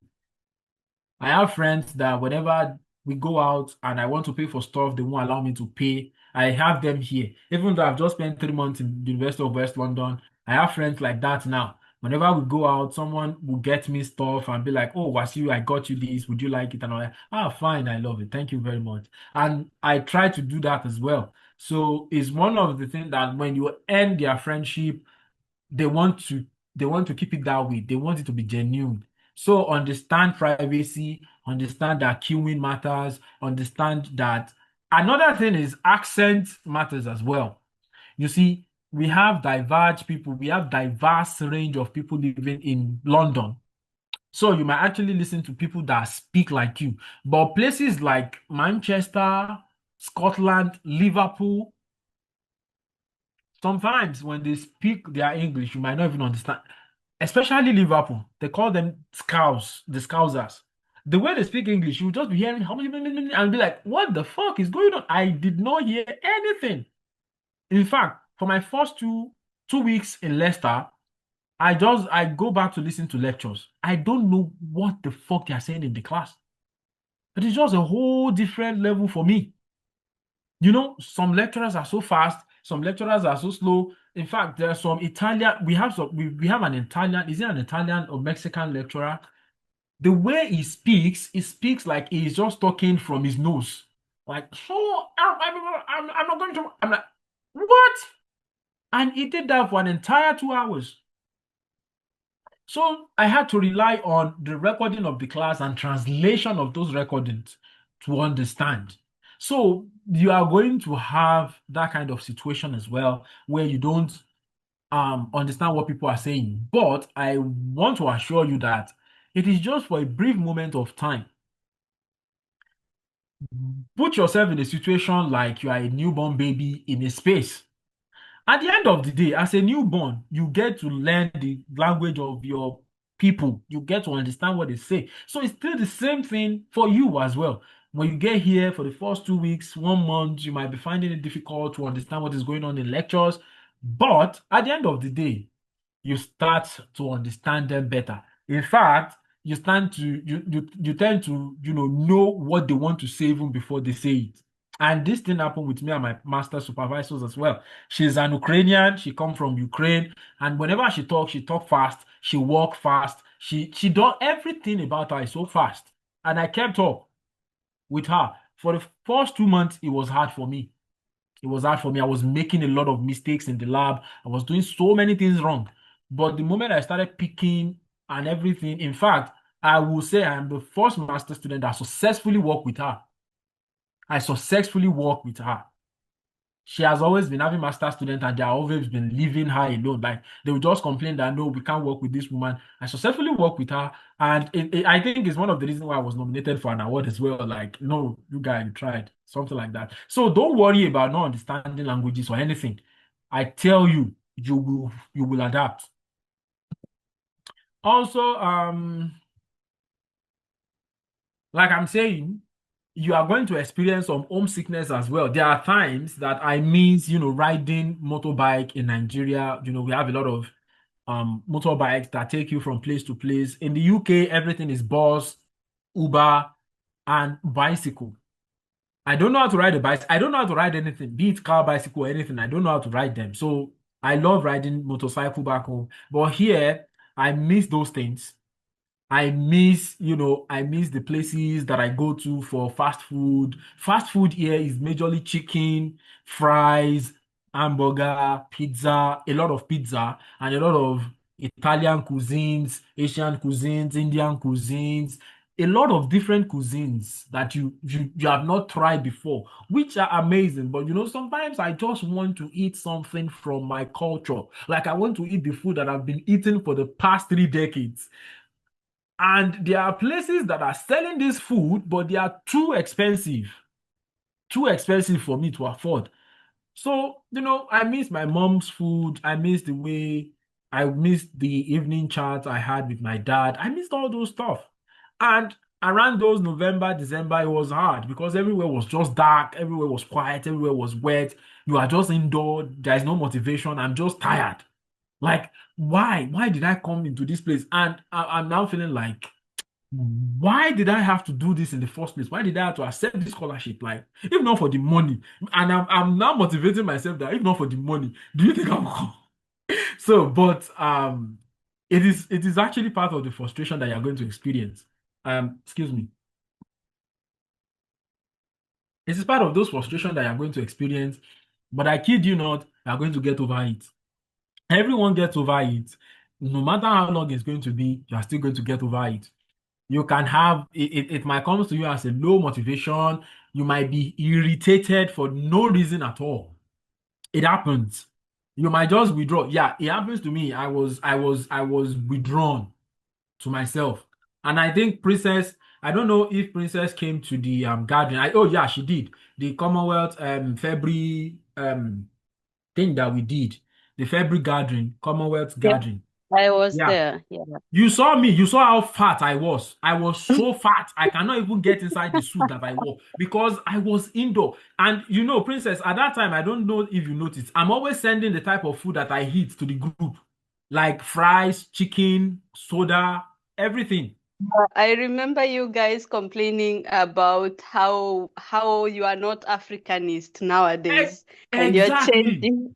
I have friends that whenever we go out and I want to pay for stuff, they won't allow me to pay. I have them here. Even though I've just spent 3 months in the University of West London, I have friends like that now. Whenever we go out, someone will get me stuff and be like, oh, Wasiu, I got you this. Would you like it? And I'm like, fine, I love it. Thank you very much. And I try to do that as well. So it's one of the things that when you end their friendship, they want to keep it that way. They want it to be genuine. So understand privacy, understand that queuing matters, understand that another thing is accent matters as well. You see, we have diverse range of people living in London. So you might actually listen to people that speak like you. But places like Manchester, Scotland, Liverpool, sometimes when they speak their English, you might not even understand. Especially Liverpool, they call them Scouse, the Scousers. The way they speak English, you just be hearing and be like, "What the fuck is going on?" I did not hear anything. In fact, for my first two weeks in Leicester, I go back to listen to lectures. I don't know what the fuck they are saying in the class. It is just a whole different level for me. Some lecturers are so fast, some lecturers are so slow. In fact, there are some Italian, we have an Italian, is it an Italian or Mexican lecturer? The way he speaks like he's just talking from his nose. Like, so I'm not going to, I'm like, what? And he did that for an entire 2 hours. So I had to rely on the recording of the class and translation of those recordings to understand. So you are going to have that kind of situation as well, where you don't understand what people are saying. But I want to assure you that it is just for a brief moment of time. Put yourself in a situation like you are a newborn baby in a space. At the end of the day, as a newborn, you get to learn the language of your people. You get to understand what they say. So it's still the same thing for you as well. When you get here for the first 2 weeks, 1 month, you might be finding it difficult to understand what is going on in lectures. But at the end of the day, you start to understand them better. In fact, you tend to know what they want to say even before they say it. And this thing happened with me and my master supervisors as well. She's an Ukrainian. She come from Ukraine, and whenever she talk fast. She walk fast. She done everything about her is so fast, and I kept up with her for the first 2 months. It was hard for me. It was hard for me. I was making a lot of mistakes in the lab. I was doing so many things wrong. But the moment I started picking and everything, in fact, I will say I am the first master student that successfully worked with her. I successfully worked with her. she has always been having master students and they have always been leaving her alone. Like they will just complain that no, we can't work with this woman. I successfully work with her, and I think it's one of the reasons why I was nominated for an award as well. Like, no, you guys, you tried something like that. So don't worry about not understanding languages or anything. I tell you, you will adapt. Also, like I'm saying, you are going to experience some homesickness as well. There are times that I miss, riding motorbike in Nigeria. We have a lot of motorbikes that take you from place to place. In the UK, everything is bus, Uber, and bicycle. I don't know how to ride a bike. I don't know how to ride anything, be it car, bicycle, or anything. I don't know how to ride them. So I love riding motorcycle back home. But here, I miss those things. I miss the places that I go to for fast food. Fast food here is majorly chicken, fries, hamburger, pizza, a lot of pizza, and a lot of Italian cuisines, Asian cuisines, Indian cuisines, a lot of different cuisines that you have not tried before, which are amazing. But sometimes I just want to eat something from my culture. Like I want to eat the food that I've been eating for the past 3 decades. And there are places that are selling this food, but they are too expensive for me to afford. So, I miss my mom's food. I miss the evening chat I had with my dad. I missed all those stuff. And around those November, December, it was hard because everywhere was just dark, everywhere was quiet, everywhere was wet. You are just indoor, there's no motivation. I'm just tired. Like, why? Why did I come into this place? And I'm now feeling like, why did I have to do this in the first place? Why did I have to accept this scholarship? Like, if not for the money, and I'm now motivating myself that if not for the money, do you think I'm so? But it is actually part of the frustration that you're going to experience. Excuse me. It is part of those frustrations that you're going to experience, but I kid you not, you're going to get over it. Everyone gets over it. No matter how long it's going to be, you're still going to get over it. You can have it might come to you as a low motivation. You might be irritated for no reason at all. It happens. You might just withdraw. Yeah, it happens to me. I was withdrawn to myself. And I think Princess, I don't know if Princess came to the gathering. Oh yeah, she did. The Commonwealth February thing that we did. The February gathering, Commonwealth Yeah, gathering. I was Yeah. there. Yeah. You saw me. You saw how fat I was. I was so fat. I cannot even get inside the suit that I wore because I was indoor. And Princess, at that time, I don't know if you noticed, I'm always sending the type of food that I eat to the group, like fries, chicken, soda, everything. I remember you guys complaining about how you are not Africanist nowadays, and you're Exactly. changing.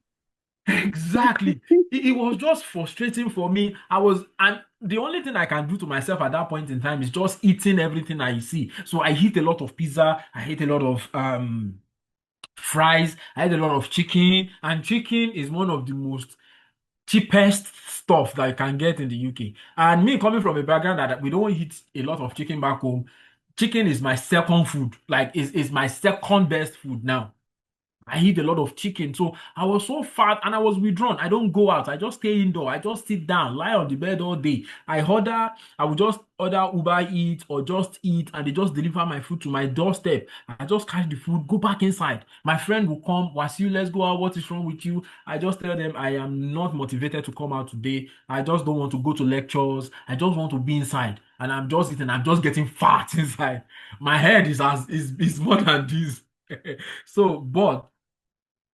Exactly. It was just frustrating for me. And the only thing I can do to myself at that point in time is just eating everything I see. So I eat a lot of pizza, I eat a lot of fries, I eat a lot of chicken, and chicken is one of the most cheapest stuff that you can get in the UK. And me coming from a background that we don't eat a lot of chicken back home, chicken is my second food. Like is my second best food now. I eat a lot of chicken. So I was so fat and I was withdrawn. I don't go out. I just stay indoor. I just sit down, lie on the bed all day. I would just order Uber Eat or just eat and they just deliver my food to my doorstep. I just catch the food, go back inside. My friend will come, Wasiu, let's go out. What is wrong with you? I just tell them I am not motivated to come out today. I just don't want to go to lectures. I just want to be inside. And I'm just eating, I'm just getting fat inside. My head is more than this. So, but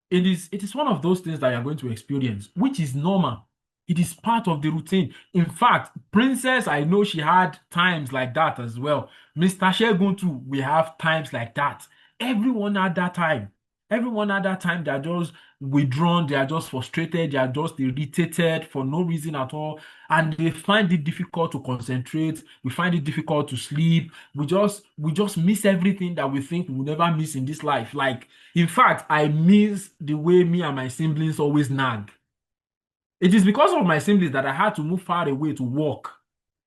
it is one of those things that you're going to experience, which is normal. It is part of the routine. In fact, Princess, I know she had times like that as well. Mr. Shegun too, we have times like that. Everyone had that time. Everyone at that time, they are just withdrawn, they are just frustrated, they are just irritated for no reason at all, and they find it difficult to concentrate. We find it difficult to sleep. We just miss everything that we think we will never miss in this life. Like, in fact, I miss the way me and my siblings always nag. It is because of my siblings that I had to move far away to work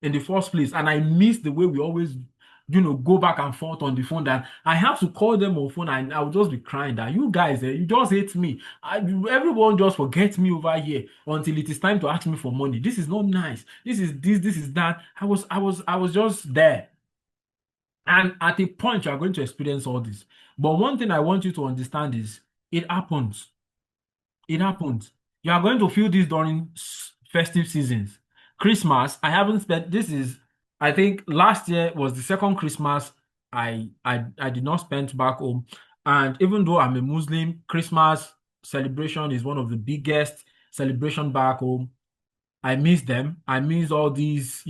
in the first place, and I miss the way we always go back and forth on the phone, that I have to call them on phone and I will just be crying that you guys, you just hate me. Everyone just forgets me over here until it is time to ask me for money. This is not nice. This is that. I was just there. And at a point, you are going to experience all this. But one thing I want you to understand is it happens. It happens. You are going to feel this during festive seasons. Christmas, I haven't spent, I think last year was the second Christmas I did not spend back home. And even though I'm a Muslim, Christmas celebration is one of the biggest celebration back home. I miss them. I miss all these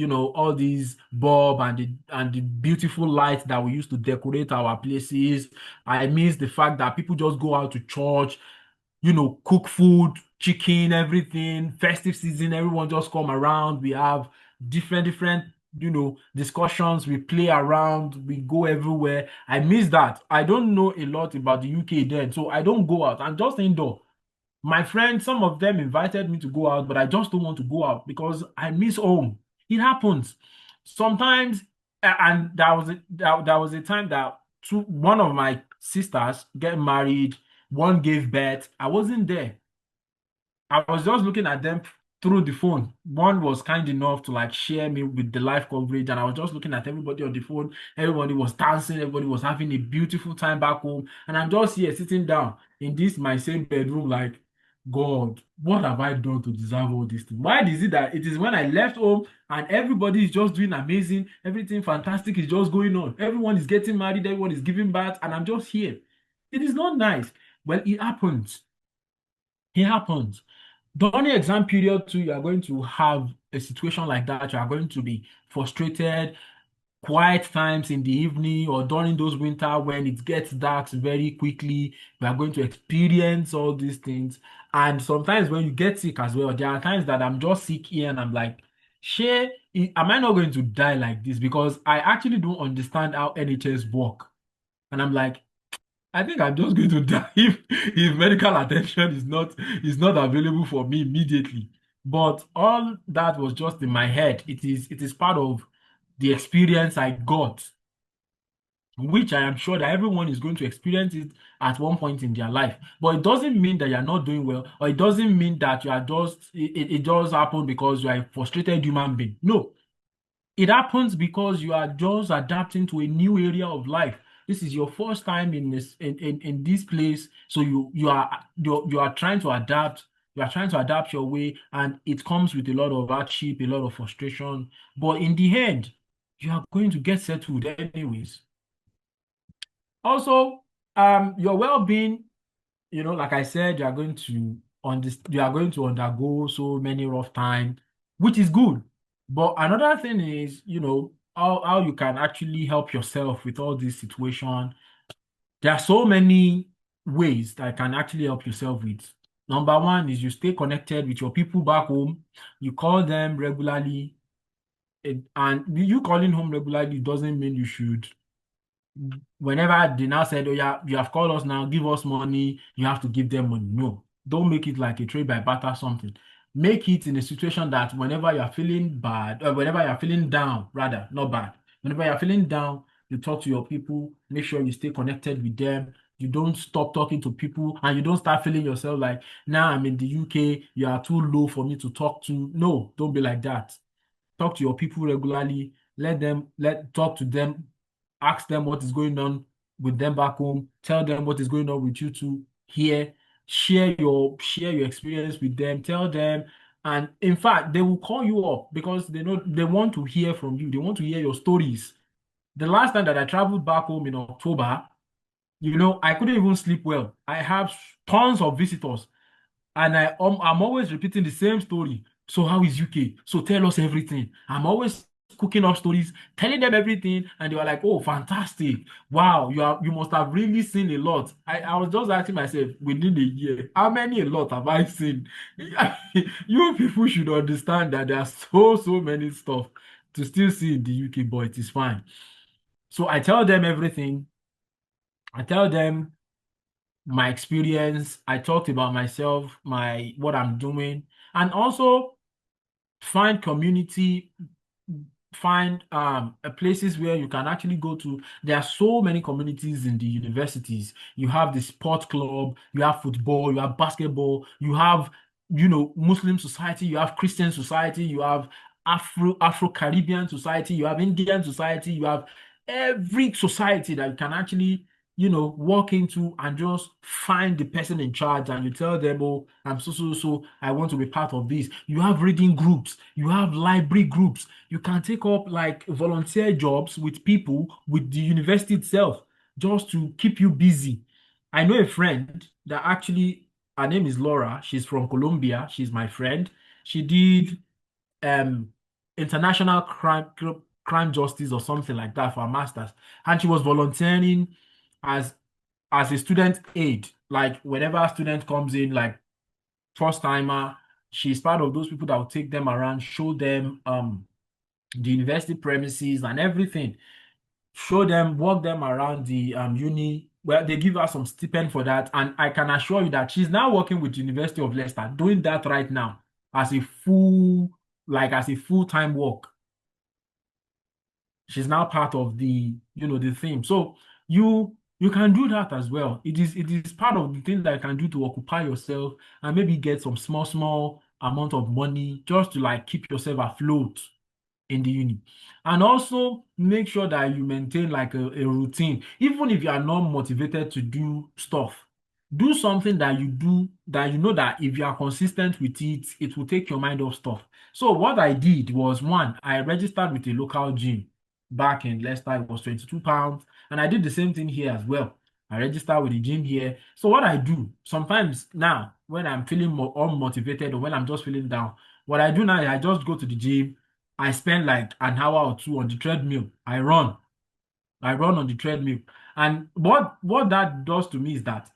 bulb and the beautiful lights that we used to decorate our places. I miss the fact that people just go out to church, cook food, chicken, everything. Festive season, everyone just come around. We have different, discussions. We play around. We go everywhere. I miss that. I don't know a lot about the UK then, so I don't go out. I'm just indoor. My friends, some of them invited me to go out, but I just don't want to go out because I miss home. It happens sometimes, and that was a time that one of my sisters get married, one gave birth. I wasn't there. I was just looking at them through the phone. One was kind enough to like share me with the live coverage, and I was just looking at everybody on the phone. Everybody was dancing, everybody was having a beautiful time back home, and I'm just here sitting down in this my same bedroom, like, God, what have I done to deserve all this thing? Why is it that it is when I left home and everybody is just doing amazing, everything fantastic is just going on, everyone is getting married, everyone is giving birth, and I'm just here. It is not nice. Well, it happens. It happens. During the exam period too, you are going to have a situation like that. You are going to be frustrated, quiet times in the evening or during those winter when it gets dark very quickly. You are going to experience all these things. And sometimes when you get sick as well, there are times that I'm just sick here and I'm like, share, am I not going to die like this? Because I actually don't understand how NHS work. And I'm like, I think I'm just going to die if medical attention is not available for me immediately. But all that was just in my head. It is part of the experience I got, which I am sure that everyone is going to experience it at one point in their life. But it doesn't mean that you're not doing well, or it doesn't mean that you are it just happened because you are a frustrated human being. No, it happens because you are just adapting to a new area of life. This is your first time in this place, so you are trying to adapt. You are trying to adapt your way, and it comes with a lot of hardship, a lot of frustration. But in the end, you are going to get settled anyways. Also, your well-being, like I said, you are going to undergo so many rough times, which is good. But another thing is, how you can actually help yourself with all this situation. There are so many ways that can actually help yourself with. Number one is you stay connected with your people back home. You call them regularly. And you calling home regularly doesn't mean you should, whenever they now said, oh yeah, you have called us now, give us money, you have to give them money. No, don't make it like a trade by barter something. Make it in a situation that whenever you're feeling bad, or whenever you're feeling down, rather, not bad, whenever you're feeling down, you talk to your people, make sure you stay connected with them. You don't stop talking to people, and you don't start feeling yourself like, now I'm in the UK, you are too low for me to talk to. No, don't be like that. Talk to your people regularly. Talk to them, ask them what is going on with them back home, tell them what is going on with you too here, share your experience with them, tell them. And in fact, they will call you up because they know they want to hear from you, they want to hear your stories. The last time that I traveled back home in October, I couldn't even sleep well. I have tons of visitors, and I'm always repeating the same story. So how is UK? So tell us everything. I'm always cooking up stories, telling them everything, and they were like, "Oh, fantastic! Wow, you must have really seen a lot." I was just asking myself, within a year, how many a lot have I seen? You people should understand that there are so many stuff to still see in the UK, but it is fine. So I tell them everything. I tell them my experience. I talked about myself, what I'm doing, and also find community find places where you can actually go to. There are so many communities in the universities. You have the sport club, you have football, you have basketball, you have, Muslim society, you have Christian society, you have Afro-Caribbean society, you have Indian society, you have every society that you can actually walk into and just find the person in charge, and you tell them, oh, I'm so, I want to be part of this. You have reading groups, you have library groups. You can take up like volunteer jobs with people with the university itself just to keep you busy. I know a friend that actually, her name is Laura. She's from Colombia. She's my friend. She did um international crime justice or something like that for a master's, and she was volunteering as a student aide. Like whenever a student comes in, like first timer, she's part of those people that will take them around, show them the university premises and everything, show them, walk them around the uni. Well, they give her some stipend for that, and I can assure you that she's now working with University of Leicester, doing that right now as a full-time work. She's now part of the theme. So you can do that as well. It is part of the thing that you can do to occupy yourself and maybe get some small amount of money just to like keep yourself afloat in the uni. And also make sure that you maintain like a routine. Even if you are not motivated to do stuff, do something that you do that you know that if you are consistent with it, it will take your mind off stuff. So what I did was, one, I registered with a local gym back in Leicester. It was £22. And I did the same thing here as well. I registered with the gym here. So what I do sometimes now, when I'm feeling more unmotivated or when I'm just feeling down, what I do now is I just go to the gym. I spend like an hour or two on the treadmill. I run. I run on the treadmill. And what that does to me is that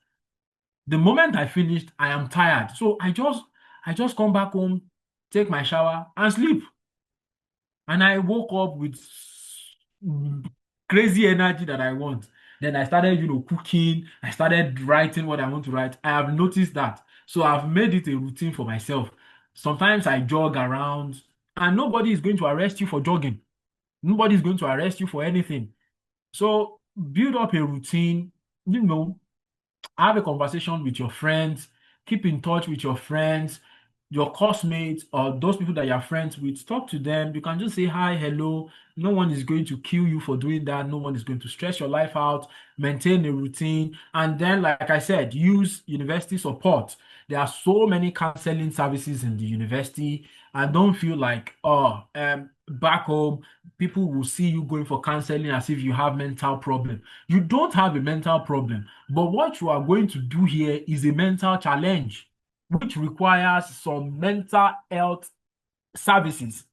the moment I finished, I am tired. So I just come back home, take my shower, and sleep. And I woke up with crazy energy that I want. Then I started, cooking. I started writing what I want to write. I have noticed that. So I've made it a routine for myself. Sometimes I jog around, and nobody is going to arrest you for jogging. Nobody is going to arrest you for anything. So build up a routine, you know, have a conversation with your friends, keep in touch with your friends, your classmates, or those people that you're friends with. Talk to them. You can just say hi, hello. No one is going to kill you for doing that. No one is going to stress your life out. Maintain a routine. And then, like I said, use university support. There are so many counseling services in the university. And don't feel like, back home, people will see you going for counseling as if you have mental problem. You don't have a mental problem, but what you are going to do here is a mental challenge, which requires some mental health services.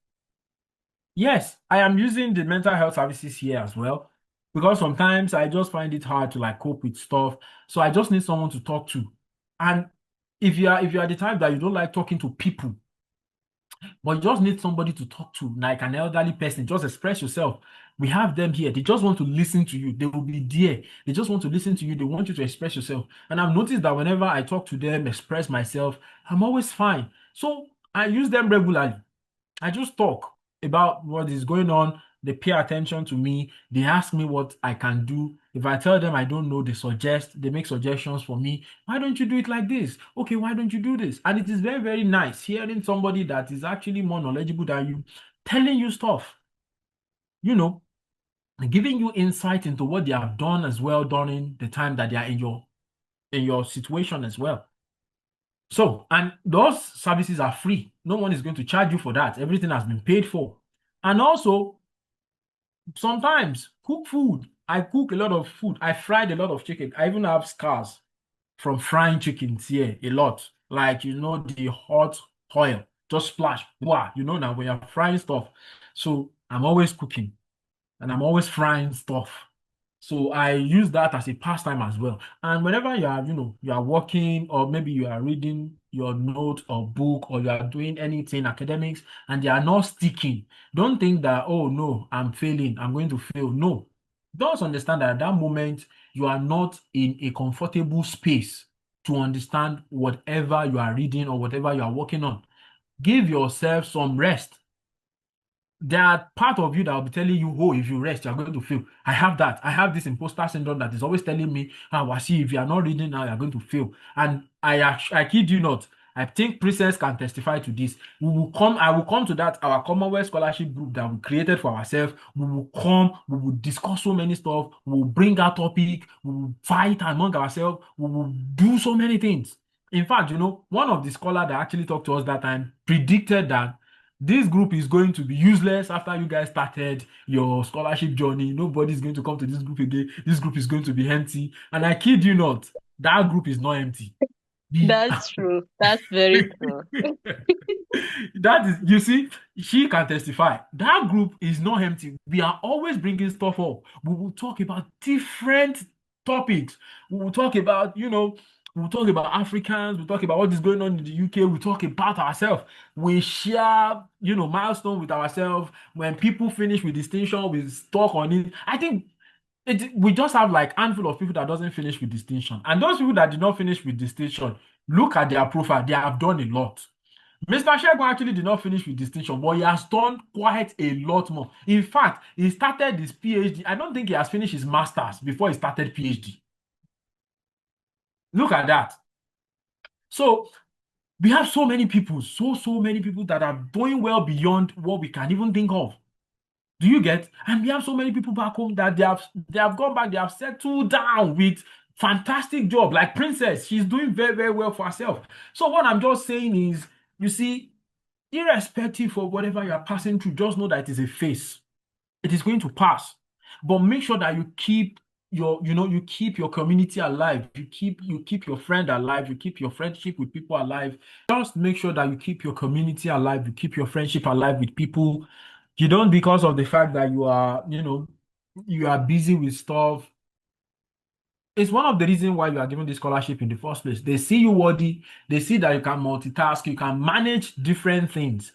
Yes, I am using the mental health services here as well, because sometimes I just find it hard to like cope with stuff. So I just need someone to talk to. And if you are the type that you don't like talking to people, but you just need somebody to talk to, like an elderly person, just express yourself. We have them here. They just want to listen to you. They will be there. They just want to listen to you. They want you to express yourself. And I've noticed that whenever I talk to them, express myself, I'm always fine. So I use them regularly. I just talk about what is going on. They pay attention to me. They ask me what I can do. If I tell them I don't know, they make suggestions for me. Why don't you do it like this? Okay, why don't you do this? And it is very, very nice hearing somebody that is actually more knowledgeable than you telling you stuff, you know, giving you insight into what they have done as well during the time that they are in your situation as well. So, and those services are free. No one is going to charge you for that. Everything has been paid for. And also, sometimes cook food. I cook a lot of food. I fried a lot of chicken. I even have scars from frying chickens here a lot. Like, the hot oil just splash. Wow, now when you're frying stuff. So I'm always cooking and I'm always frying stuff. So I use that as a pastime as well. And whenever you are working, or maybe you are reading your note or book, or you are doing anything academics and they are not sticking, don't think that, oh no, I'm failing, I'm going to fail. No. Just understand that at that moment, you are not in a comfortable space to understand whatever you are reading or whatever you are working on. Give yourself some rest. there are part of you that will be telling you, oh, if you rest, you're going to fail. I have that. I have this imposter syndrome that is always telling me, Wasi, if you are not reading now, you're going to fail. And I kid you not. I think Princess can testify to this. I will come to that, our Commonwealth Scholarship group that we created for ourselves. We will discuss so many stuff, we will bring out topic, we will fight among ourselves, we will do so many things. In fact, one of the scholars that actually talked to us that time predicted that this group is going to be useless after you guys started your scholarship journey. Nobody's going to come to this group again. This group is going to be empty. And I kid you not, that group is not empty. That's true. That's very true. That is, you see, she can testify. That group is not empty. We are always bringing stuff up. We will talk about different topics. We will talk about, we'll talk about Africans. We'll talk about what is going on in the UK. We talk about ourselves. We share, milestone with ourselves. When people finish with distinction, we talk on it. I think we just have like handful of people that doesn't finish with distinction. And those people that did not finish with distinction, look at their profile. They have done a lot. Mr. Shegun actually did not finish with distinction, but he has done quite a lot more. In fact, he started his PhD. I don't think he has finished his master's before he started PhD. Look at that. So we have so many people, so many people that are doing well beyond what we can even think of. Do you get? And we have so many people back home that they have gone back, they have settled down with fantastic job. Like Princess, she's doing very, very well for herself. So what I'm just saying is, you see, irrespective of whatever you are passing through, just know that it is a phase. It is going to pass. But make sure that you keep you keep your community alive. You keep your friend alive. You keep your friendship with people alive. Just make sure that you keep your community alive. You keep your friendship alive with people. You don't, because of the fact that you are busy with stuff. It's one of the reasons why you are given this scholarship in the first place. They see you worthy. They see that you can multitask. You can manage different things.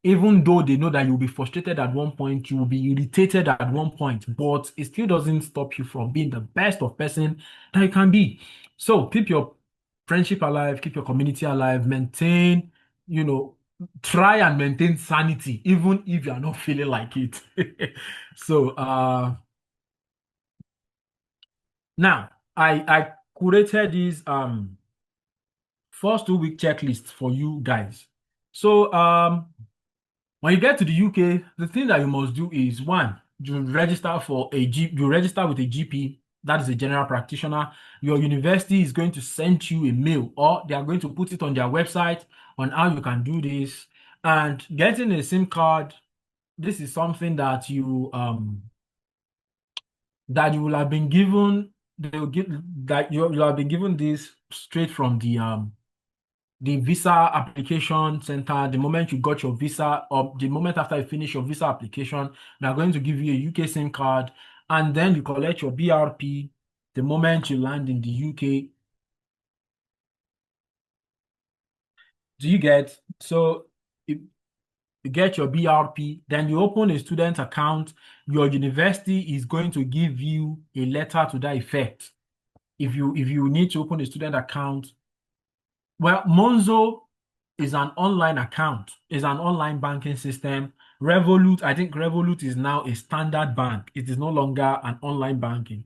Even though they know that you'll be frustrated at one point, you will be irritated at one point, but it still doesn't stop you from being the best of person that you can be. So keep your friendship alive, keep your community alive, maintain, try and maintain sanity, even if you're not feeling like it. So now I curated this first 2-week checklist for you guys. So when you get to the UK, the thing that you must do is, one, you register with a GP, that is a general practitioner. Your university is going to send you a mail, or they are going to put it on their website on how you can do this. And getting a SIM card, this is something that you will have been given. You'll have been given this straight from the visa application center. The moment you got your visa, or the moment after you finish your visa application, they're going to give you a UK SIM card, and then you collect your BRP the moment you land in the UK. Do you get? So you get your BRP, then you open a student account. Your university is going to give you a letter to that effect. If you need to open a student account, well, Monzo is an online account, is an online banking system. Revolut, I think Revolut is now a standard bank. It is no longer an online banking.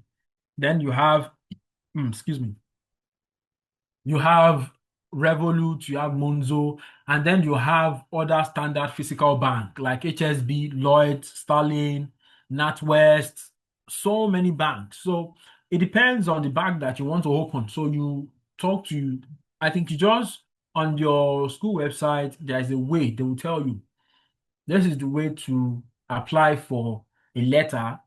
Then you have, excuse me, you have Revolut, you have Monzo, and then you have other standard physical bank like HSB, Lloyd, Sterling, NatWest, so many banks. So it depends on the bank that you want to open. So you talk to, I think you just, on your school website, there is a way they will tell you, this is the way to apply for a letter.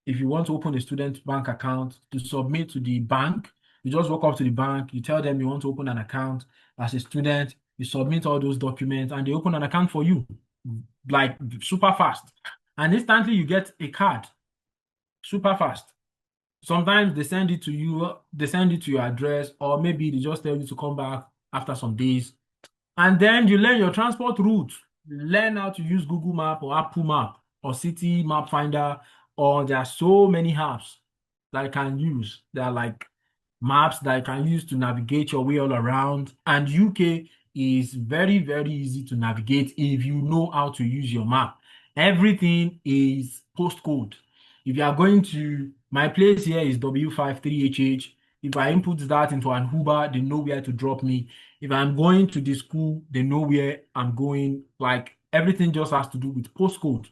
If you want to open a student bank account, to submit to the bank, you just walk up to the bank, you tell them you want to open an account as a student, you submit all those documents, and they open an account for you, like super fast. And instantly you get a card, super fast. Sometimes they send it to you, they send it to your address, or maybe they just tell you to come back after some days. And then you learn your transport route. Learn how to use Google Map or Apple Map or City Map Finder, or there are so many apps that you can use. There are like maps that you can use to navigate your way all around. And UK is very, very easy to navigate if you know how to use your map. Everything is postcode. If you are going to my place here is W53HH. If I input that into an Uber, they know where to drop me. If I'm going to the school, they know where I'm going. Like everything just has to do with postcode.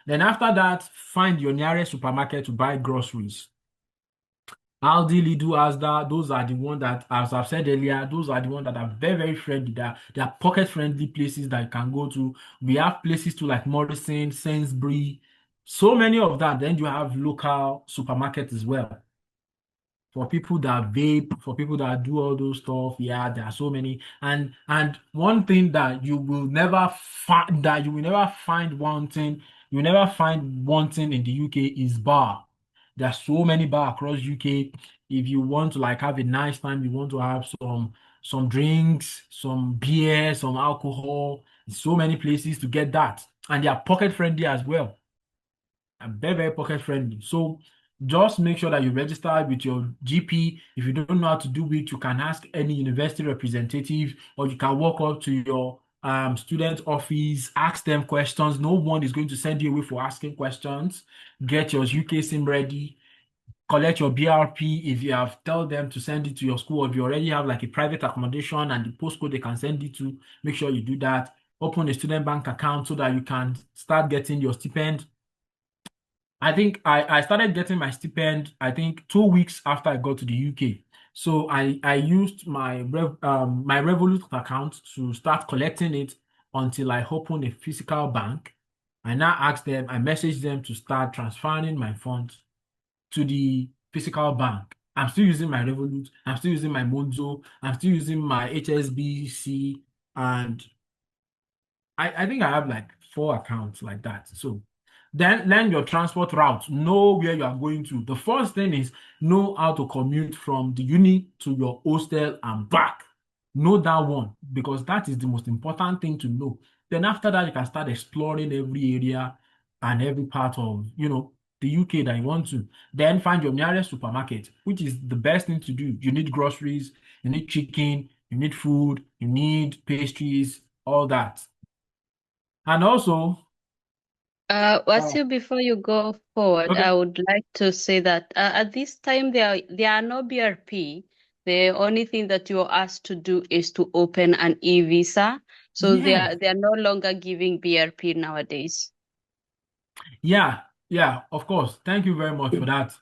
Then after that, find your nearest supermarket to buy groceries. Aldi, Lidl, Asda, those are the ones that, as I've said earlier, those are the ones that are very, very friendly. They are pocket-friendly places that you can go to. We have places to like Morrison, Sainsbury, so many of that. Then you have local supermarkets as well. For people that vape, for people that do all those stuff, yeah, there are so many. And one thing that you will never find wanting in the UK is bar. There are so many bar across UK. If you want to like have a nice time, you want to have some drinks, some beer, some alcohol, so many places to get that. And they are pocket friendly as well, and very, very pocket friendly. So just make sure that you register with your GP. If you don't know how to do it, you can ask any university representative, or you can walk up to your student office, ask them questions. No one is going to send you away for asking questions. Get your UK SIM ready. Collect your BRP. If you have tell them to send it to your school, or if you already have like a private accommodation and the postcode they can send it to, make sure you do that. Open a student bank account so that you can start getting your stipend. I think I started getting my stipend, I think 2 weeks after I got to the UK. So I used my Revolut account to start collecting it until I opened a physical bank. I now asked them, I messaged them to start transferring my funds to the physical bank. I'm still using my Revolut, I'm still using my Monzo, I'm still using my HSBC, and I think I have like 4 accounts like that. So then learn your transport route, know where you are going to. The first thing is know how to commute from the uni to your hostel and back. Know that one, because that is the most important thing to know. Then after that, you can start exploring every area and every part of, the UK that you want to. Then find your nearest supermarket, which is the best thing to do. You need groceries, you need chicken, you need food, you need pastries, all that. And also, Wasiu, before you go forward, okay, I would like to say that at this time there are no BRP. The only thing that you're asked to do is to open an e-visa. So yes, they are no longer giving BRP nowadays. yeah, of course. Thank you very much for that.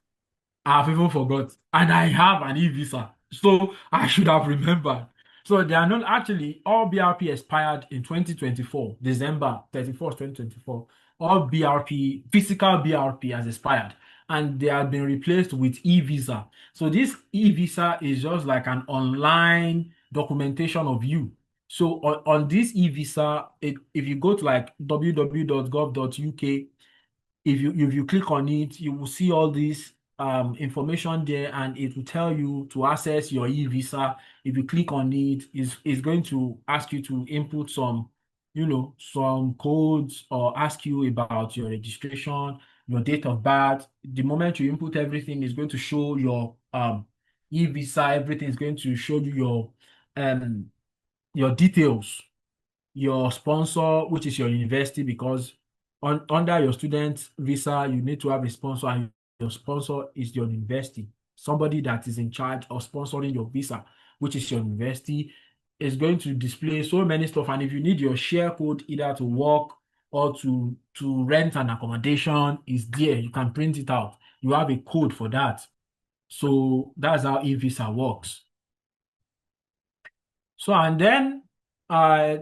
I've even forgot. And I have an e-visa. So I should have remembered. So they are not actually, all BRP expired in 2024, December 31st, 2024. All BRP, physical BRP has expired, and they have been replaced with e-visa. So this e-visa is just like an online documentation of you. So on this e-visa, if you go to like www.gov.uk, if you click on it, you will see all this information there, and it will tell you to access your e-visa. If you click on it, it's going to ask you to input some codes, or ask you about your registration, your date of birth. The moment you input everything, it's going to show your e-visa. Everything is going to show you your details, your sponsor, which is your university, because under your student visa, you need to have a sponsor, and your sponsor is your university. Somebody that is in charge of sponsoring your visa, which is your university, is going to display so many stuff. And if you need your share code either to work or to rent an accommodation, is there. You can print it out. You have a code for that. So that's how e-visa works. So, and then uh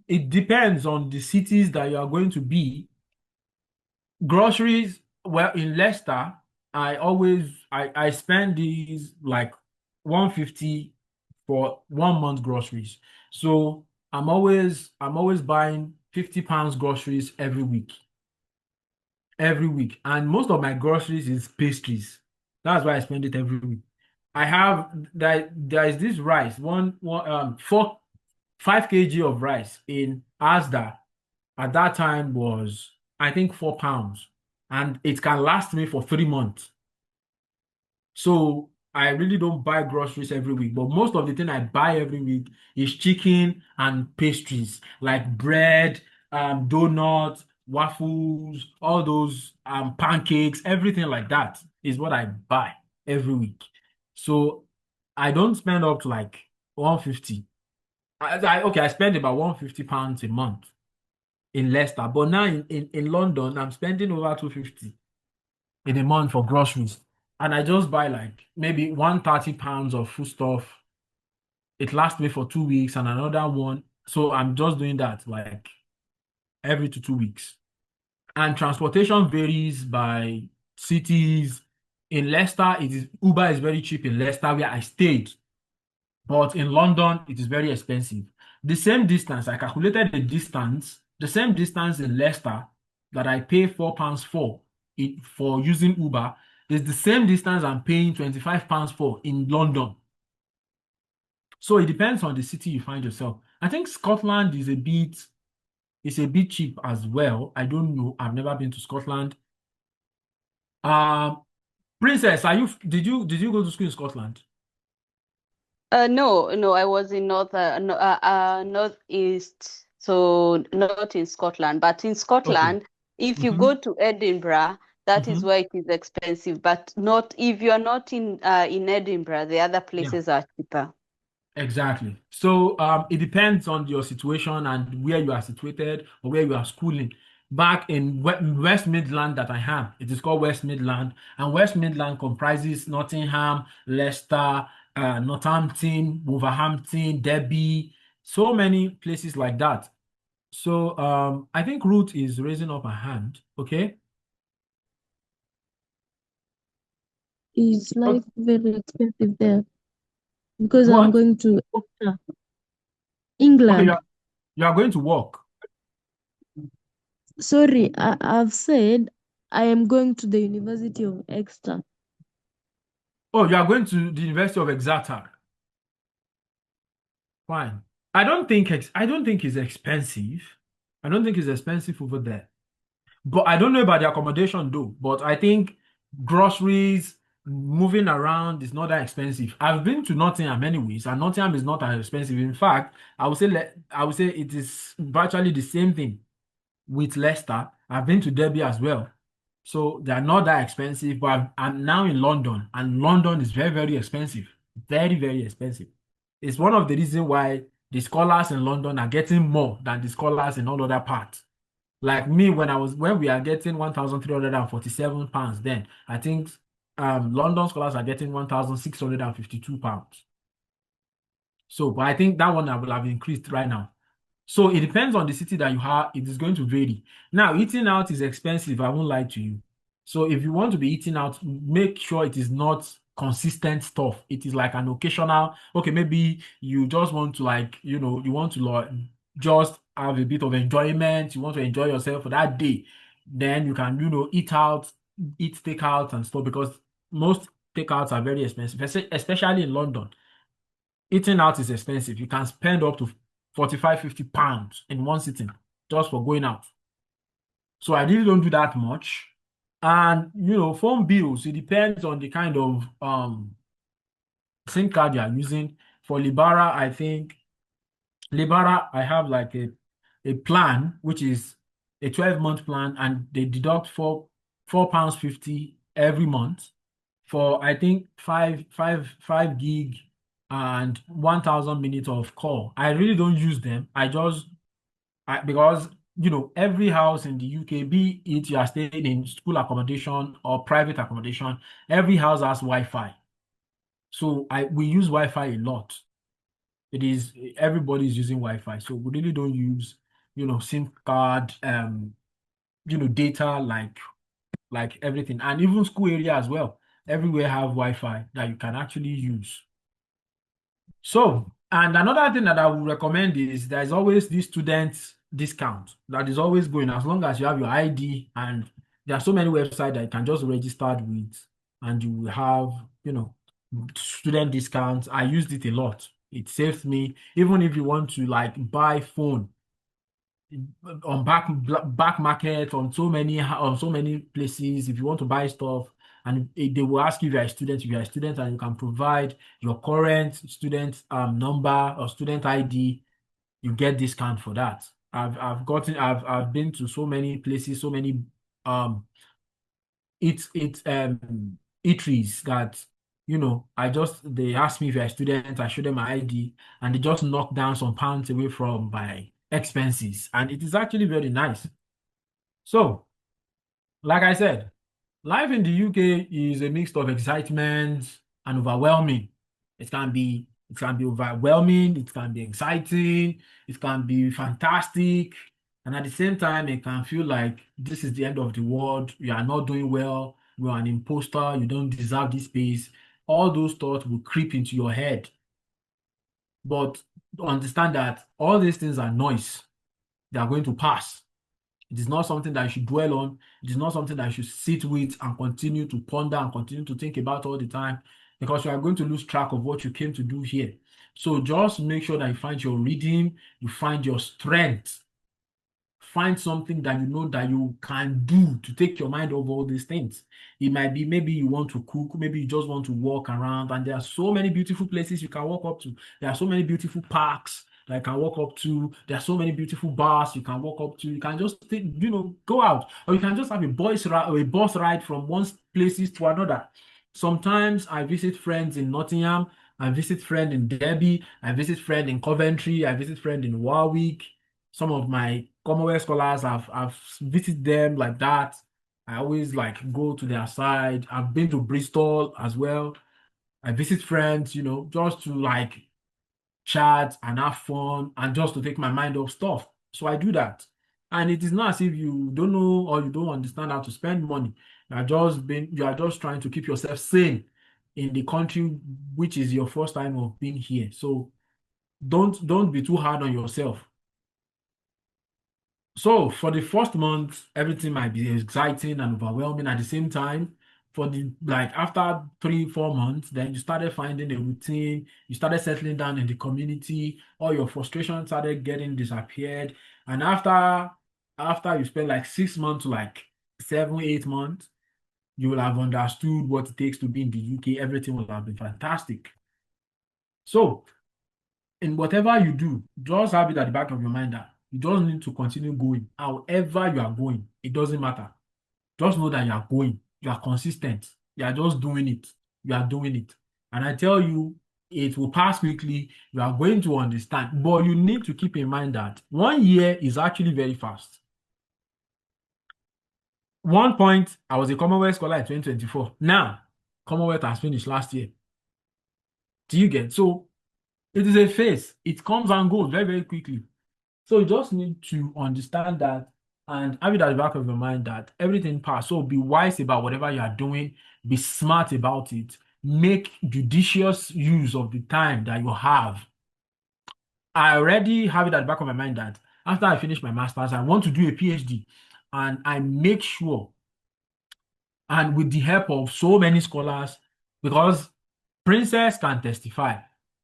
it depends on the cities that you are going to be. Groceries, well, in Leicester, I spend these like 150 for 1 month groceries. So I'm always buying £50 groceries every week. Every week. And most of my groceries is pastries. That's why I spend it every week. I have there is this rice, 5 kg of rice in Asda at that time was, I think, £4, and it can last me for 3 months. So I really don't buy groceries every week, but most of the thing I buy every week is chicken and pastries like bread, donuts, waffles, all those pancakes, everything like that is what I buy every week. So I don't spend up to like 150. I spend about 150 pounds a month in Leicester, but now in London, I'm spending over 250 in a month for groceries. And I just buy like maybe 130 pounds of foodstuff. It lasts me for 2 weeks and another one. So I'm just doing that like every 2 weeks. And transportation varies by cities. In Leicester, Uber is very cheap in Leicester where I stayed. But in London, it is very expensive. The same distance, I calculated the same distance in Leicester that I pay £4 for using Uber is the same distance I'm paying £25 for in London. So it depends on the city you find yourself. I think Scotland is a bit cheap as well. I don't know. I've never been to Scotland. Princess, did you go to school in Scotland? No, I was in northeast, so not in Scotland. But in Okay. Scotland, if you go to Edinburgh, that is where it is expensive. But not if you are not in Edinburgh, the other Yeah. places are cheaper. Exactly. So it depends on your situation and where you are situated or where you are schooling. Back in West Midland that I am, it is called West Midland, and West Midland comprises Nottingham, Leicester, Northampton, Wolverhampton, Derby, so many places like that. So I think Ruth is raising up her hand. Okay. Is Okay. life very expensive there? Because I'm What? going to Okay, England. you are going to work. Sorry, I've said I am going to the University of Exeter. Oh, you are going to the University of Exeter. Fine. I don't think it's expensive. I don't think it's expensive over there. But I don't know about the accommodation though. But I think groceries, moving around is not that expensive. I've been to Nottingham anyways, and Nottingham is not as expensive. In fact, I would say it is virtually the same thing with Leicester. I've been to Derby as well. So they are not that expensive, but I'm now in London, and London is very, very expensive. Very, very expensive. It's one of the reasons why the scholars in London are getting more than the scholars in all other parts. Like me, when we are getting £1,347, then I think London scholars are getting £1,652. So, but I think that one will have increased right now. So it depends on the city that you have. It is going to vary. Now, eating out is expensive. I won't lie to you. So if you want to be eating out, make sure it is not consistent stuff. It is like an occasional. Okay, maybe you just want to you want to just have a bit of enjoyment. You want to enjoy yourself for that day. Then you can eat out, eat takeout and stuff because most takeouts are very expensive, especially in London. Eating out is expensive. You can spend up to 45, 50 pounds in one sitting just for going out. So I really don't do that much. And phone bills, it depends on the kind of SIM card you are using. For Libara, I think I have like a plan, which is a 12-month plan, and they deduct £4.50 every month for I think five gig and 1,000 minutes of call. I really don't use them. Because every house in the UK, be it you are staying in school accommodation or private accommodation, every house has Wi-Fi. So we use Wi-Fi a lot. Everybody is using Wi-Fi, so we really don't use SIM card, data like everything, and even school area as well. Everywhere have Wi-Fi that you can actually use. So, and another thing that I would recommend is there's always this student discount that is always going as long as you have your ID, and there are so many websites that you can just register with, and you will have student discounts. I used it a lot. It saves me. Even if you want to buy phone on back market on so many places, if you want to buy stuff, and they will ask you if you're a student, and you can provide your current student number or student ID, you get discount for that. I've been to so many places, so many um eateries that they ask me if you're a student, I show them my ID, and they just knock down some pounds away from my expenses, and it is actually very nice. So, like I said, life in the UK is a mix of excitement and overwhelming. It can be overwhelming, it can be exciting, it can be fantastic, and at the same time, it can feel like this is the end of the world. You are not doing well, you are an imposter, you don't deserve this space. All those thoughts will creep into your head. But understand that all these things are noise. They are going to pass. It is not something that you should dwell on. It is not something that you should sit with and continue to ponder and continue to think about all the time, because you are going to lose track of what you came to do here. So just make sure that you find your rhythm, you find your strength, find something that you know that you can do to take your mind off all these things. It might be maybe you want to cook, maybe you just want to walk around, and there are so many beautiful places you can walk up to. There are so many beautiful parks that you can walk up to. There are so many beautiful bars you can walk up to. You can just go out, or you can just have a bus ride from one places to another. Sometimes I visit friends in Nottingham, I visit friends in Derby, I visit friends in Coventry, I visit friends in Warwick. Some of my Commonwealth scholars, I've visited them like that. I always like go to their side. I've been to Bristol as well. I visit friends, just to like chat and have fun and just to take my mind off stuff. So I do that. And it is not as if you don't know or you don't understand how to spend money. You are just trying to keep yourself sane in the country, which is your first time of being here. So don't be too hard on yourself. So for the first month, everything might be exciting and overwhelming at the same time. For the like after 3, 4 months, then you started finding a routine, you started settling down in the community, all your frustration started getting disappeared. And after you spend like 6 months to like 7, 8 months, you will have understood what it takes to be in the UK. Everything will have been fantastic. So in whatever you do, just have it at the back of your mind that you just need to continue going. However you are going, it doesn't matter. Just know that you are going. You are consistent. You are just doing it. You are doing it. And I tell you, it will pass quickly. You are going to understand. But you need to keep in mind that 1 year is actually very fast. One point, I was a Commonwealth scholar in 2024. Now, Commonwealth has finished last year. Do you get? So it is a phase. It comes and goes very, very quickly. So you just need to understand that and have it at the back of your mind that everything passes. So be wise about whatever you are doing. Be smart about it. Make judicious use of the time that you have. I already have it at the back of my mind that after I finish my master's, I want to do a PhD. And I make sure, and with the help of so many scholars, because Princess can testify,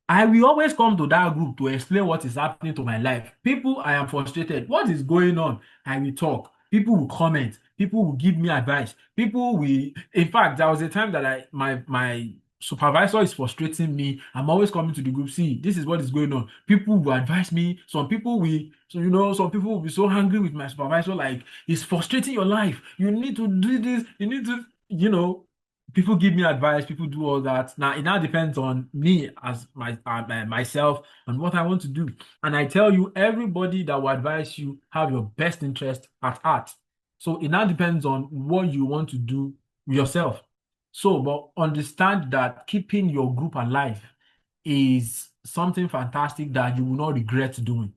I will always come to that group to explain what is happening to my life. People, I am frustrated. What is going on? I will talk. People will comment. People will give me advice. People will. In fact, there was a time that my supervisor is frustrating me. I'm always coming to the group. See, this is what is going on. People will advise me. Some people will be so angry with my supervisor. Like, it's frustrating your life. You need to do this. You need to. People give me advice, people do all that. Now it now depends on me as myself and what I want to do. And I tell you, everybody that will advise you have your best interest at heart. So it now depends on what you want to do yourself. So, but understand that keeping your group alive is something fantastic that you will not regret doing.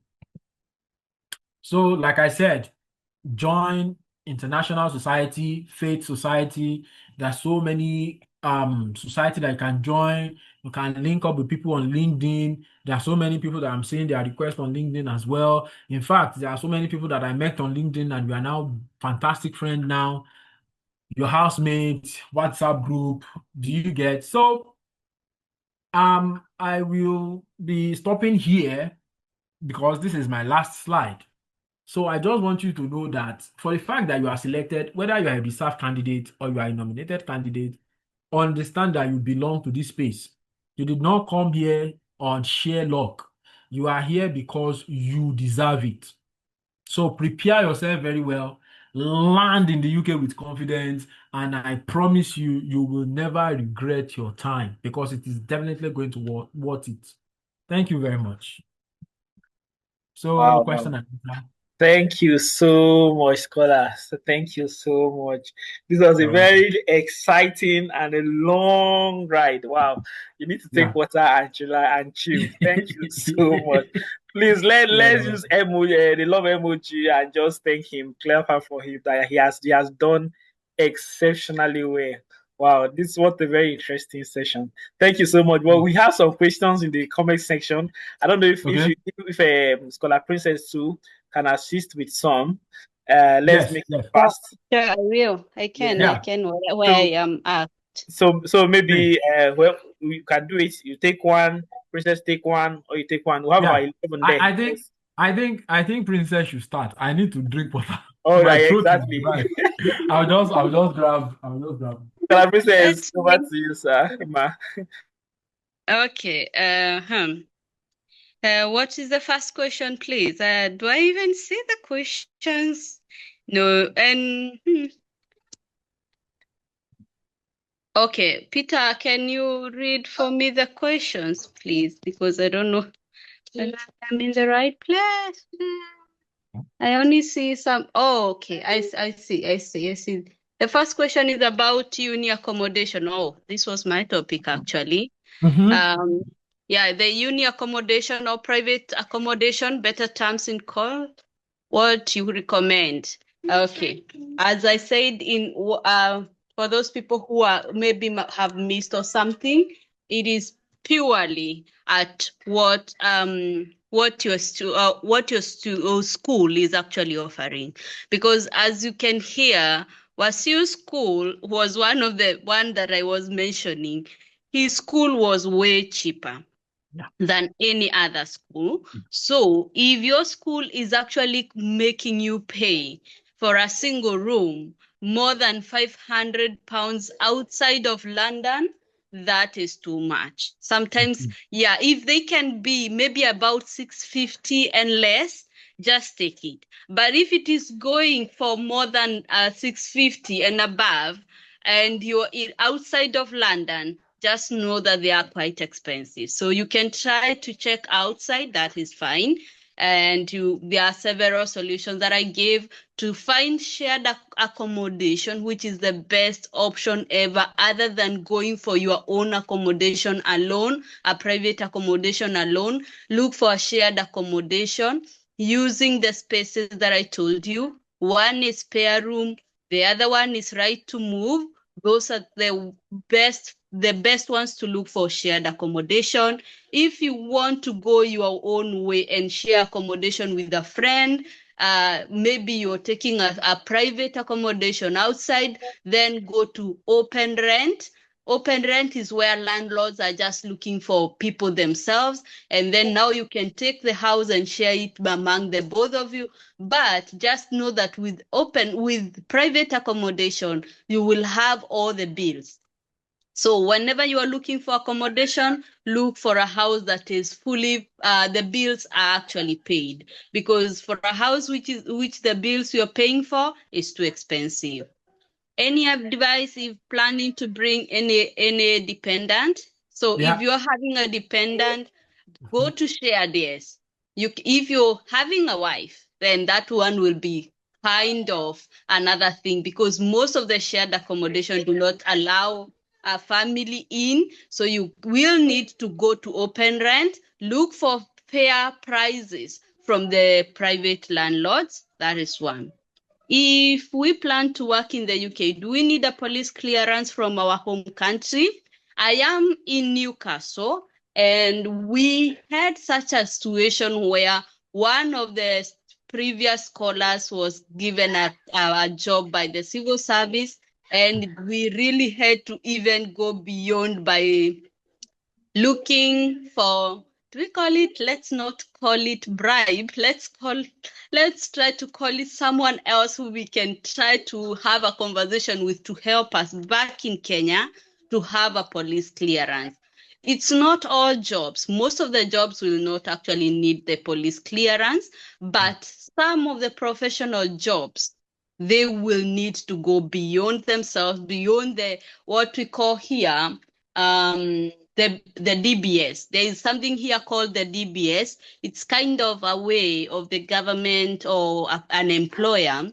So, like I said, join international society, faith society. There are so many society that you can join. You can link up with people on LinkedIn. There are so many people that I'm seeing their requests on LinkedIn as well. In fact, there are so many people that I met on LinkedIn and we are now fantastic friends now. Your housemate, WhatsApp group. Do you get? So I will be stopping here because this is my last slide. So I just want you to know that for the fact that you are selected, whether you are a reserve candidate or you are a nominated candidate, understand that you belong to this space. You did not come here on sheer luck. You are here because you deserve it. So prepare yourself very well, land in the UK with confidence, and I promise you, you will never regret your time because it is definitely going to worth it. Thank you very much. So, Wow, question wow. and answer. Thank you so much, scholars. Thank you so much. This was a You're welcome. very exciting and a long ride. Wow. You need to take Yeah. water and chill. Thank you so much. Please let's Yeah. use emoji, the love emoji, and just thank him, clap for him that he has done exceptionally well. Wow, this was a very interesting session. Thank you so much. Well, we have some questions in the comment section. I don't know Okay. if Scholar Princess too can assist with some. Let's Yes. make it Yes. fast. Sure, I will. I can. Yeah. I Yeah. can where I So am at. so Great. maybe well we can do it. You take one, Princess take one, or you take one. We have about Yeah. 11 there. I think Yes. I think Princess should start. I need to drink water. All My right, throat is exactly. dry. I'll just grab. Scholar Princess, over Okay. to you, sir. Ma. Okay. What is the first question, please? Do I even see the questions? No. And okay, Peter, can you read for me the questions, please? Because I don't know whether I'm in the right place. I only see some. Oh, okay. I see. The first question is about uni accommodation. Oh, this was my topic actually. Mhm. Um, yeah, the uni accommodation or private accommodation, better terms in call. What you recommend? Okay, as I said for those people who are maybe have missed or something, it is purely at what your school is actually offering, because as you can hear, Wasiu school was one that I was mentioning. His school was way cheaper than any other school. So if your school is actually making you pay for a single room more than £500 outside of London, that is too much. Sometimes, yeah, if they can be maybe about 650 and less, just take it. But if it is going for more than 650 and above, and you're outside of London, just know that they are quite expensive. So you can try to check outside, that is fine. And there are several solutions that I gave to find shared accommodation, which is the best option ever, other than going for your own accommodation alone, a private accommodation alone. Look for a shared accommodation using the spaces that I told you. One is spare room, the other one is right to move. Those are the best ones to look for shared accommodation. If you want to go your own way and share accommodation with a friend, maybe you're taking a private accommodation outside, then go to open rent. Open rent is where landlords are just looking for people themselves, and then now you can take the house and share it among the both of you. But just know that with private accommodation, you will have all the bills. So whenever you are looking for accommodation, look for a house that is fully, the bills are actually paid. Because for a house which the bills you're paying for is too expensive. Any advice if planning to bring any dependent? So if Yeah. you're having a dependent, go to shared, yes. If you're having a wife, then that one will be kind of another thing, because most of the shared accommodation do not allow a family in. So you will need to go to open rent, look for fair prices from the private landlords. That is one. If we plan to work in the UK, do we need a police clearance from our home country? I am in Newcastle, and we had such a situation where one of the previous scholars was given a job by the civil service, and we really had to even go beyond by looking for, do we call it, let's not call it bribe, let's try to call it someone else who we can try to have a conversation with to help us back in Kenya to have a police clearance. it's not all jobs. Most of the jobs will not actually need the police clearance, but some of the professional jobs, they will need to go beyond themselves, beyond the what we call here the DBS. There is something here called the DBS. It's kind of a way of the government or an employer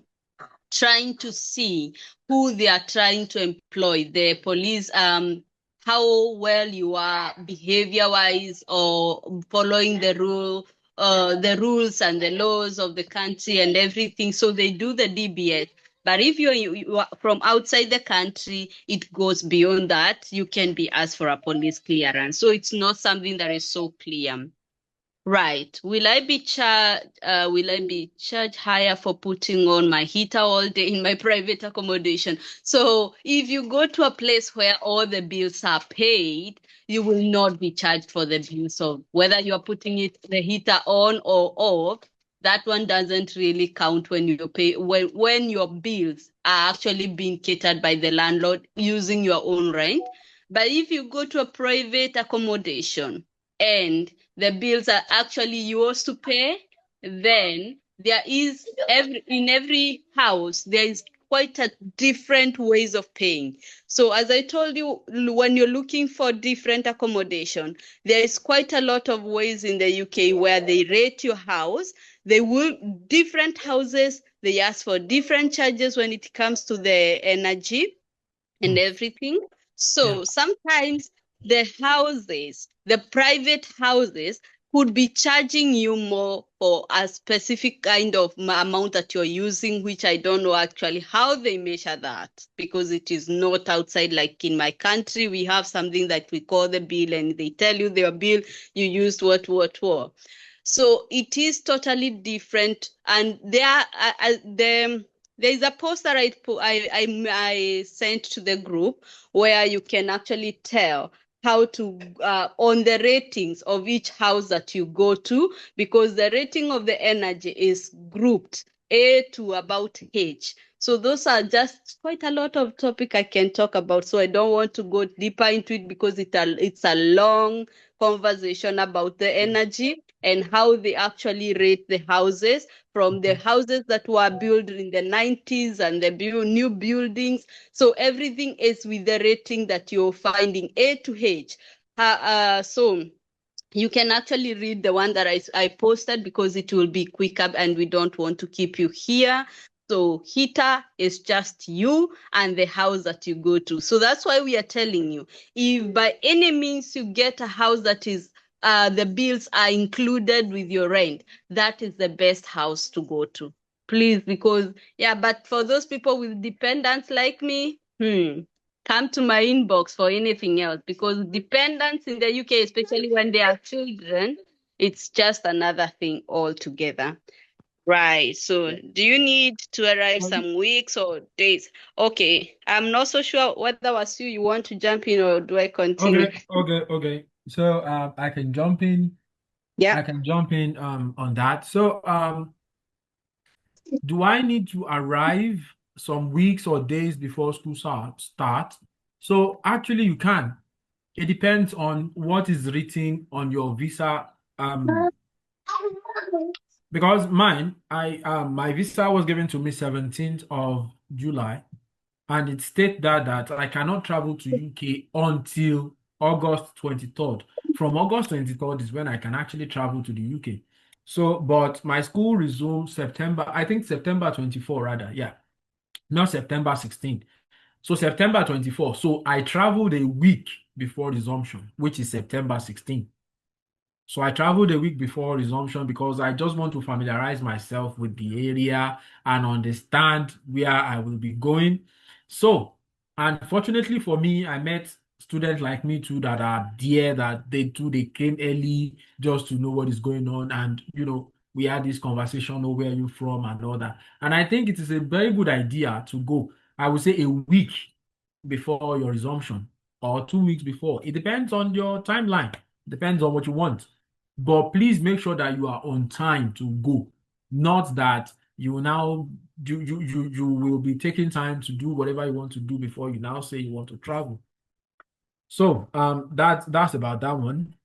trying to see who they are trying to employ. The police, how well you are behavior-wise or following the rules and the laws of the country and everything. So they do the DBS. But if you are from outside the country, it goes beyond that. You can be asked for a police clearance. So it's not something that is so clear. Right. Will I be charged higher for putting on my heater all day in my private accommodation? So if you go to a place where all the bills are paid, you will not be charged for the bills of whether you are putting the heater on or off. That one doesn't really count when you pay when your bills are actually being catered by the landlord using your own rent. But if you go to a private accommodation and the bills are actually yours to pay, then there is in every house, there is quite a different ways of paying. So as I told you, when you're looking for different accommodation, there is quite a lot of ways in the UK where they rate your house. They will, different houses, they ask for different charges when it comes to the energy and everything. So sometimes the houses, the private houses, could be charging you more for a specific kind of amount that you're using, which I don't know actually how they measure that, because it is not outside. Like in my country, we have something that we call the bill, and they tell you their bill, you used what. So it is totally different. And there is a post that I sent to the group where you can actually tell how to on the ratings of each house that you go to, because the rating of the energy is grouped A to about H. So those are just quite a lot of topic I can talk about. So I don't want to go deeper into it because it's a long conversation about the energy and how they actually rate the houses, from the houses that were built in the 90s and the new buildings. So everything is with the rating that you're finding A to H. So you can actually read the one that I posted because it will be quicker and we don't want to keep you here. So heater is just you and the house that you go to. So that's why we are telling you, if by any means you get a house that is the bills are included with your rent, that is the best house to go to. Please, because but for those people with dependents like me, come to my inbox for anything else, because dependents in the UK, especially when they are children, it's just another thing altogether. Right. So do you need to arrive some weeks or days? Okay. I'm not so sure whether Wasiu, you want to jump in or do I continue? Okay. So I can jump in. Yeah. I can jump in on that. So do I need to arrive some weeks or days before school starts? So actually you can. It depends on what is written on your visa. Because mine, my visa was given to me 17th of July, and it states that I cannot travel to UK until August 23rd. From August 23rd is when I can actually travel to the UK. So, but my school resumes September, I think September 24 rather, not September 16th. So September 24th. So I traveled a week before resumption, which is September 16th. So I traveled a week before resumption because I just want to familiarize myself with the area and understand where I will be going. So, unfortunately for me, I met students like me too that are there, that they came early just to know what is going on. And, we had this conversation, oh, where are you from and all that. And I think it is a very good idea to go, I would say, a week before your resumption or 2 weeks before. It depends on your timeline, depends on what you want. But please make sure that you are on time to go. Not that you now you will be taking time to do whatever you want to do before you now say you want to travel. So that's about that one.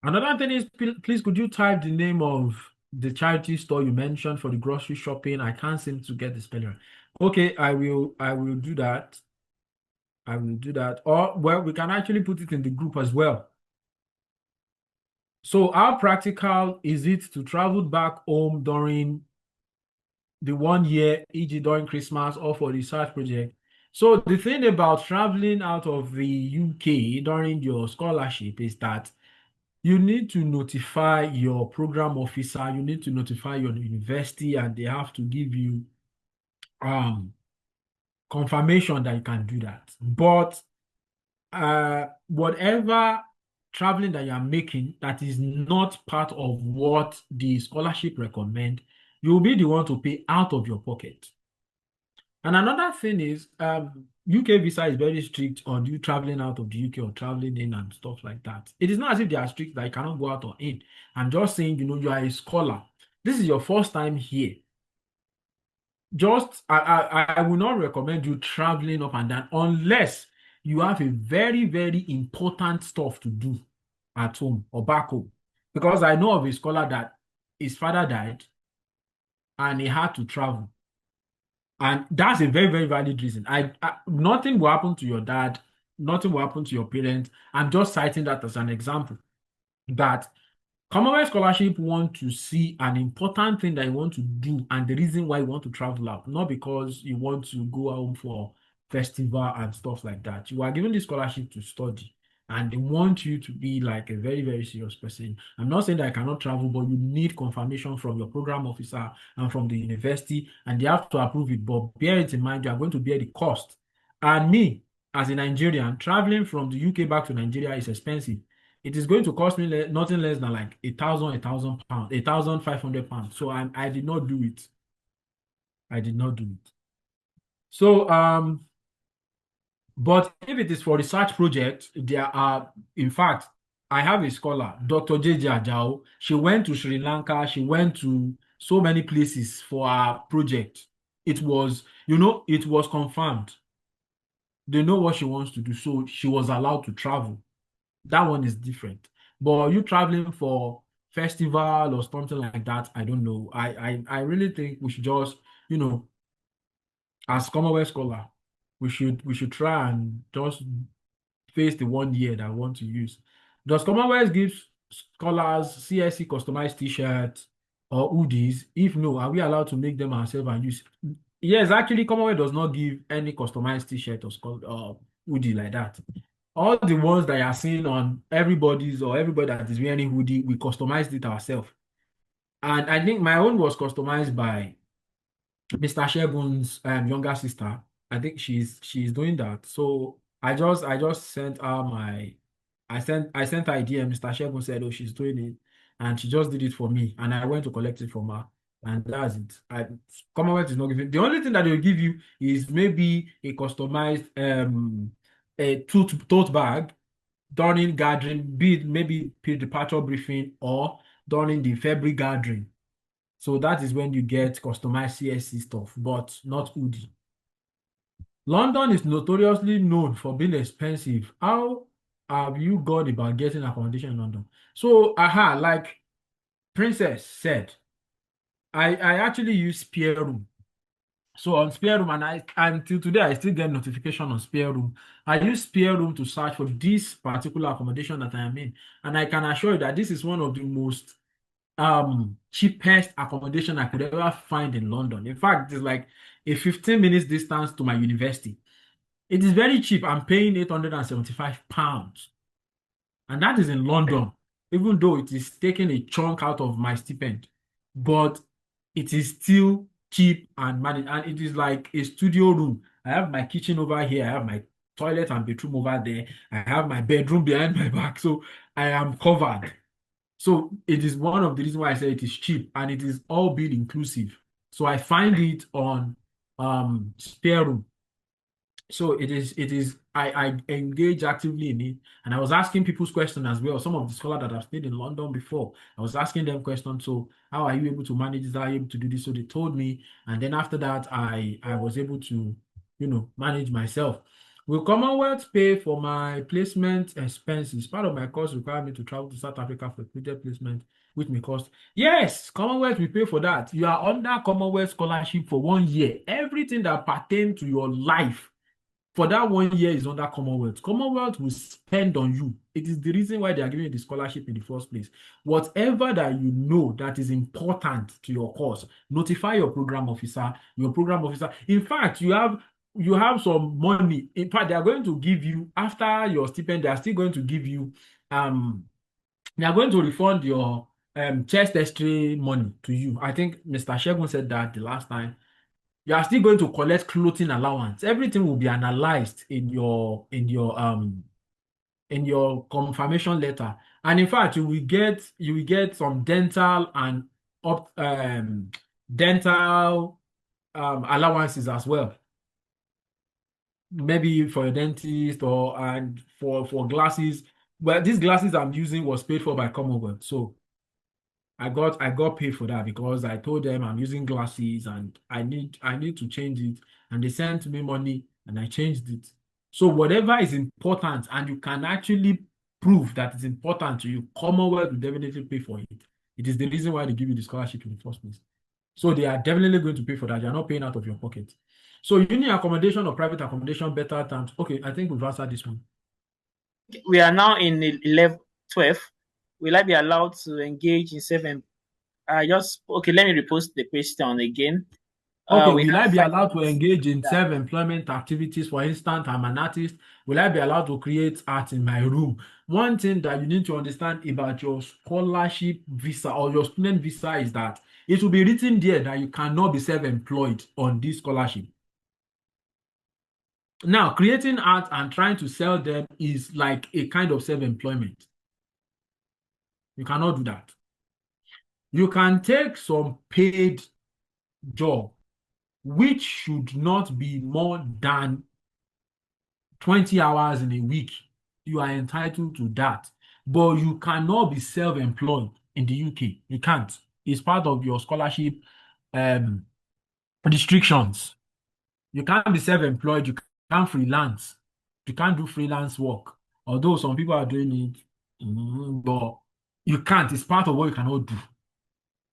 Another thing is, please could you type the name of the charity store you mentioned for the grocery shopping? I can't seem to get the spelling right. Okay, I will do that. I will do that. Or well, we can actually put it in the group as well. So how practical is it to travel back home during the 1 year, e.g. during Christmas or for the research project? So the thing about traveling out of the UK during your scholarship is that you need to notify your program officer, you need to notify your university, and they have to give you confirmation that you can do that. But whatever traveling that you are making that is not part of what the scholarship recommend, you'll be the one to pay out of your pocket. And another thing is, UK visa is very strict on you traveling out of the UK or traveling in and stuff like that. It is not as if they are strict that you cannot go out or in. I'm just saying, you are a scholar. This is your first time here. I will not recommend you traveling up and down unless you have a very, very important stuff to do at home or back home. Because I know of a scholar that his father died and he had to travel. And that's a very, very valid reason. Nothing will happen to your dad, nothing will happen to your parents. I'm just citing that as an example. That Commonwealth Scholarship want to see an important thing that you want to do and the reason why you want to travel out, not because you want to go home for festival and stuff like that. You are given the scholarship to study and they want you to be like a very, very serious person. I'm not saying that I cannot travel, but you need confirmation from your program officer and from the university, and they have to approve it. But bear it in mind, you are going to bear the cost. And me, as a Nigerian, traveling from the UK back to Nigeria is expensive. It is going to cost me nothing less than like £1,500, £1,500. So I did not do it. I did not do it. So but if it is for research project, there are, in fact, I have a scholar, Dr. J.J. Ajao. She went to Sri Lanka. She went to so many places for her project. It was, it was confirmed. They know what she wants to do, so she was allowed to travel. That one is different. But you traveling for festival or something like that, I don't know. I really think we should just, as Commonwealth scholar, we should try and just face the 1 year that I want to use. Does Commonwealth give scholars CSC customized t-shirts or hoodies? If no, are we allowed to make them ourselves and use? Yes, actually, Commonwealth does not give any customized t-shirt or hoodie like that. All the ones that you are seeing on everybody's or everybody that is wearing hoodie, we customized it ourselves. And I think my own was customized by Mr. Shegun's younger sister. I think she's doing that. So I just sent her I sent her a DM. Mr. Shegun said, "Oh, she's doing it," and she just did it for me. And I went to collect it from her, and that's it. Commonwealth is not giving. The only thing that they'll give you is maybe a customized a tote bag during gathering, be it maybe pre-departure briefing or during the February gathering. So that is when you get customized CSC stuff, but not hoodie. London is notoriously known for being expensive. How have you gone about getting accommodation in London? So, like Princess said, I actually use Spare Room. So on Spare Room, and until today I still get notification on Spare Room. I use Spare Room to search for this particular accommodation that I am in, and I can assure you that this is one of the most cheapest accommodation I could ever find in London. In fact, it's like a 15 minutes distance to my university. It is very cheap. I'm paying £875, and that is in London, even though it is taking a chunk out of my stipend, but it is still cheap and managed, and it is like a studio room. I have my kitchen over here, I have my toilet and bedroom over there, I have my bedroom behind my back, so I am covered. So it is one of the reasons why I say it is cheap, and it is all bill inclusive. So I find it on Spare Room. So I engage actively in it, and I was asking people's questions as well. Some of the scholars that have stayed in London before, I was asking them questions. So how are you able to manage this? How are you able to do this? So they told me, and then after that, I was able to, manage myself. Will Commonwealth pay for my placement expenses? Part of my course require me to travel to South Africa for project placement, which may cost. Yes, Commonwealth will pay for that. You are under Commonwealth Scholarship for 1 year. Everything that pertains to your life for that 1 year is under Commonwealth. Commonwealth will spend on you. It is the reason why they are giving you the scholarship in the first place. Whatever that you know that is important to your course, notify your program officer. Your program officer. In fact, you have some money. In fact, they are going to give you after your stipend. They are still going to give you they are going to refund your chest X-ray money to you. I think Mr. Shegun said that the last time. You are still going to collect clothing allowance. Everything will be analyzed in your confirmation letter. And in fact, you will get some dental and dental allowances as well. Maybe for a dentist or and for glasses. Well, these glasses I'm using was paid for by Commonwealth. So I got paid for that because I told them I'm using glasses and I need to change it, and they sent me money and I changed it. So whatever is important and you can actually prove that it's important to you, Commonwealth will definitely pay for it. It is the reason why they give you the scholarship in the first place. So they are definitely going to pay for that. You're not paying out of your pocket. So uni accommodation or private accommodation, better terms. Okay, I think we've answered this one. We are now in 11, 12. Will I be allowed to engage in okay, let me repost the question again. Okay, will I be allowed to engage in self-employment activities? For instance, I'm an artist. Will I be allowed to create art in my room? One thing that you need to understand about your scholarship visa or your student visa is that it will be written there that you cannot be self-employed on this scholarship. Now, creating art and trying to sell them is like a kind of self-employment. You cannot do that. You can take some paid job, which should not be more than 20 hours in a week. You are entitled to that. But you cannot be self-employed in the UK. You can't. It's part of your scholarship restrictions. You can't be self-employed. You can't freelance. You can't do freelance work. Although some people are doing it, but you can't. It's part of what you cannot do.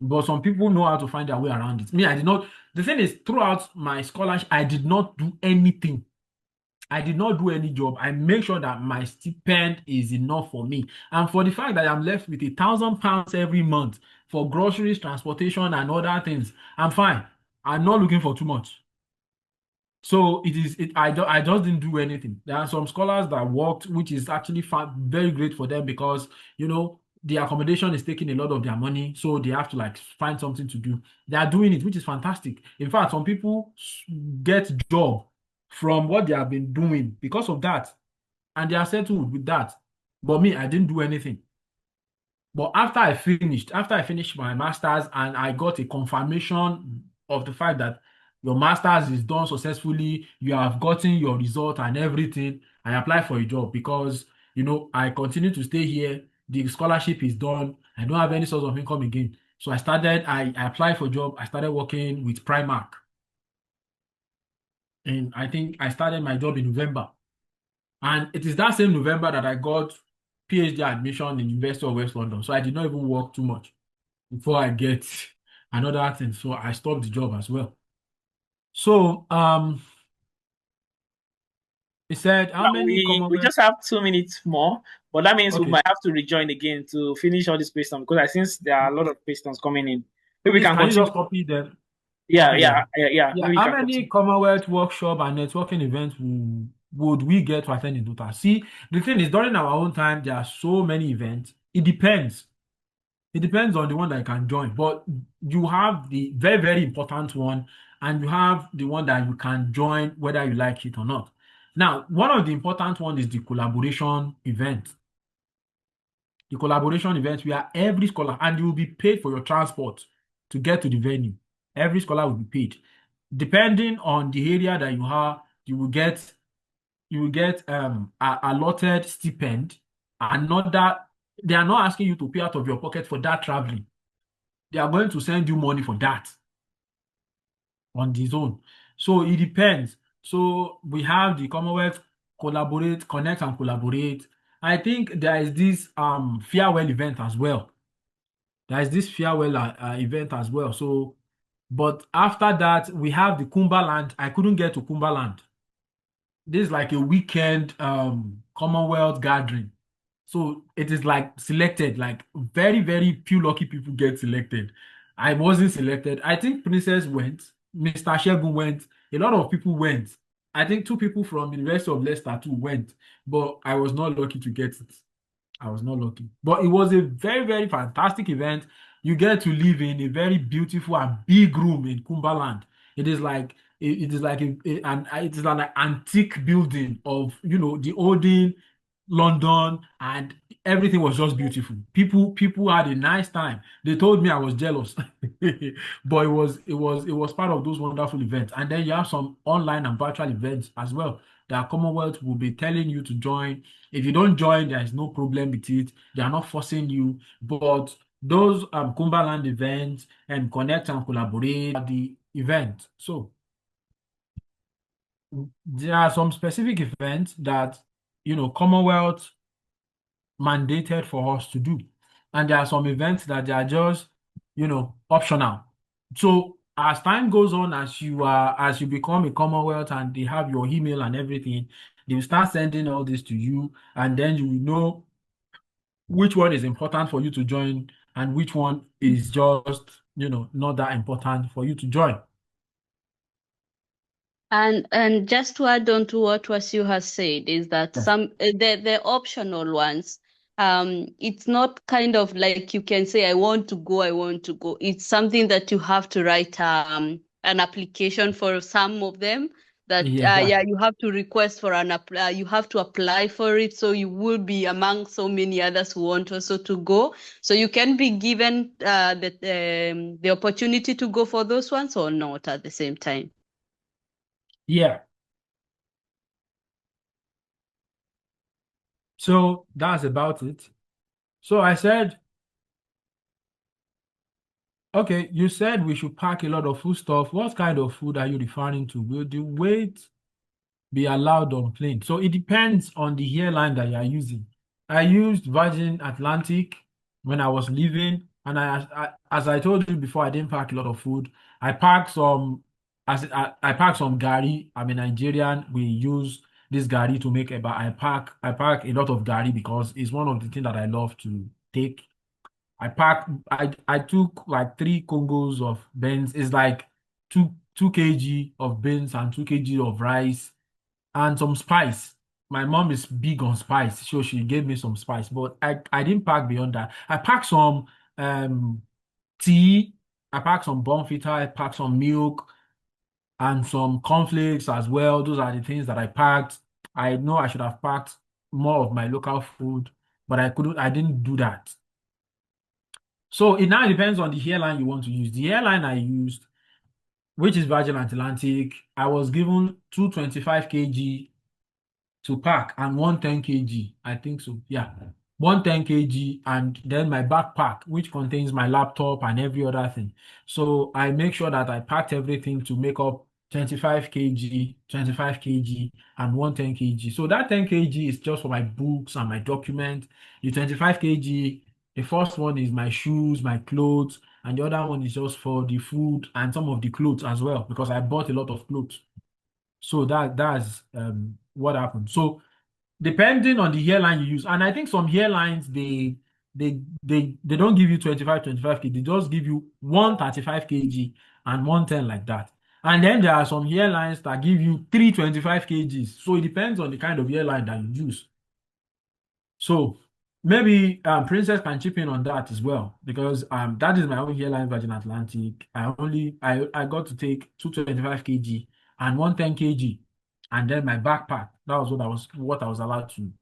But some people know how to find their way around it. Me, I did not. The thing is, throughout my scholarship, I did not do anything. I did not do any job. I make sure that my stipend is enough for me. And for the fact that I'm left with £1,000 every month for groceries, transportation, and other things, I'm fine. I'm not looking for too much. So I just didn't do anything. There are some scholars that worked, which is actually very great for them because, the accommodation is taking a lot of their money, so they have to find something to do. They are doing it, which is fantastic. In fact, some people get job from what they have been doing because of that, and they are settled with that. But me, I didn't do anything. But after I finished my master's and I got a confirmation of the fact that your master's is done successfully, you have gotten your result and everything, I applied for a job because, I continue to stay here. The scholarship is done. I don't have any source of income again. So I applied for a job. I started working with Primark. And I think I started my job in November. And it is that same November that I got PhD admission in University of West London. So I did not even work too much before I get another thing. So I stopped the job as well. So he said, how many we just have 2 minutes more, but that means we might have to rejoin again to finish all these questions because I think there are a lot of questions coming in. Maybe we can you just copy them. Yeah. How many Commonwealth workshop and networking events would we get to attend in total? See, the thing is, during our own time, there are so many events. It depends. It depends on the one that you can join. But you have the very, very important one, and you have the one that you can join whether you like it or not. Now, one of the important ones is the collaboration event. The collaboration event where every scholar, and you will be paid for your transport to get to the venue. Every scholar will be paid. Depending on the area that you are, you will get allotted stipend. They are not asking you to pay out of your pocket for that traveling. They are going to send you money for that on the zone. So it depends. So we have the Commonwealth collaborate, connect and collaborate. I think there is this farewell event as well. There is this farewell event as well. So, but after that, we have the Kumbaland. I couldn't get to Kumbaland. This is like a weekend Commonwealth gathering. So it is like selected, like very, very few lucky people get selected. I wasn't selected. I think Princess went, Mr. Shegun went, a lot of people went. I think two people from University of Leicester too went, but I was not lucky to get it. I was not lucky. But it was a very, very fantastic event. You get to live in a very beautiful and big room in Kumbaland. It is like it is like it is an antique building of the olden London, and everything was just beautiful. People had a nice time. They told me I was jealous, but it was part of those wonderful events. And then you have some online and virtual events as well that Commonwealth will be telling you to join. If you don't join, there is no problem with it. They are not forcing you. But those Cumberland events and connect and collaborate are the event. So there are some specific events that Commonwealth mandated for us to do. And there are some events that they are just, optional. So as time goes on, as you become a Commonwealth and they have your email and everything, they will start sending all this to you, and then you will know which one is important for you to join and which one is just, not that important for you to join. And just to add on to what Wasiu has said is that Yes. some the optional ones, it's not kind of like you can say I want to go. It's something that you have to write an application for some of them. That Yeah, exactly. you have to request for you have to apply for it, so you will be among so many others who want also to go. So you can be given the opportunity to go for those ones or not at the same time. Yeah. So that's about it. So I said, okay, you said we should pack a lot of food stuff. What kind of food are you referring to? Will the weight be allowed on plane? So it depends on the airline that you are using. I used Virgin Atlantic when I was leaving, and as I told you before, I didn't pack a lot of food. I packed some, I packed some gari. I'm a Nigerian. We use this gari to make eba. I pack a lot of gari because it's one of the things that I love to take. I took like 3 Congos of beans. It's like two kg of beans and 2 kg of rice and some spice. My mom is big on spice, so she gave me some spice, but I didn't pack beyond that. I packed some tea, I packed some bonfita, I packed some milk and some cornflakes as well. Those are the things that I packed. I know I should have packed more of my local food, but I didn't do that. So it now depends on the airline you want to use. The airline I used, which is Virgin Atlantic, I was given 225 kg to pack and 110 kg. I think so. Yeah. 110 kg and then my backpack, which contains my laptop and every other thing. So I make sure that I packed everything to make up 25 kg, and 110 kg. So that 10 kg is just for my books and my document. The 25 kg, the first one is my shoes, my clothes, and the other one is just for the food and some of the clothes as well, because I bought a lot of clothes. So that's what happened. So depending on the airline you use, and I think some airlines they don't give you 25 kg, they just give you 135 kg and 110 like that. And then there are some airlines that give you 325 kgs. So it depends on the kind of airline that you use. So maybe Princess can chip in on that as well, because that is my own airline, Virgin Atlantic. I got to take 225 kg and 110 kg, and then my backpack. That was what I was allowed to.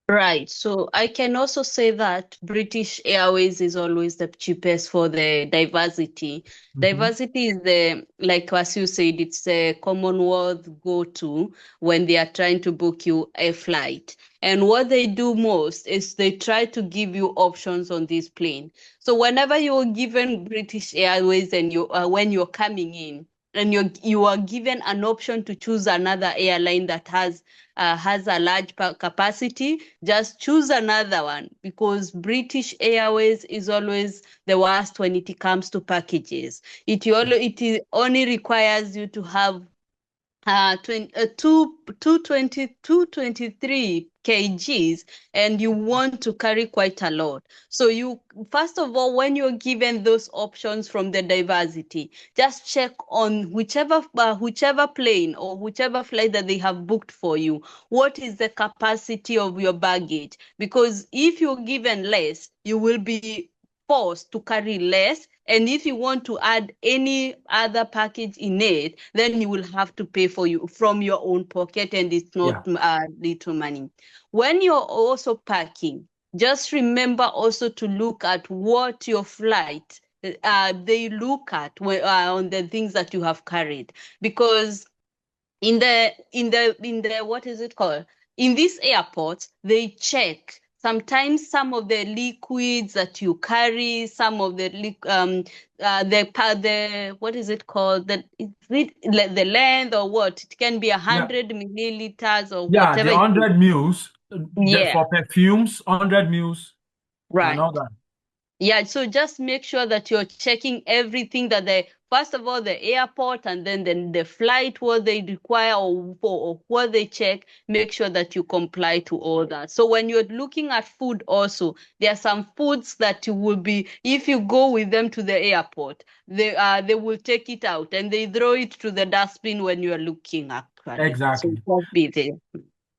Right. So I can also say that British Airways is always the cheapest for the diversity. Diversity is like as you said, it's the Commonwealth go-to when they are trying to book you a flight. And what they do most is they try to give you options on this plane. So whenever you're given British Airways and when you're coming in, and you are given an option to choose another airline that has a large capacity, just choose another one, because British Airways is always the worst when it comes to packages. It only requires you to have 223 kgs, and you want to carry quite a lot. So you, first of all, when you're given those options from the diversity, just check on whichever plane or whichever flight that they have booked for you, what is the capacity of your baggage? Because if you're given less, you will be forced to carry less, and if you want to add any other package in it, then you will have to pay for you from your own pocket, and it's not little money. When you're also packing, just remember also to look at what your flight they look at on the things that you have carried, because in the what is it called, in these airports, they check sometimes some of the liquids that you carry, some of the what is it called, the length or what, it can be 100 milliliters or Yeah, whatever the it is. 100 mils Yeah, for perfumes, 100 mils and right. all that. Yeah, so just make sure that you're checking everything, that first of all, the airport, and then the flight, what they require or what they check, make sure that you comply to all that. So when you're looking at food also, there are some foods that you will be, if you go with them to the airport, they will take it out and they throw it to the dustbin when you're looking, actually. Exactly. So just be there.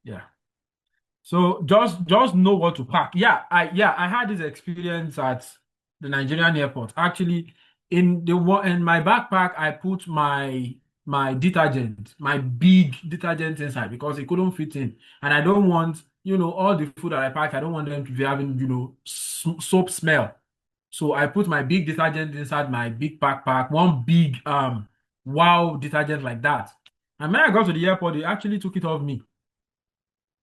Yeah. So just know what to pack. I had this experience at the Nigerian airport. Actually, in my backpack, I put my detergent, my big detergent inside because it couldn't fit in. And I don't want, all the food that I pack, I don't want them to be having, soap smell. So I put my big detergent inside my big backpack, one big wow detergent like that. And when I got to the airport, they actually took it off me.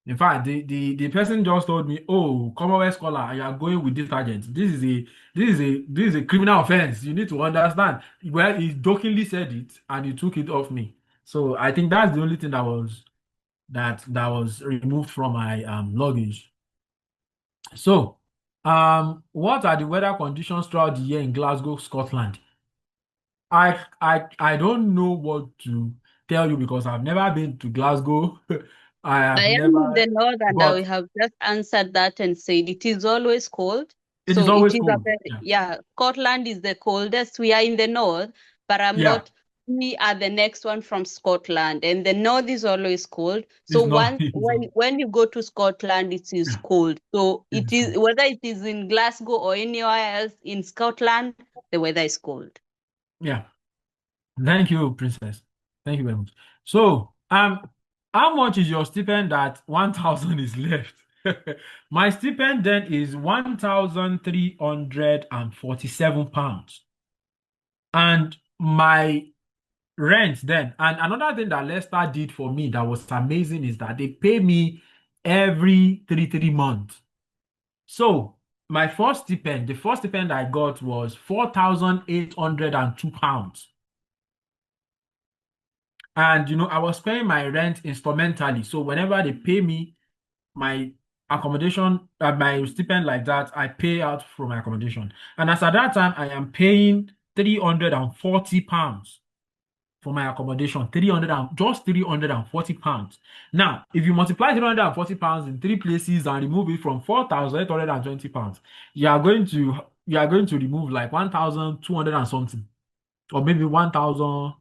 In fact, the person just told me, "Oh, Commonwealth Scholar, you are going with detergent. This is a criminal offense. You need to understand." Well, he jokingly said it, and he took it off me. So I think that's the only thing that was removed from my luggage. So, what are the weather conditions throughout the year in Glasgow, Scotland? I don't know what to tell you because I've never been to Glasgow. I I have am in never, the north, and I but have just answered that and said it is always cold. it is So it always is a cold. very, Yeah. yeah, Scotland is the coldest. We are in the north, but I'm Yeah. not, we are the next one from Scotland, and the north is always cold. So It's not once easy. when you go to Scotland, it is Yeah. cold. So It it is is, cold. whether it is in Glasgow or anywhere else in Scotland, the weather is cold. Yeah. Thank you, Princess. Thank you very much. So, how much is your stipend that 1,000 is left? My stipend then is £1,347. And my rent then, and another thing that Leicester did for me that was amazing is that they pay me every three months. So the first stipend I got was £4,802. And I was paying my rent instrumentally. So whenever they pay me my accommodation, my stipend like that, I pay out from my accommodation. And as at that time, I am paying £340 for my accommodation. Just £340. Now, if you multiply £340 in three places and remove it from £4,820, you are going to remove like 1,200 and something, or maybe 1,000.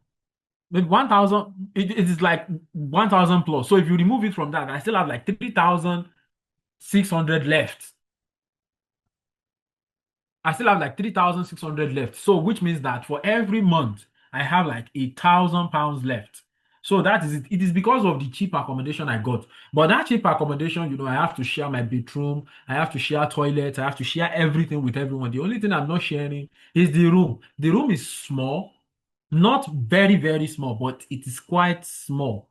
Maybe 1,000, it is like 1,000 plus. So if you remove it from that, I still have like 3,600 left. I still have like 3,600 left. So which means that for every month, I have like £1,000 left. So that is it. It is because of the cheap accommodation I got. But that cheap accommodation, I have to share my bedroom, I have to share toilets, I have to share everything with everyone. The only thing I'm not sharing is the room. The room is small, not very, very small, but it is quite small.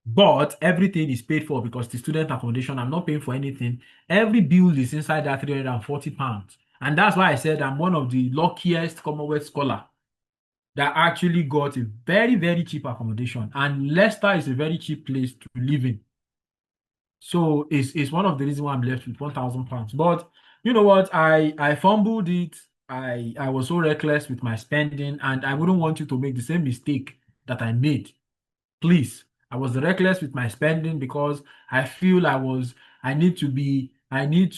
But everything is paid for because the student accommodation, I'm not paying for anything. Every bill is inside that £340. And that's why I said I'm one of the luckiest Commonwealth scholar that actually got a very, very cheap accommodation. And Leicester is a very cheap place to live in. So it's one of the reasons why I'm left with £1,000. But you know what? I fumbled it. I was so reckless with my spending, and I wouldn't want you to make the same mistake that I made. Please, I was reckless with my spending because I feel I need to, I need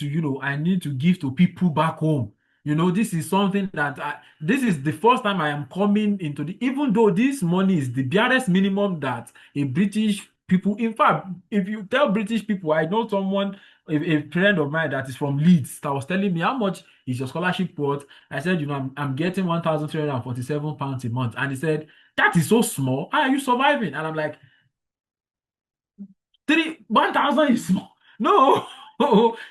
to give to people back home. This is something that this is the first time I am coming into even though this money is the barest minimum that a British people, in fact, if you tell British people, I know someone, a friend of mine that is from Leeds that was telling me how much is your scholarship worth. I said, I'm getting £1,347 a month. And he said, that is so small. How are you surviving? And I'm like, 1,000 is small. No,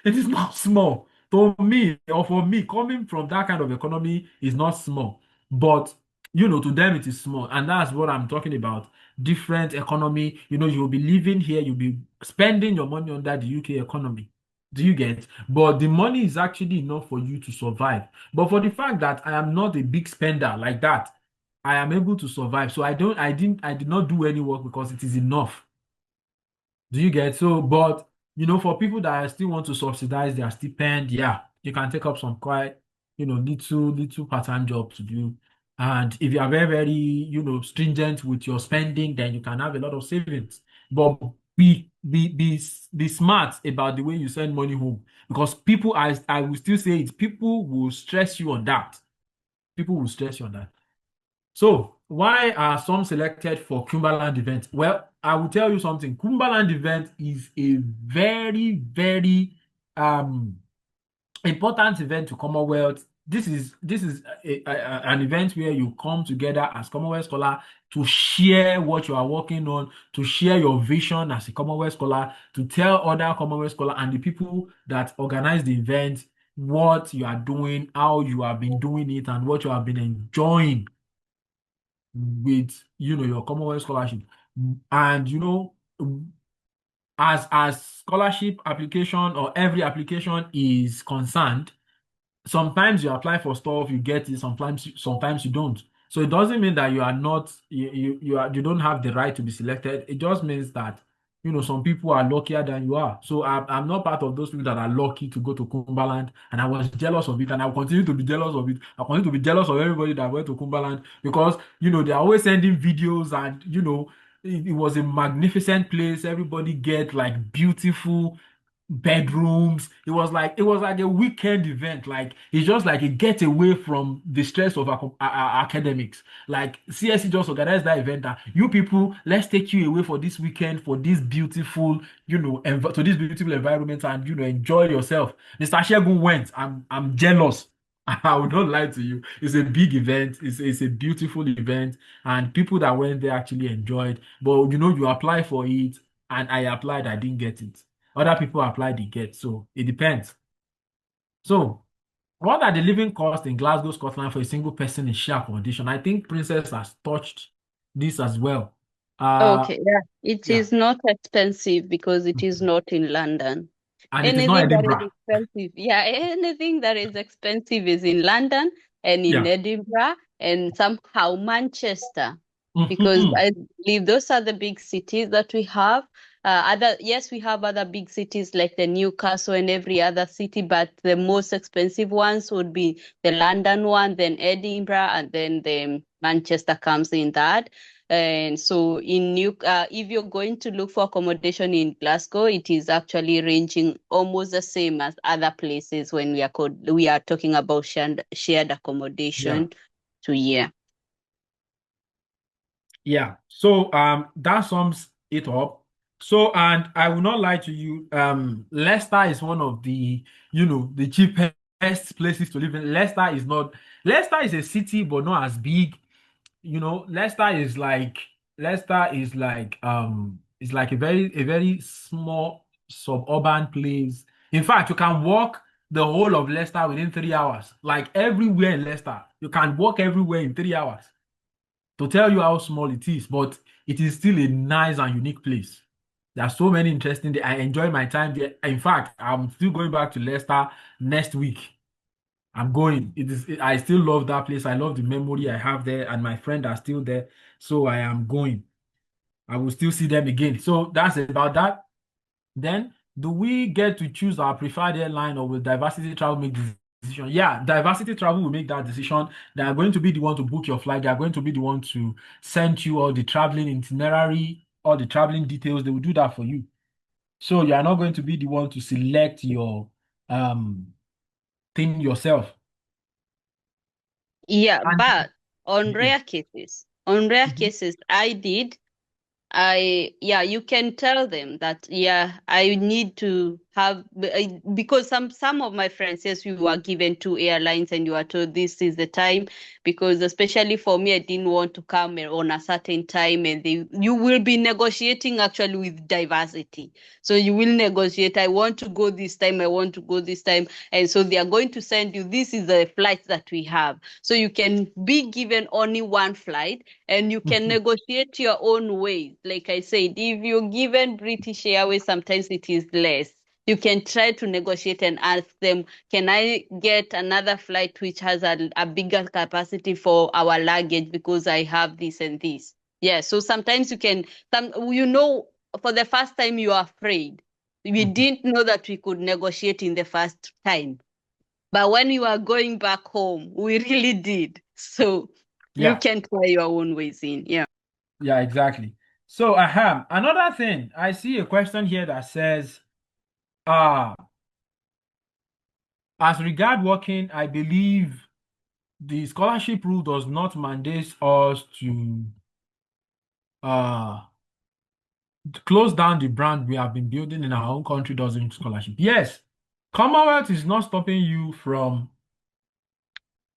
it is not small. To me, or for me, coming from that kind of economy is not small. But to them it is small. And that's what I'm talking about. Different economy. You'll be living here, you'll be spending your money under the UK economy. Do you get? But the money is actually enough for you to survive. But for the fact that I am not a big spender like that, I am able to survive. So I did not do any work because it is enough. Do you get? So, but for people that still want to subsidize their stipend, yeah, you can take up some quite, little part-time job to do. And if you are very, very, stringent with your spending, then you can have a lot of savings. But be smart about the way you send money home. Because people, I will still say it, people will stress you on that. People will stress you on that. So, why are some selected for Cumberland event? Well, I will tell you something. Cumberland event is a very, very important event to Commonwealth. This is an event where you come together as Commonwealth Scholar to share what you are working on, to share your vision as a Commonwealth Scholar, to tell other Commonwealth Scholar and the people that organize the event what you are doing, how you have been doing it, and what you have been enjoying with your Commonwealth scholarship. And as scholarship application or every application is concerned, sometimes you apply for stuff, you get it, sometimes you don't. So it doesn't mean that you are not you don't have the right to be selected. It just means that some people are luckier than you are. So I'm not part of those people that are lucky to go to Cumberland, and I was jealous of it, and I will continue to be jealous of it. I continue to be jealous of everybody that went to Cumberland because they're always sending videos, and it was a magnificent place. Everybody get like beautiful bedrooms. It was like a weekend event. Like it's just like a getaway from the stress of academics. Like CSE just organized that event that you people, let's take you away for this weekend for this beautiful, to this beautiful environment and enjoy yourself. Mr. Shegun went. I'm jealous. I will not lie to you. It's a big event. It's a beautiful event, and people that went there actually enjoyed. But you apply for it, and I applied. I didn't get it. Other people apply, they get. So it depends. So, what are the living costs in Glasgow, Scotland for a single person in share accommodation? I think Princess has touched this as well. Okay, yeah. It yeah. is not expensive because it is not in London. And it is not Anything that is Edinburgh. expensive, yeah, anything that is expensive is in London and in Yeah. Edinburgh and somehow Manchester, because Mhm. I believe those are the big cities that we have. Yes, we have other big cities like the Newcastle and every other city, but the most expensive ones would be the London one, then Edinburgh, and then the Manchester comes in that. And so if you're going to look for accommodation in Glasgow, it is actually ranging almost the same as other places when we are talking about shared accommodation to year. Yeah. So that sums it up. So, and I will not lie to you, Leicester is one of the cheapest places to live in. Leicester is a city, but not as big. Leicester is like a very small suburban place. In fact, you can walk the whole of Leicester within 3 hours. Like everywhere in Leicester, you can walk everywhere in 3 hours. To tell you how small it is, but it is still a nice and unique place. There are so many I enjoy my time there. In fact, I'm still going back to Leicester next week. I'm going. I still love that place. I love the memory I have there, and my friends are still there. So I am going. I will still see them again. So that's about that. Then, do we get to choose our preferred airline, or will diversity travel make the decision? Yeah, diversity travel will make that decision. They are going to be the one to book your flight. They are going to be the one to send you all the traveling itinerary, all the traveling details. They will do that for you. So you are not going to be the one to select your thing yourself. Yeah, And but on yeah. rare cases, on rare Mhm. cases, you can tell them that, yeah, I need to have, because some of my friends, yes, we were given two airlines and you are told this is the time, because especially for me, I didn't want to come on a certain time, and you will be negotiating actually with diversity. So you will negotiate, I want to go this time, I want to go this time. And so they are going to send you, this is the flight that we have. So you can be given only one flight, and you can Mhm. negotiate your own way. Like I said, if you're given British Airways, sometimes it is less. You can try to negotiate and ask them, can I get another flight which has a bigger capacity for our luggage because I have this and this? Yeah, so sometimes for the first time you are afraid. We Mhm. didn't know that we could negotiate in the first time. But when you are going back home, we really did. So you Yeah, can try your own ways in. Yeah. yeah, exactly. So another thing. I see a question here that says, uh, as regard working, I believe the scholarship rule does not mandate us to uh close down the brand we have been building in our own country during scholarship. Yes, Commonwealth is not stopping you from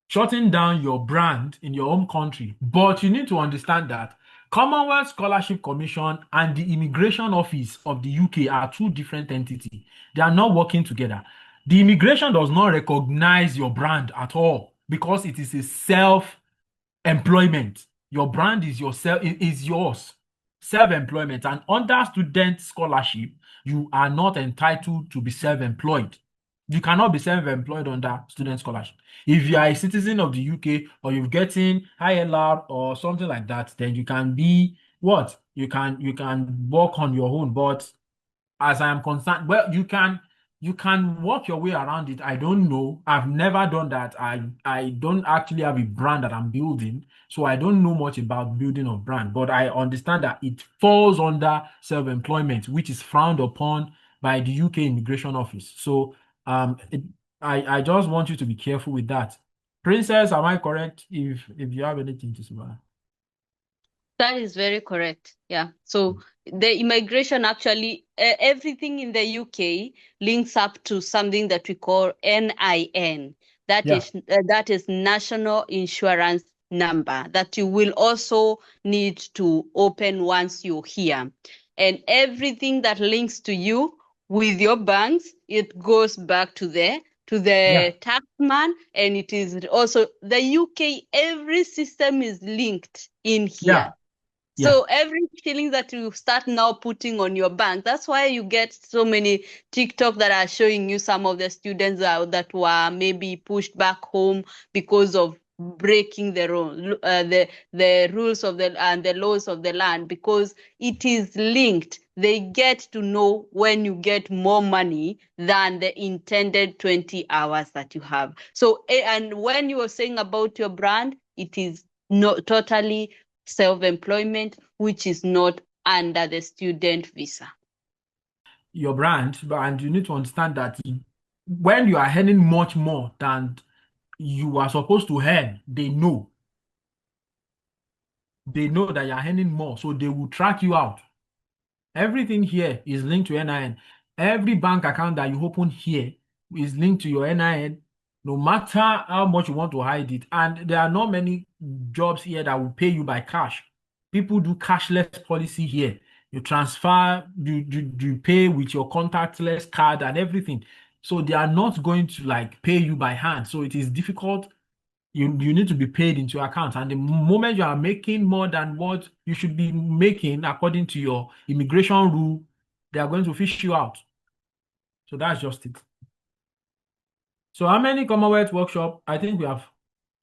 shutting down your brand in your home country. But you need to understand that Commonwealth Scholarship Commission and the Immigration Office of the UK are two different entities. They are not working together. The immigration does not recognize your brand at all because it is a self-employment. Your brand is yourself, is yours. Self-employment. And under student scholarship, you are not entitled to be self-employed. You cannot be self-employed under student scholarship. If you are a citizen of the UK or you're getting ILR or something like that, then you can be what? You can work on your own. But as I am concerned, well, you can work your way around it. I don't know. I've never done that. I don't actually have a brand that I'm building, so I don't know much about building a brand. But I understand that it falls under self-employment, which is frowned upon by the UK Immigration Office. So um, it, I just want you to be careful with that. Princess, am I correct? If you have anything to say about that? That is very correct. Yeah. So the immigration actually, everything in the UK links up to something that we call NIN. Yeah, That is National Insurance Number that you will also need to open once you're here. And everything that links to you with your banks, it goes back to yeah, the taxman, and it is also the UK. Every system is linked in yeah, here. yeah, So every shilling that you start now putting on your bank, that's why you get so many TikTok that are showing you some of the students that were maybe pushed back home because of breaking the rules of the laws of the land, because it is linked. They get to know when you get more money than the intended 20 hours that you have. So and when you were saying about your brand, it is not totally self-employment, which is not under the student visa. your brand, and you need to understand that when you are earning much more than you are supposed to earn, they know that you are earning more, so they will track you out. Everything here is linked to NIN. Every bank account that you open here is linked to your NIN, no matter how much you want to hide it. And there are not many jobs here that will pay you by cash. People do cashless policy here. You transfer, you pay with your contactless card and everything. So they are not going to like pay you by hand. So it is difficult. You need to be paid into your account. And the moment you are making more than what you should be making according to your immigration rule, they are going to fish you out. So that's just it. So how many Commonwealth workshop? I think we have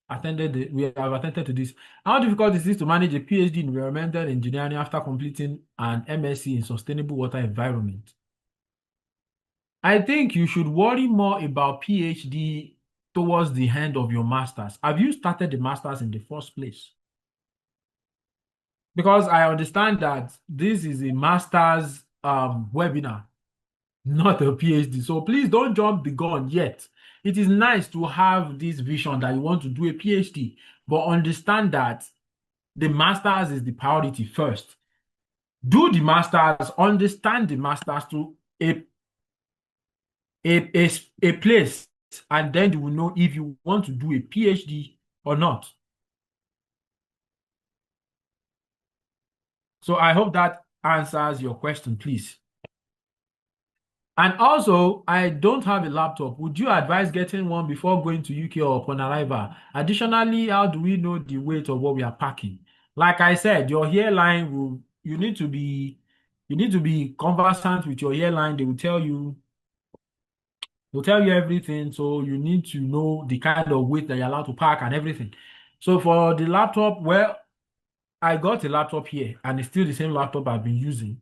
attended to this. How difficult is it to manage a PhD in environmental engineering after completing an MSc in sustainable water environment? I think you should worry more about PhD towards the end of your master's. Have you started the master's in the first place? Because I understand that this is a master's webinar, not a PhD. So please don't jump the gun yet. It is nice to have this vision that you want to do a PhD, but understand that the master's is the priority first. Do the master's, understand the master's to a place, and then you will know if you want to do a PhD or not. So I hope that answers your question, please. And also, I don't have a laptop. Would you advise getting one before going to UK or upon arrival? Additionally, how do we know the weight of what we are packing? Like I said, your airline will, you need to be conversant with your airline. They'll tell you everything. So you need to know the kind of weight that you're allowed to pack and everything. So for the laptop, well, I got a laptop here and it's still the same laptop I've been using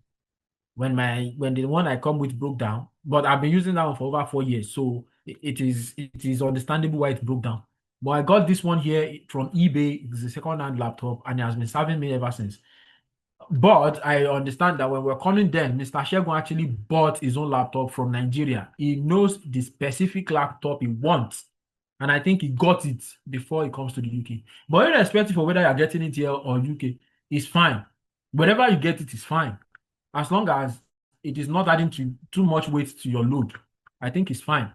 when the one I come with broke down, but I've been using that one for over 4 years, so it is understandable why it broke down. But I got this one here from eBay. It's a second-hand laptop, and it has been serving me ever since. But I understand that when we're calling them, Mr. Shegun actually bought his own laptop from Nigeria. He knows the specific laptop he wants, and I think he got it before he comes to the UK. But irrespective of whether you're getting it here or UK, it's fine. Wherever you get it is fine, as long as it is not adding too much weight to your load. I think it's fine.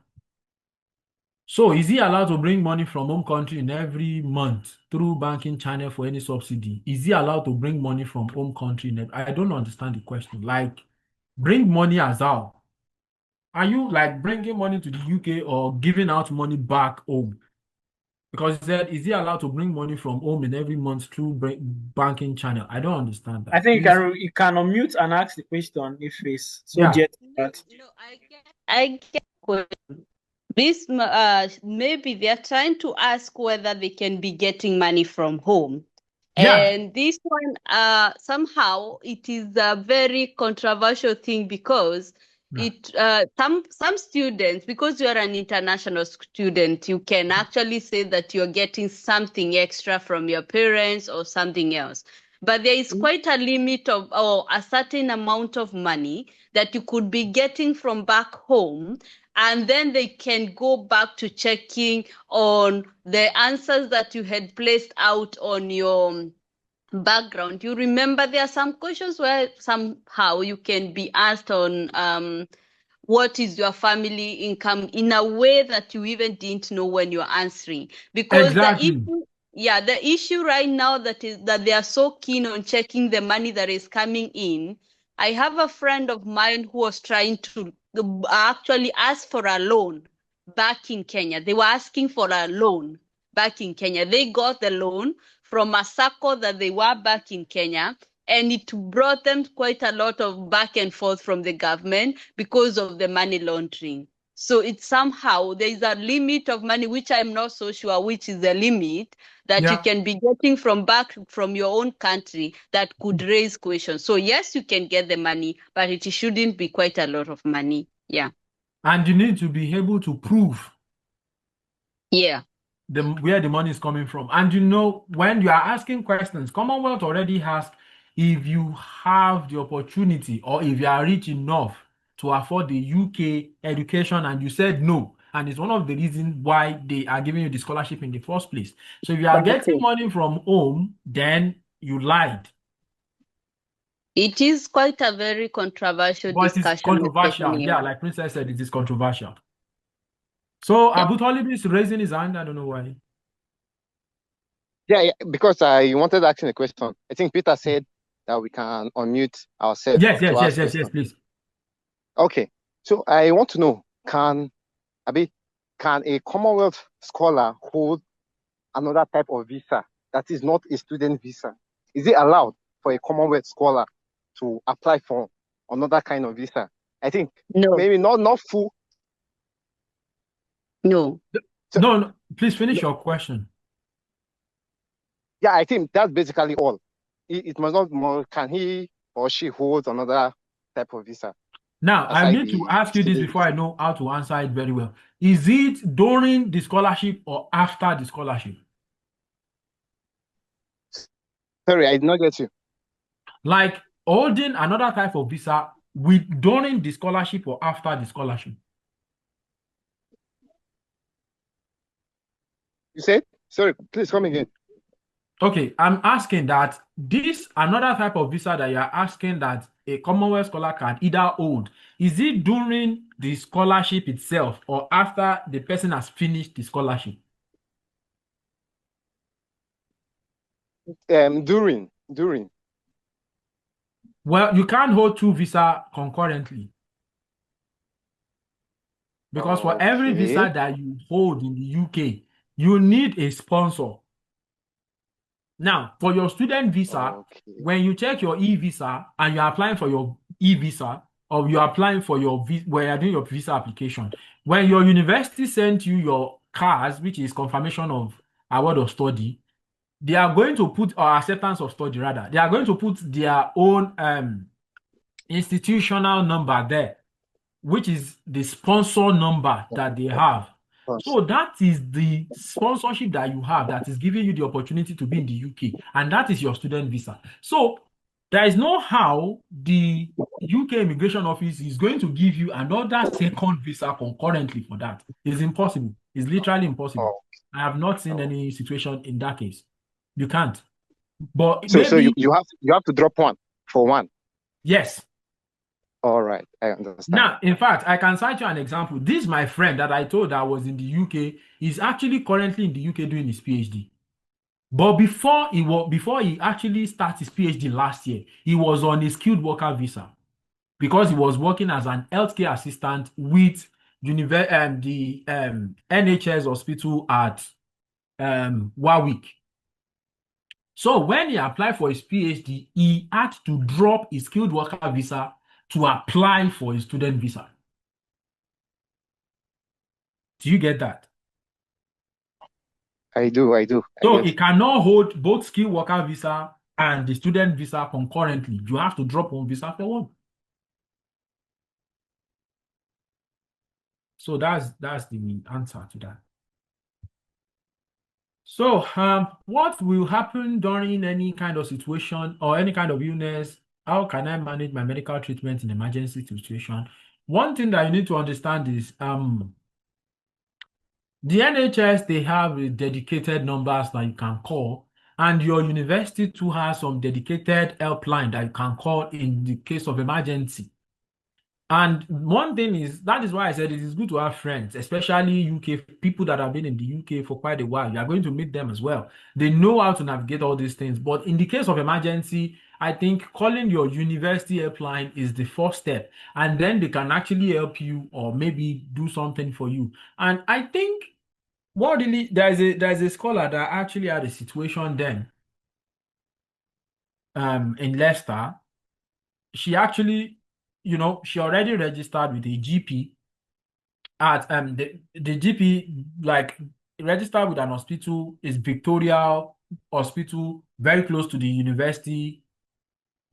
So is he allowed to bring money from home country in every month through banking channel for any subsidy? Is he allowed to bring money from home country? I don't understand the question. Like, bring money as how? Are you like bringing money to the UK or giving out money back home? Because he said, is he allowed to bring money from home in every month through banking channel? I don't understand that. I think Please. you can unmute and ask the question if it's so Yeah. jet. No, I get question. This maybe they're trying to ask whether they can be getting money from home. Yeah. And this one, somehow it is a very controversial thing because it some students, because you are an international student, you can actually say that you're getting something extra from your parents or something else. But there is quite a limit of or a certain amount of money that you could be getting from back home, and then they can go back to checking on the answers that you had placed out on your background. You remember there are some questions where somehow you can be asked on what is your family income in a way that you even didn't know when you're answering. Because exactly. the issue right now that they are so keen on checking the money that is coming in. I have a friend of mine who was trying to actually ask for a loan back in Kenya. They were asking for a loan back in Kenya. They got the loan from a circle that they were back in Kenya, and it brought them quite a lot of back and forth from the government because of the money laundering. So it's somehow there is a limit of money, which I'm not so sure which is the limit that you can be getting from back from your own country that could raise questions. So yes, you can get the money, but it shouldn't be quite a lot of money. Yeah. And you need to be able to prove where the money is coming from. And when you are asking questions, Commonwealth already has, if you have the opportunity or if you are rich enough to afford the UK education and you said no, and it's one of the reasons why they are giving you the scholarship in the first place. So if you are getting money from home, then you lied. It is quite a very controversial discussion. It's controversial. Yeah, like Princess said, it is controversial. So Abu Talib is raising his hand. I don't know why. Yeah, because I wanted to ask him a question. I think Peter said that we can unmute ourselves. Yes, please. Okay, so I want to know, can a Commonwealth scholar hold another type of visa that is not a student visa? Is it allowed for a Commonwealth scholar to apply for another kind of visa? I think maybe not full. No. So, No, please finish your question. yeah, I think that's basically all. It must not more. Can he or she hold another type of visa Now, I aside need to the ask you this student before visa? I know how to answer it very well. Is it during the scholarship or after the scholarship? Sorry, I did not get you. Like holding another type of visa with during the scholarship or after the scholarship? You said? Sorry, please come again. Okay, I'm asking that this another type of visa that you're asking that a Commonwealth scholar can either hold, is it during the scholarship itself or after the person has finished the scholarship? During. Well, you can't hold two visa concurrently because for every Okay. visa that you hold in the UK, you need a sponsor. Now, for your student visa, Okay. when you check your e-visa and you're applying for your e-visa or you're applying for your where you're doing your visa application, when your university sent you your CAS, which is confirmation of award of study, they are going to put or acceptance of study rather, they are going to put their own institutional number there, which is the sponsor number that they have. So that is the sponsorship that you have that is giving you the opportunity to be in the UK, and that is your student visa. So there is no how the UK Immigration Office is going to give you another second visa concurrently for that. It's impossible. It's literally impossible. Oh, I have not seen any situation in that case. You can't. But so maybe you have to drop one for one. yes. All right, I understand. Now, in fact, I can cite you an example. This my friend that I told that was in the UK is actually currently in the UK doing his PhD. But before he actually started his PhD last year, he was on a skilled worker visa because he was working as an healthcare assistant with the NHS hospital at Warwick. So when he applied for his PhD, he had to drop his skilled worker visa to apply for his student visa. Do you get that? I do. So he cannot hold both skilled worker visa and the student visa concurrently. You have to drop one visa for one. So that's the answer to that. So what will happen during any kind of situation or any kind of illness? How can I manage my medical treatment in emergency situation? One thing that you need to understand is the NHS, they have dedicated numbers that you can call, and your university too has some dedicated helpline that you can call in the case of emergency. And one thing is, that is why I said it is good to have friends, especially UK people that have been in the UK for quite a while. You are going to meet them as well. They know how to navigate all these things. But in the case of emergency, I think calling your university helpline is the first step. And then they can actually help you or maybe do something for you. And I think what really there's a scholar that actually had a situation then in Leicester. She actually, she already registered with a GP at the GP like registered with an hospital is Victoria Hospital, very close to the university,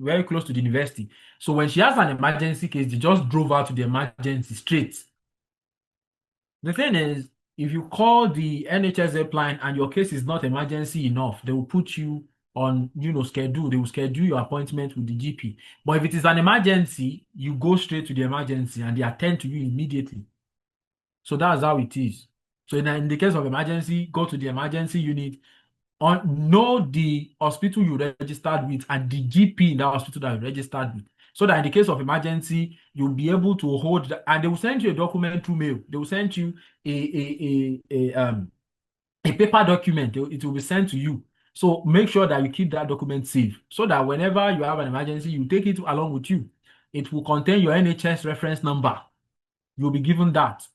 very close to the university. So when she has an emergency case, they just drove her to the emergency straight. The thing is, if you call the NHS helpline and your case is not emergency enough, they will put you on, schedule. They will schedule your appointment with the GP. But if it is an emergency, you go straight to the emergency and they attend to you immediately. So that's how it is. So in the case of emergency, go to the emergency unit, know the hospital you registered with and the GP in that hospital that you registered with. So that in the case of emergency, you'll be able to hold and they will send you a document through mail. They will send you a paper document. It will be sent to you. So make sure that you keep that document safe so that whenever you have an emergency, you take it along with you. It will contain your NHS reference number. You'll be given that.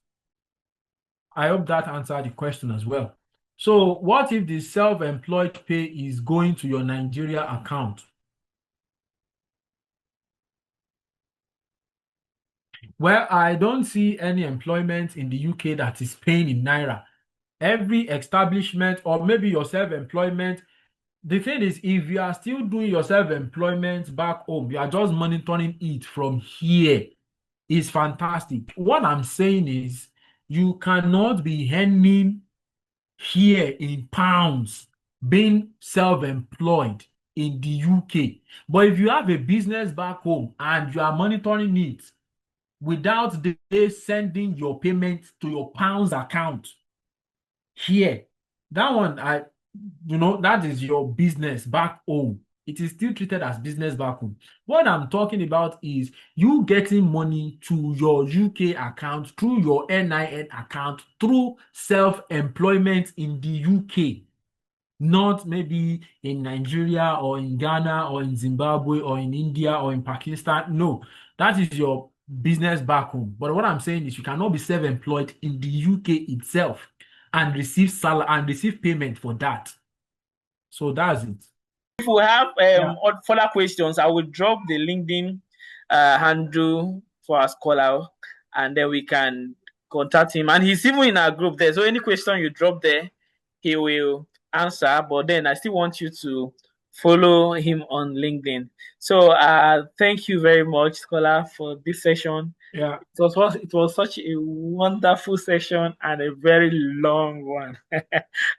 I hope that answered the question as well. So what if the self-employed pay is going to your Nigeria account? Well, I don't see any employment in the UK that is paying in naira. Every establishment, or maybe your self-employment, the thing is, if you are still doing your self-employment back home, you are just monitoring it from here. It's fantastic. What I'm saying is, you cannot be earning here in pounds, being self-employed in the UK. But if you have a business back home and you are monitoring it without they sending your payment to your pounds account here, that one, that is your business back home. It is still treated as business back home. What I'm talking about is you getting money to your UK account through your NIN account through self-employment in the UK, not maybe in Nigeria or in Ghana or in Zimbabwe or in India or in Pakistan. No, that is your business back home. But what I'm saying is you cannot be self-employed in the UK itself and receive salary and receive payment for that. So that's it. If we have further questions, I will drop the LinkedIn handle for our scholar, and then we can contact him. And he's even in our group there. So any question you drop there, he will answer. But then I still want you to follow him on LinkedIn. So thank you very much, scholar, for this session. Yeah, it was such a wonderful session and a very long one.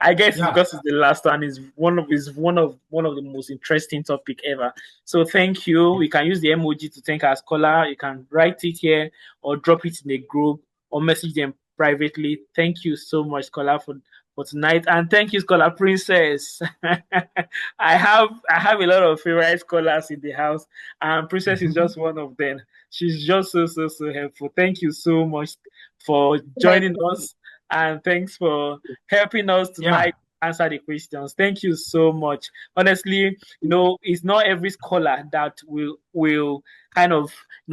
I guess because it's the last one, is one of the most interesting topic ever. So thank you. We can use the emoji to thank our scholar. You can write it here or drop it in the group or message them privately. Thank you so much, scholar, for tonight, and thank you, Scholar Princess. I have a lot of favorite scholars in the house, and Princess is just one of them. She's just so helpful. Thank you so much for joining us, and thanks for helping us tonight answer the questions. Thank you so much. Honestly, it's not every scholar that will kind of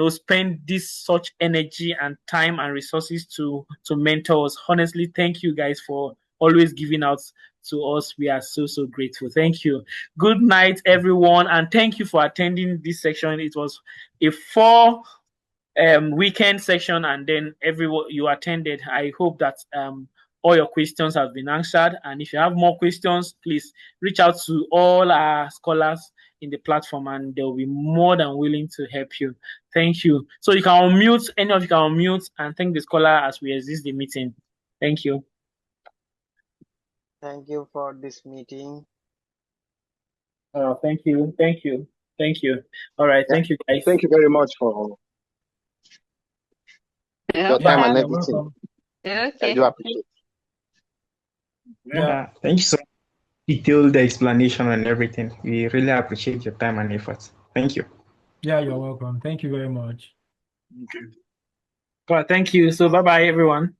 spend this such energy and time and resources to mentor us. Honestly, thank you guys for always giving out to us. We are so grateful. Thank you. Good night, everyone, and thank you for attending this section. It was a 4 weekend section, and then everyone you attended. I hope that all your questions have been answered, and if you have more questions, please reach out to all our scholars in the platform, and they'll be more than willing to help you. Thank you. So you can unmute, any of you can unmute and thank the scholar as we exit the meeting. Thank you. Thank you for this meeting. Oh, thank you. All right, thank you, guys. Thank you very much for your time and everything. Okay. I do appreciate it. Thank you so much. Detailed explanation and everything. We really appreciate your time and efforts. Thank you. Yeah, you're welcome. Thank you very much. Okay. All right, thank you. So bye-bye, everyone.